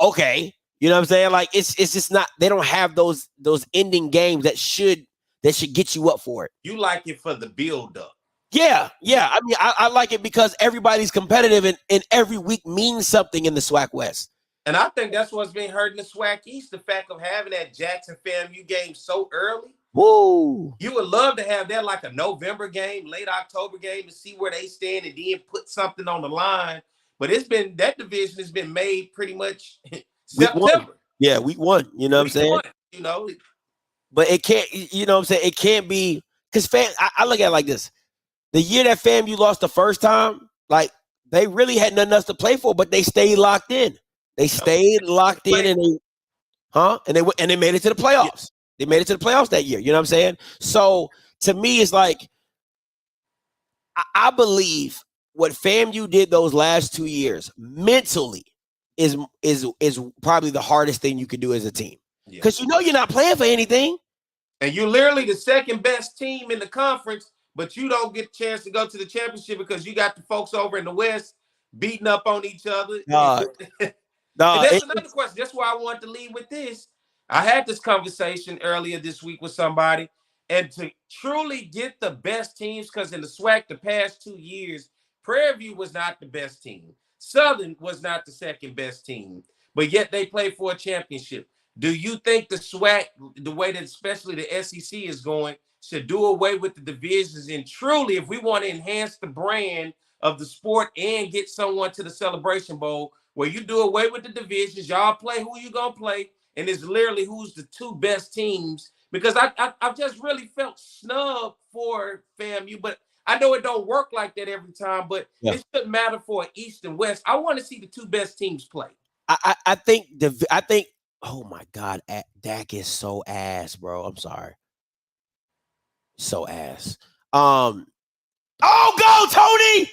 Okay. You know what I'm saying? Like it's just not. They don't have those ending games that should get you up for it. You like it for the build up. Yeah. I mean, I like it because everybody's competitive and every week means something in the SWAC West. And I think that's what's been hurting the SWAC East, the fact of having that Jackson FAMU game so early. Woo! You would love to have that like a November game, late October game to see where they stand and then put something on the line. But that division has been made pretty much September. Yeah, week 1. You know what I'm saying? You know, but it can't. You know what I'm saying? It can't be because I look at it like this: the year that FAMU lost the first time, like they really had nothing else to play for, but they stayed locked in. They stayed locked in, and they made it to the playoffs. Yeah. They made it to the playoffs that year. You know what I'm saying? So to me, it's like I believe what FAMU did those last 2 years mentally is probably the hardest thing you could do as a team because you're not playing for anything, and you're literally the second best team in the conference, but you don't get a chance to go to the championship because you got the folks over in the West beating up on each other. And that's another question. That's why I wanted to lead with this. I had this conversation earlier this week with somebody, and to truly get the best teams, because in the SWAC the past 2 years, Prairie View was not the best team. Southern was not the second best team, but yet they played for a championship. Do you think the SWAC, the way that especially the SEC is going, should do away with the divisions? And truly, if we want to enhance the brand of the sport and get someone to the Celebration Bowl, where you do away with the divisions, y'all play who you gonna play, and it's literally who's the 2 best teams. Because I've just really felt snubbed for FAMU, but I know it don't work like that every time. But it shouldn't matter for East and West. I want to see the 2 best teams play. I think. Oh my God, Dak is so ass, bro. I'm sorry, so ass. Oh, go Tony!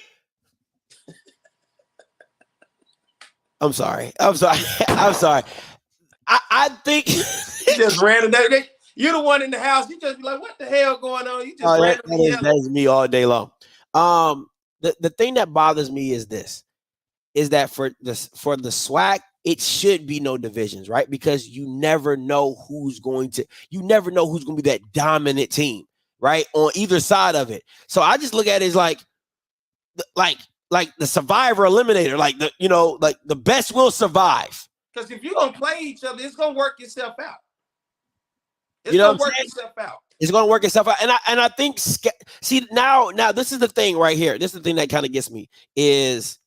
I'm sorry. I think you just ran that. You're the one in the house. You just be like, what the hell going on? You just that is me all day long. The thing that bothers me is that for the SWAC, it should be no divisions, right? Because you never know who's going to be that dominant team, right? On either side of it. So I just look at it as like the survivor eliminator, like the best will survive. Because if you're gonna play each other, it's gonna work itself out. It's gonna work itself out. And I think see now this is the thing right here. This is the thing that kind of gets me is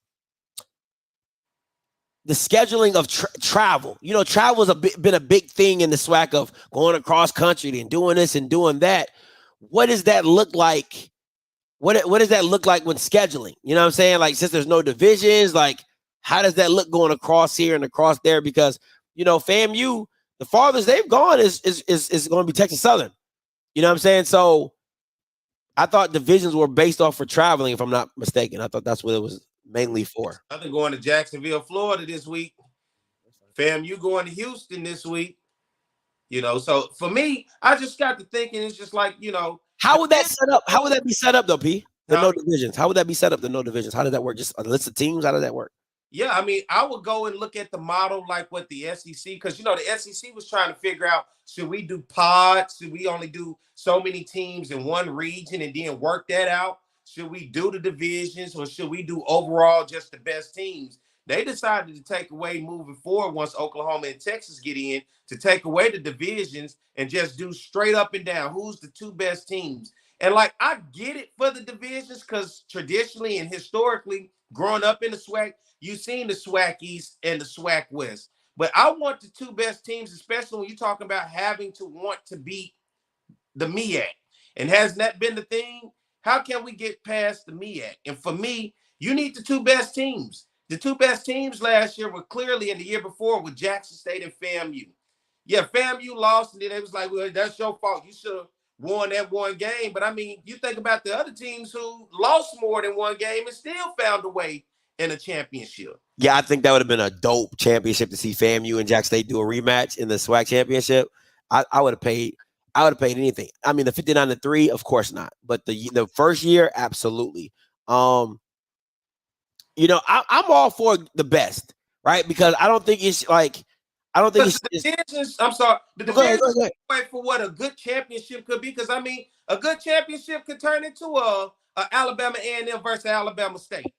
the scheduling of travel. Travel has been a big thing in the SWAC of going across country and doing this and doing that. What does that look like? What does that look like when scheduling? You know what I'm saying? Like, since there's no divisions, like, how does that look going across here and across there? Because, FAMU, the farthest they've gone is going to be Texas Southern. You know what I'm saying? So I thought divisions were based off for traveling, if I'm not mistaken. I thought that's what it was mainly for. I've been going to Jacksonville, Florida this week. FAMU going to Houston this week. So for me, I just got to thinking, it's just like, how would that set up? How would that be set up though, P? The no divisions. How would that be set up? The no divisions. How did that work? Just a list of teams. How did that work? Yeah, I mean, I would go and look at the model like what the SEC, because the SEC was trying to figure out, should we do pods? Should we only do so many teams in one region and then work that out? Should we do the divisions, or should we do overall just the best teams? They decided to take away moving forward once Oklahoma and Texas get in, to take away the divisions and just do straight up and down. Who's the 2 best teams? And like, I get it for the divisions because traditionally and historically, growing up in the SWAC, you've seen the SWAC East and the SWAC West. But I want the two best teams, especially when you're talking about having to want to beat the MEAC. And has that been the thing? How can we get past the MEAC? And for me, you need the two best teams. The two best teams last year were clearly in the year before with Jackson State and FAMU. Yeah, FAMU lost, and then it was like, well, that's your fault. You should have won that one game. But I mean, you think about the other teams who lost more than one game and still found a way in a championship. Yeah, I think that would have been a dope championship to see FAMU and Jackson State do a rematch in the SWAC championship. I would have paid. I would have paid anything. I mean, the 59-3, of course not. But the first year, absolutely. I'm all for the best, right? Because I don't think it's like I'm sorry. The divisions wait for what a good championship could be. Because I mean, a good championship could turn into a Alabama A&M versus Alabama State.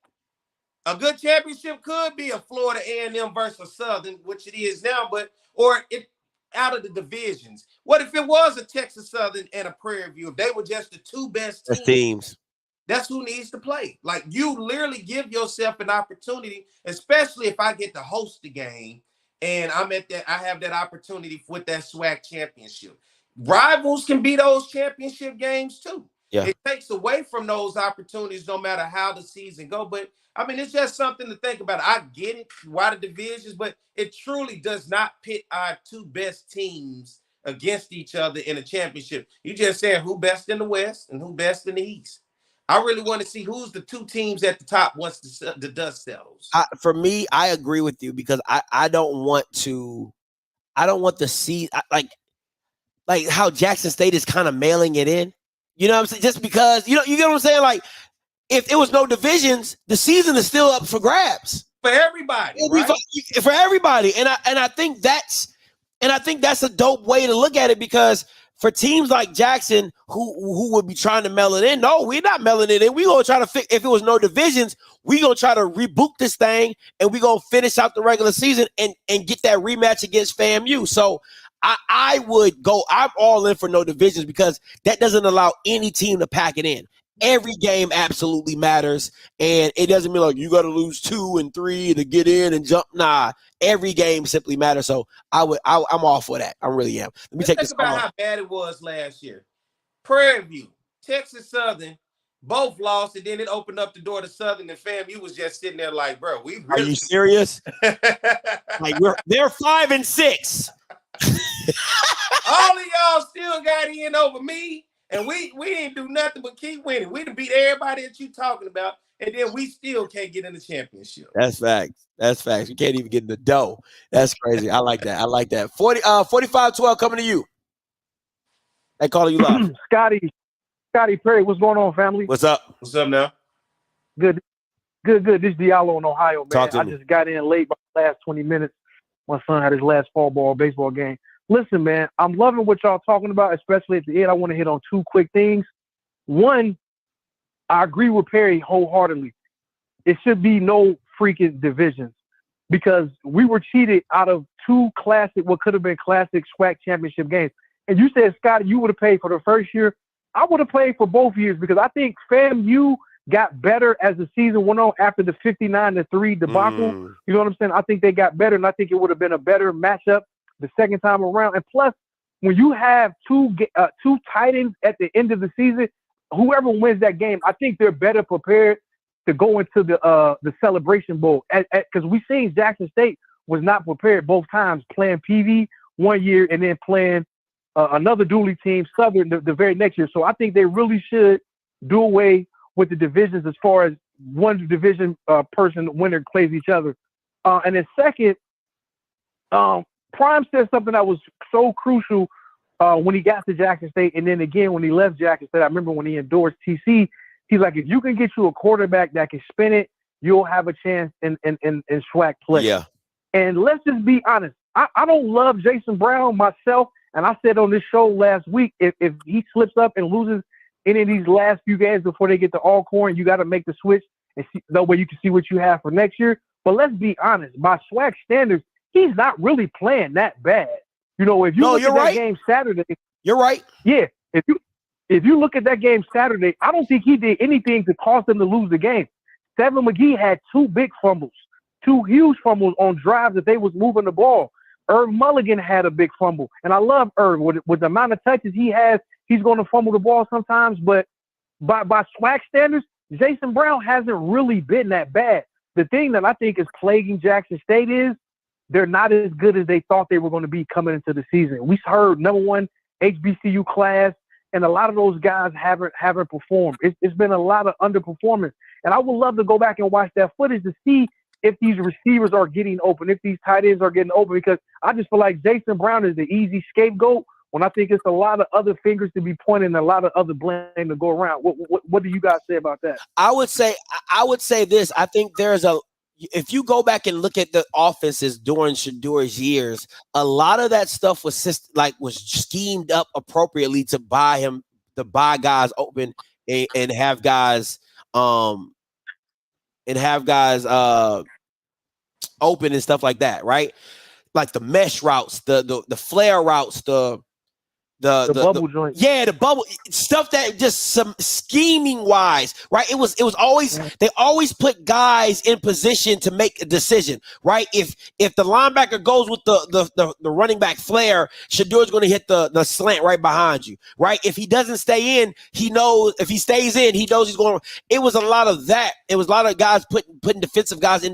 A good championship could be a Florida A&M versus Southern, which it is now, or it out of the divisions. What if it was a Texas Southern and a Prairie View? If they were just the two best teams. That's who needs to play. Like, you literally give yourself an opportunity, especially if I get to host the game and I have that opportunity with that SWAC championship. Rivals can be those championship games too. Yeah. It takes away from those opportunities no matter how the season go. But I mean, it's just something to think about. I get it, why the divisions, but it truly does not pit our two best teams against each other in a championship. You just said who best in the West and who best in the East. I really want to see who's the two teams at the top once the dust settles. For me, I agree with you because I don't want to see like how Jackson State is kind of mailing it in. You know what I'm saying? Just because, you get what I'm saying? Like, if it was no divisions, the season is still up for grabs. For everybody. Right? For everybody. And I think that's a dope way to look at it because for teams like Jackson who would be trying to mail it in, no, we're not mailing it in. We're going to try to if it was no divisions, we're going to try to reboot this thing and we're going to finish out the regular season and get that rematch against FAMU. So I'm all in for no divisions because that doesn't allow any team to pack it in. Every game absolutely matters, and it doesn't mean like you got to lose 2 and 3 to get in and jump. Nah, every game simply matters. So I'm all for that. I really am. Let me take this about how bad it was last year. Prairie View, Texas Southern, both lost, and then it opened up the door to Southern, and FAMU was just sitting there like, bro, we really. Are you serious? Like they're 5 and 6. All of y'all still got in over me. And we didn't do nothing but keep winning. We done beat everybody that you talking about, and then we still can't get in the championship. That's facts. That's facts. We can't even get in the dough. That's crazy. I like that. 45-12 coming to you. They calling you live. Scotty Perry, what's going on, family? What's up? What's up now? Good. This is Diallo in Ohio, man. I just got in late by the last 20 minutes. My son had his last baseball game. Listen, man, I'm loving what y'all talking about, especially at the end. I want to hit on 2 quick things. One, I agree with Perry wholeheartedly. It should be no freaking divisions because we were cheated out of 2 what could have been classic SWAC championship games. And you said, Scotty, you would have paid for the first year. I would have paid for both years because I think FAMU got better as the season went on after the 59-3 debacle. You know what I'm saying? I think they got better, and I think it would have been a better matchup the second time around. And plus, when you have two tight ends at the end of the season, whoever wins that game, I think they're better prepared to go into the Celebration Bowl. Because we seen Jackson State was not prepared both times, playing PV one year and then playing another dually team, Southern, the very next year. So I think they really should do away with the divisions as far as one division winner plays each other. And then second, Prime said something that was so crucial when he got to Jackson State, and then again when he left Jackson State. I remember when he endorsed TC, he's like, if you can get you a quarterback that can spin it, you'll have a chance in SWAC play. Yeah. And let's just be honest. I don't love Jason Brown myself, and I said on this show last week, if he slips up and loses any of these last few games before they get to Alcorn, you got to make the switch and see, that way you can see what you have for next year. But let's be honest, by SWAC standards, he's not really playing that bad. You know, if you look at that game Saturday, you're right. Yeah, if if you look at that game Saturday, I don't think he did anything to cause them to lose the game. Seven McGee had 2 big fumbles, 2 huge fumbles on drives that they was moving the ball. Irv Mulligan had a big fumble. And I love Irv. With the amount of touches he has, he's going to fumble the ball sometimes. But by SWAC standards, Jason Brown hasn't really been that bad. The thing that I think is plaguing Jackson State is they're not as good as they thought they were going to be coming into the season. We heard #1 HBCU class, and a lot of those guys haven't performed. It's been a lot of underperformance. And I would love to go back and watch that footage to see if these receivers are getting open, if these tight ends are getting open, because I just feel like Jason Brown is the easy scapegoat when I think it's a lot of other fingers to be pointing and a lot of other blame to go around. What do you guys say about that? I would say this. I think if you go back and look at the offenses during Shadour's years, a lot of that stuff was schemed up appropriately to buy guys open and have guys open and stuff like that, right? Like the mesh routes, the flare routes, the bubble joint. Yeah, the bubble stuff that just some scheming wise, right? It was always they always put guys in position to make a decision, right? If the linebacker goes with the running back flare, Shadour's going to hit the slant right behind you, right? If he doesn't stay in, he knows. If he stays in, he knows he's going. It was a lot of that. It was a lot of guys putting defensive guys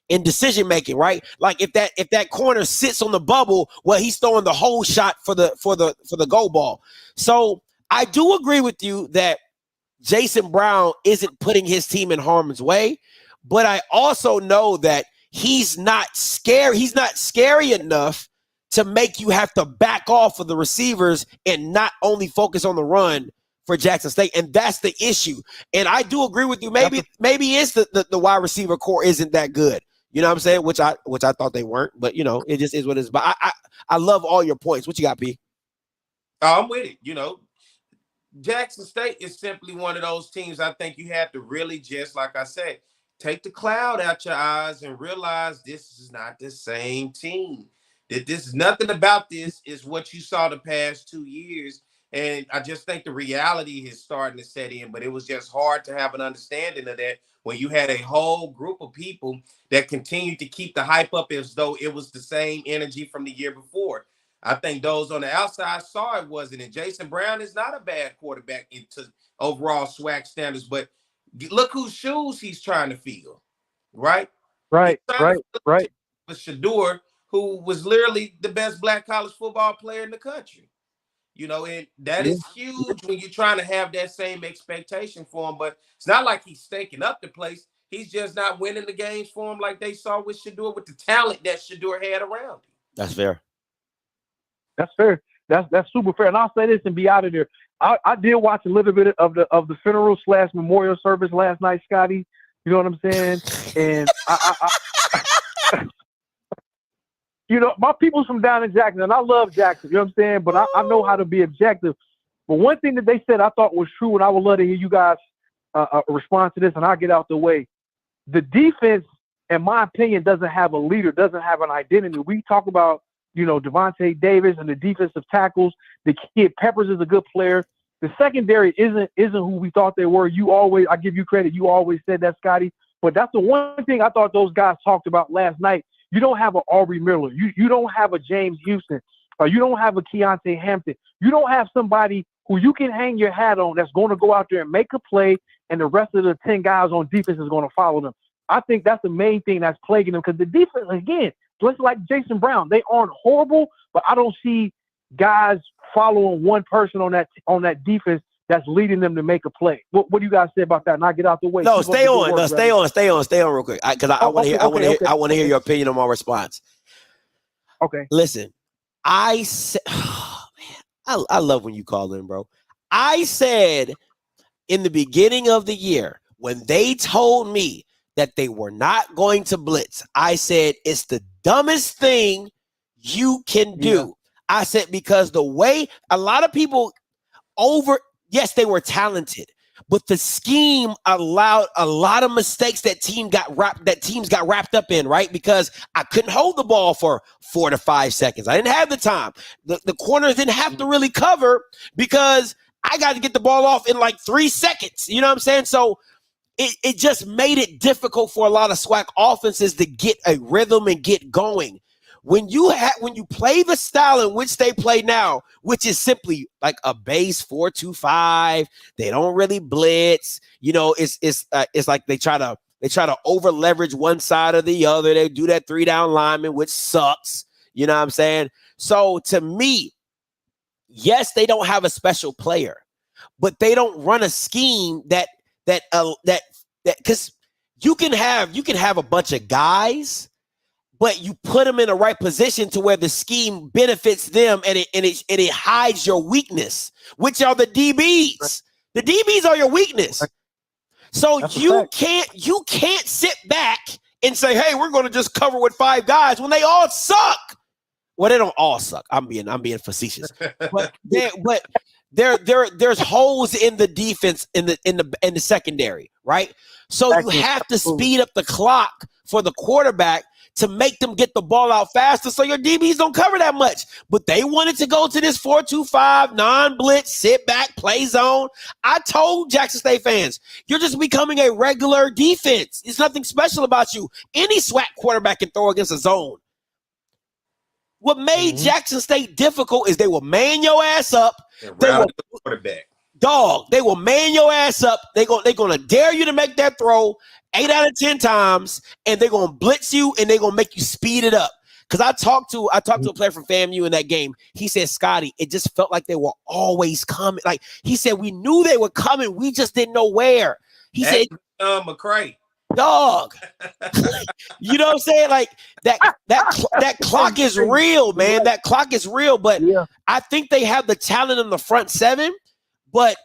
in decision making, right? Like if that corner sits on the bubble, well, he's throwing the whole shot for the goal ball. So I do agree with you that Jason Brown isn't putting his team in harm's way, but I also know that he's not scary. He's not scary enough to make you have to back off of the receivers and not only focus on the run for Jackson State, and that's the issue. And I do agree with you. Maybe it's the wide receiver core isn't that good. You know what I'm saying? Which I thought they weren't, but it just is what it is. But I love all your points. What you got, P? I'm with it. Jackson State is simply one of those teams I think you have to really just, like I said, take the cloud out your eyes and realize this is not the same team. That this is nothing about this is what you saw the past 2 years. And I just think the reality is starting to set in, but it was just hard to have an understanding of that when you had a whole group of people that continued to keep the hype up as though it was the same energy from the year before. I think those on the outside saw it wasn't. And Jason Brown is not a bad quarterback into overall SWAC standards, but look whose shoes he's trying to fill, right? Right. With Shadour, who was literally the best black college football player in the country. And that is huge when you're trying to have that same expectation for him. But it's not like he's staking up the place. He's just not winning the games for him like they saw with Shadour, with the talent that Shadour had around him. That's fair. That's fair. That's super fair. And I'll say this and be out of there. I did watch a little bit of the funeral / memorial service last night, Scotty. You know what I'm saying? And my people's from down in Jackson, and I love Jackson, you know what I'm saying? But I know how to be objective. But one thing that they said I thought was true, and I would love to hear you guys respond to this, and I'll get out the way. The defense, in my opinion, doesn't have a leader, doesn't have an identity. We talk about, Devontae Davis and the defensive tackles. The kid Peppers is a good player. The secondary isn't who we thought they were. I give you credit. You always said that, Scotty. But that's the one thing I thought those guys talked about last night. You don't have an Aubrey Miller. You don't have a James Houston. You don't have a Keontae Hampton. You don't have somebody who you can hang your hat on that's going to go out there and make a play, and the rest of the 10 guys on defense is going to follow them. I think that's the main thing that's plaguing them, because the defense, again, just like Jason Brown, they aren't horrible, but I don't see guys following one person on that defense that's leading them to make a play. What do you guys say about that? And I'll get out the way. No, stay on real quick, because I want to hear your opinion on my response. Okay. Listen, I said, I love when you call in, bro. I said in the beginning of the year, when they told me that they were not going to blitz, I said, it's the dumbest thing you can do. Yeah. I said, because the way a lot of people yes, they were talented, but the scheme allowed a lot of mistakes that teams got wrapped up in, right? Because I couldn't hold the ball for 4 to 5 seconds. I didn't have the time. The corners didn't have to really cover because I got to get the ball off in like 3 seconds. You know what I'm saying? So it just made it difficult for a lot of SWAC offenses to get a rhythm and get going. When you play the style in which they play now, which is simply like a base 4-2-5, they don't really blitz. You know, it's like they try to over leverage one side or the other. They do that 3-down lineman, which sucks. You know what I'm saying? So to me, yes, they don't have a special player, but they don't run a scheme that because you can have a bunch of guys, but you put them in the right position to where the scheme benefits them and it hides your weakness, which are the DBs. The DBs are your weakness. So you can't sit back and say, hey, we're going to just cover with 5 guys when they all suck. Well, they don't all suck. I'm being facetious. But there's holes in the defense in the secondary, right? So you have to speed up the clock for the quarterback to make them get the ball out faster so your DBs don't cover that much. But they wanted to go to this 4-2-5, non-blitz, sit back, play zone. I told Jackson State fans, you're just becoming a regular defense. It's nothing special about you. Any SWAC quarterback can throw against a zone. What made Jackson State difficult is they will man your ass up. They will man your ass up. They're gonna dare you to make that throw 8 out of 10 times, and they're gonna blitz you and they're gonna make you speed it up. Because I talked to a player from FAMU in that game. He said, Scotty, it just felt like they were always coming. Like he said, we knew they were coming, we just didn't know where. He said, McCray. Dog. You know what I'm saying? Like that clock is real, man. That clock is real. But I think they have the talent in the front 7, but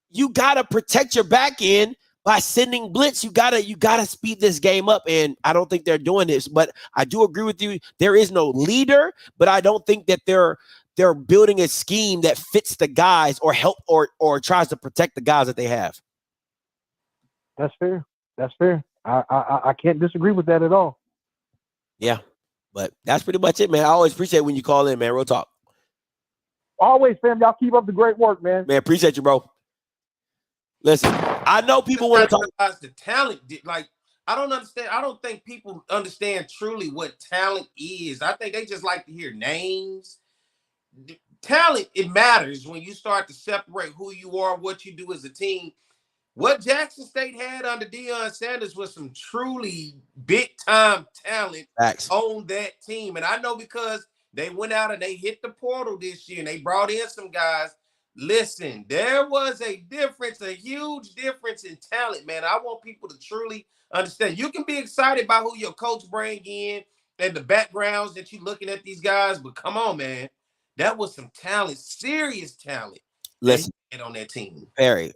you gotta protect your back end by sending blitz. You gotta speed this game up. And I don't think they're doing this, but I do agree with you. There is no leader, but I don't think that they're building a scheme that fits the guys or help or tries to protect the guys that they have. That's fair. That's fair. I can't disagree with that at all. Yeah, but that's pretty much it, man. I always appreciate when you call in, man. Real talk. Always, fam. Y'all keep up the great work, man. Man, appreciate you, bro. Listen, I know people want to talk about the talent. Like, I don't understand. I don't think people understand truly what talent is. I think they just like to hear names. Talent, it matters when you start to separate who you are, what you do as a team. What Jackson State had under Deion Sanders was some truly big-time talent on that team. And I know because they went out and they hit the portal this year and they brought in some guys. Listen, there was a difference, a huge difference in talent, man. I want people to truly understand. You can be excited about who your coach bring in and the backgrounds that you're looking at these guys, but come on, man. That was some talent, serious talent. Listen, on that team. Barry,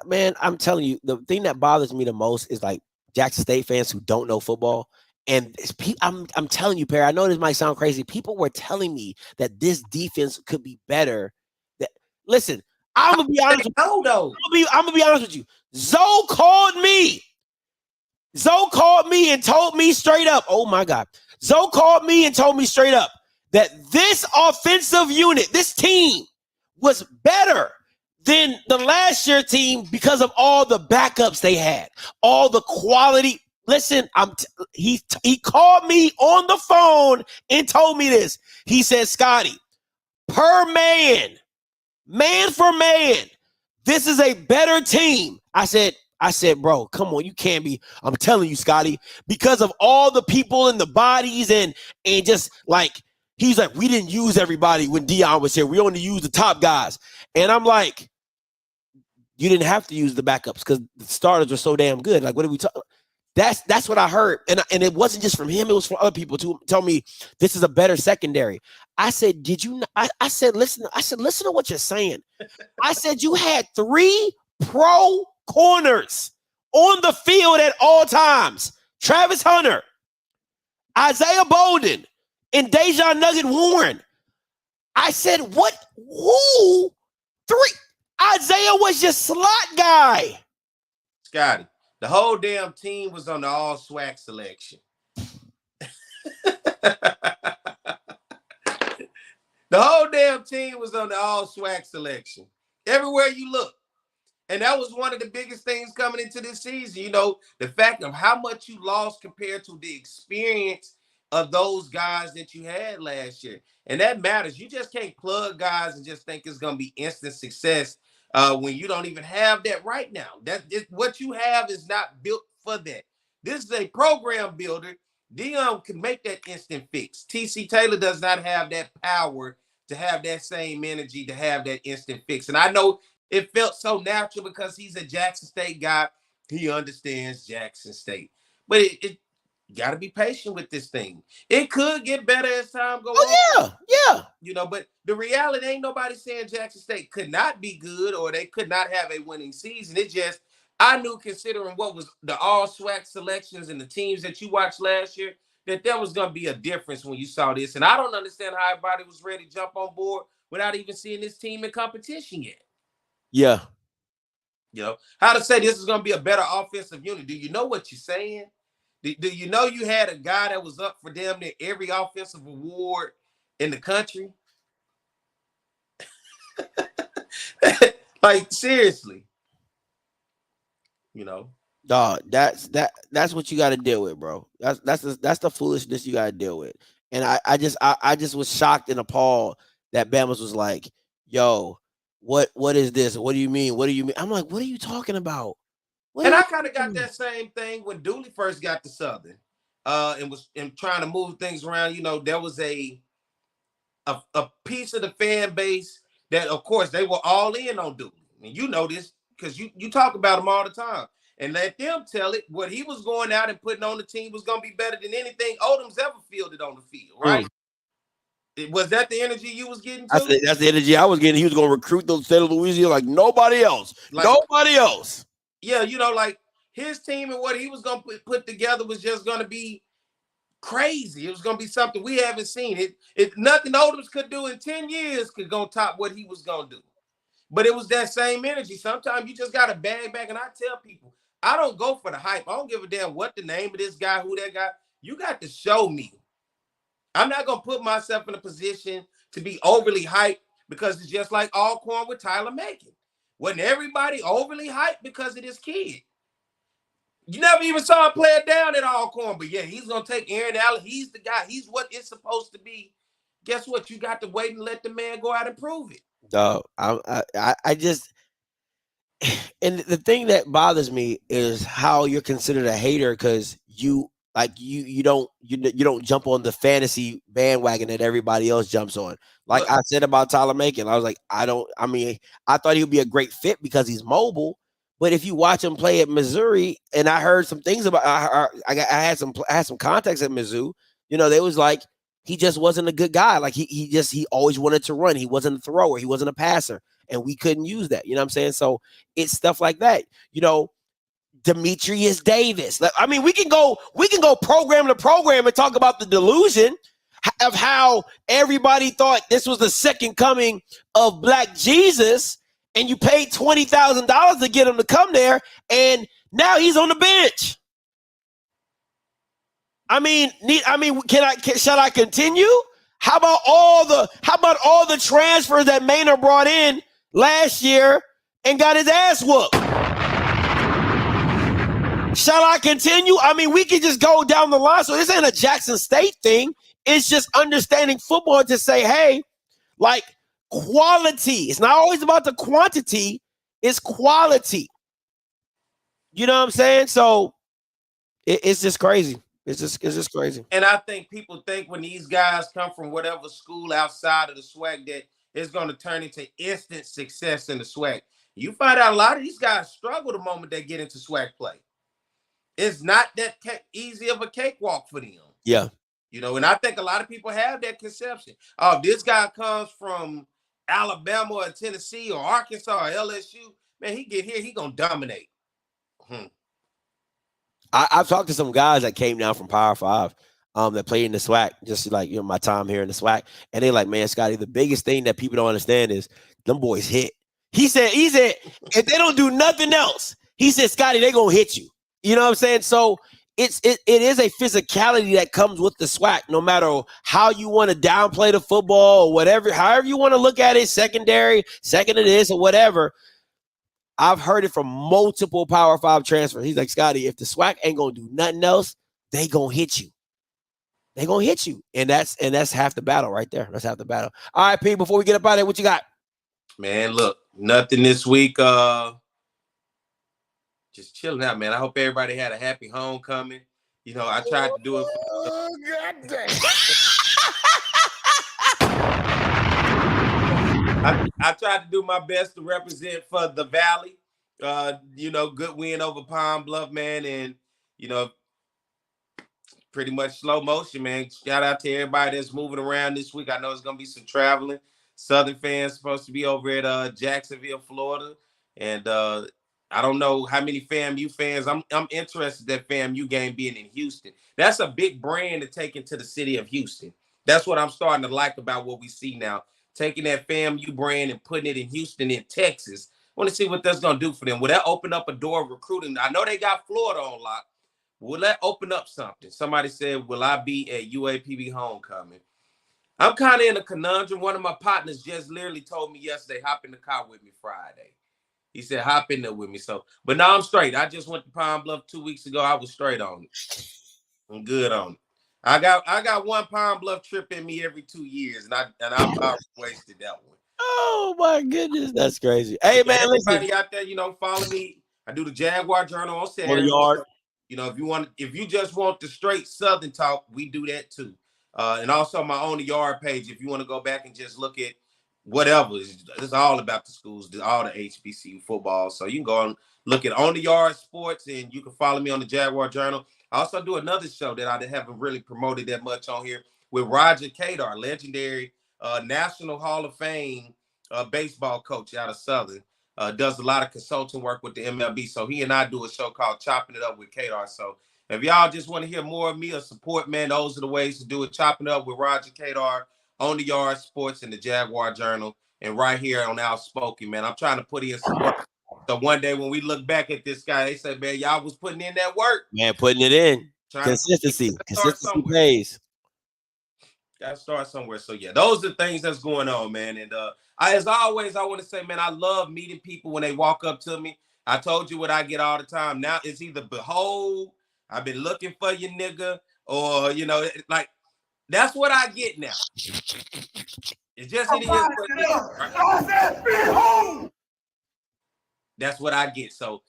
man, I'm telling you, the thing that bothers me the most is like Jackson State fans who don't know football. And I'm telling you, Perry, I know this might sound crazy. People were telling me that this defense could be better. Listen, I'm gonna be honest with you. I'm gonna be honest with you. Zoe called me and told me straight up. Oh my God. Zoe called me and told me straight up that this offensive unit, this team, was better than the last year team because of all the backups they had, all the quality. Listen, he called me on the phone and told me this. He said, Scotty, per man for man, this is a better team. I said, bro, come on, you can't be. I'm telling you, Scotty, because of all the people in the bodies and just like, he's like, we didn't use everybody when Deion was here. We only used the top guys. And I'm like, you didn't have to use the backups because the starters are so damn good. Like, what are we talking? That's what I heard. And it wasn't just from him. It was from other people to tell me this is a better secondary. I said, did you? I said, listen to what you're saying. I said, you had 3 pro corners on the field at all times. Travis Hunter, Isaiah Bolden, and Dejan Nugget Warren. I said, what? Who? 3? Isaiah was your slot guy. Scotty, the whole damn team was on the all swag selection. The whole damn team was on the all swag selection. Everywhere you look. And that was one of the biggest things coming into this season. You know, the fact of how much you lost compared to the experience of those guys that you had last year. And that matters. You just can't plug guys and just think it's going to be instant success when you don't even have that right now. What you have is not built for that. This is a program builder. Dion can make that instant fix. TC Taylor does not have that power to have that same energy to have that instant fix. And I know it felt so natural because he's a Jackson State guy. He understands Jackson State. But it got to be patient with this thing. It could get better as time goes on. Yeah. You know, but the reality ain't nobody saying Jackson State could not be good or they could not have a winning season. It just, I knew considering what was the all SWAC selections and the teams that you watched last year, that there was going to be a difference when you saw this. And I don't understand how everybody was ready to jump on board without even seeing this team in competition yet. Yeah. You know, how to say this is going to be a better offensive unit. Do you know what you're saying? Do you know you had a guy that was up for damn near every offensive award in the country? Like, seriously. You know. Dog, that's what you got to deal with, bro. That's the foolishness you got to deal with. And I just was shocked and appalled that Bama's was like, yo, what is this? What do you mean? What do you mean? I'm like, what are you talking about? And I kind of got that same thing when Dooley first got to Southern, and was trying to move things around. You know, there was a piece of the fan base that, of course, they were all in on Dooley. And you know this because you talk about him all the time. And let them tell it. What he was going out and putting on the team was going to be better than anything Odom's ever fielded on the field, right? Was that the energy you was getting to? That's the energy I was getting. He was going to recruit the state of Louisiana like nobody else. Nobody else. Yeah, you know, like his team and what he was going to put together was just going to be crazy. It was going to be something we haven't seen. Nothing Odom's could do in 10 years could go top what he was going to do. But it was that same energy. Sometimes you just got to bag back. And I tell people, I don't go for the hype. I don't give a damn what the name of this guy, who that guy. You got to show me. I'm not going to put myself in a position to be overly hyped because it's just like Alcorn with Tyler Macon. Wasn't everybody overly hyped because of this kid? You never even saw him play it down at Alcorn, but yeah, he's going to take Aaron Allen. He's the guy. He's what it's supposed to be. Guess what? You got to wait and let the man go out and prove it. No, I just, and the thing that bothers me is how you're considered a hater because you don't jump on the fantasy bandwagon that everybody else jumps on. Like I said about Tyler Macon, I was like, I thought he would be a great fit because he's mobile. But if you watch him play at Missouri, and I heard some things about, I had some contacts at Mizzou. You know, they was like, he just wasn't a good guy. Like he always wanted to run. He wasn't a thrower. He wasn't a passer, and we couldn't use that. You know what I'm saying? So it's stuff like that. You know, Demetrius Davis. I mean, we can go program to program and talk about the delusion of how everybody thought this was the second coming of Black Jesus, and you paid $20,000 to get him to come there, and now he's on the bench. I mean, shall I continue? How about all the transfers that Maynard brought in last year and got his ass whooped? Shall I continue? I mean, we can just go down the line. So this ain't a Jackson State thing. It's just understanding football to say, hey, like quality. It's not always about the quantity. It's quality. You know what I'm saying? So it's just crazy. It's just crazy. And I think people think when these guys come from whatever school outside of the SWAC that it's going to turn into instant success in the SWAC. You find out a lot of these guys struggle the moment they get into SWAC play. It's not that easy of a cakewalk for them. Yeah. You know, and I think a lot of people have that conception. Oh, this guy comes from Alabama or Tennessee or Arkansas or LSU. Man, he get here, he going to dominate. I've talked to some guys that came down from Power 5 that played in the SWAC, just like, you know, my time here in the SWAC. And they're like, man, Scotty, the biggest thing that people don't understand is them boys hit. He said, if they don't do nothing else, he said, Scotty, they gonna hit you. You know what I'm saying? So it is a physicality that comes with the SWAC, no matter how you want to downplay the football or whatever, however you want to look at it, secondary, second to this or whatever. I've heard it from multiple Power 5 transfers. He's like, Scotty, if the SWAC ain't gonna do nothing else, they gonna hit you. They gonna hit you. And that's half the battle right there. That's half the battle. All right, P, before we get up out of there, what you got? Man, look, nothing this week. Just chilling out, man. I hope everybody had a happy homecoming. You know, I tried to do it. I tried to do my best to represent for the Valley. You know, good win over Pine Bluff, man, and you know, pretty much slow motion, man. Shout out to everybody that's moving around this week. I know it's gonna be some traveling. Southern fans supposed to be over at Jacksonville, Florida, and I don't know how many FAMU fans. I'm interested that FAMU game being in Houston. That's a big brand to take into the city of Houston. That's what I'm starting to like about what we see now. Taking that FAMU brand and putting it in Houston, in Texas. I want to see what that's going to do for them. Will that open up a door of recruiting? I know they got Florida on lock. Will that open up something? Somebody said, will I be at UAPB homecoming? I'm kind of in a conundrum. One of my partners just literally told me yesterday, hop in the car with me Friday. He said, hop in there with me. So, but now I'm straight. I just went to Pine Bluff 2 weeks ago. I was straight on it. I'm good on it. I got one Pine Bluff trip in me every 2 years, and I about wasted that one. Oh my goodness, that's crazy. Hey man, everybody listen. out there, you know, follow me. I do the Jaguar Journal on Saturday. You know, if you just want the straight Southern talk, we do that too. And also my On the Yard page, if you want to go back and just look at whatever, it's all about the schools, all the HBCU football. So you can go and look at On the Yard Sports, and you can follow me on the Jaguar Journal. I also do another show that I haven't really promoted that much on here with Roger Kadar, legendary National Hall of Fame baseball coach out of Southern. Does a lot of consulting work with the MLB. So he and I do a show called Chopping It Up with Kadar. So if y'all just want to hear more of me or support, man, those are the ways to do it. Chopping It Up with Roger Kadar, On the Yard Sports, and the Jaguar Journal, and right here on Outspoken, man. I'm trying to put in some work. So one day when we look back at this guy, they say, man, y'all was putting in that work. Man, putting it in. Consistency pays. Gotta start somewhere. So yeah, those are things that's going on, man. And as always, I want to say, man, I love meeting people when they walk up to me. I told you what I get all the time. Now it's either behold, I've been looking for you, nigga, or you know, like that's what I get now. It's just it is what it is, right? That's what I get. So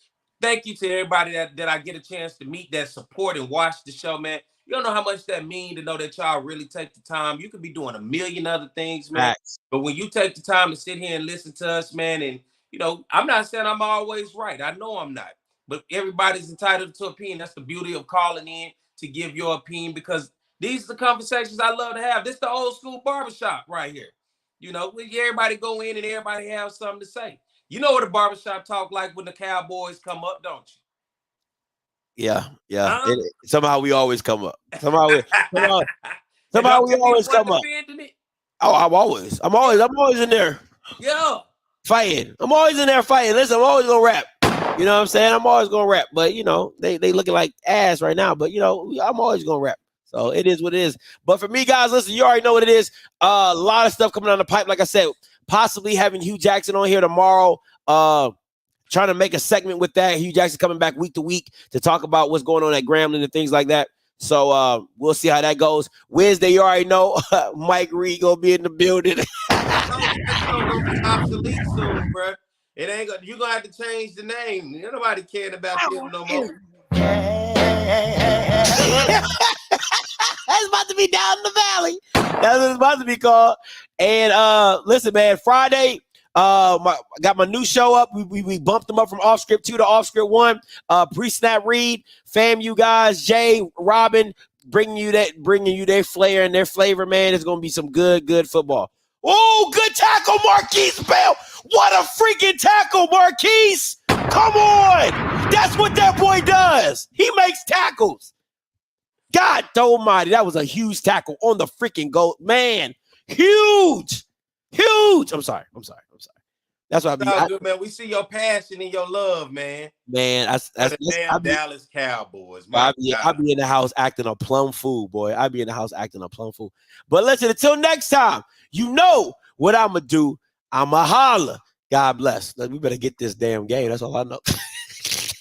thank you to everybody that I get a chance to meet, that support and watch the show, man. You don't know how much that means to know that y'all really take the time. You could be doing a million other things, man. But when you take the time to sit here and listen to us, man, and, you know, I'm not saying I'm always right. I know I'm not. But everybody's entitled to opinion. That's the beauty of calling in to give your opinion, because these are the conversations I love to have. This is the old school barbershop right here. You know, everybody go in and everybody have something to say. You know what a barbershop talk like when the Cowboys come up, don't you? Yeah. Somehow we always come up. Somehow we always come up. Oh, I'm always in there. Yeah. Fighting. I'm always in there fighting. Listen, I'm always gonna rap. You know what I'm saying? I'm always gonna rap. But you know, they looking like ass right now. But you know, I'm always gonna rap. So it is what it is. But for me, guys, listen, you already know what it is. A lot of stuff coming down the pipe. Like I said, possibly having Hugh Jackson on here tomorrow. Trying to make a segment with that. Hugh Jackson coming back week to week to talk about what's going on at Grambling and things like that. So we'll see how that goes. Wednesday, you already know, Mike Reed gonna be in the building. It's gonna be obsolete soon, bro. It ain't gonna. You gonna have to change the name. Ain't nobody caring about them no more. That's about to be down in the valley. That's what it's about to be called. And listen, man, Friday. Got my new show up. We bumped them up from off script 2 to off script 1. Pre-snap read, FAMU guys, Jay, Robin, bringing you their flair and their flavor, man. It's gonna be some good football. Oh, good tackle, Marquise Bell. What a freaking tackle, Marquise. Come on. That's what that boy does. He makes tackles. God almighty, that was a huge tackle on the freaking goal. Man, huge. I'm sorry. That's why I It's all good, man. We see your passion and your love, man. That's the damn Dallas Cowboys. I be in the house acting a plum fool, boy. I be in the house acting a plum fool. But listen, until next time, you know what I'ma do. I'ma holler. God bless. We better get this damn game. That's all I know.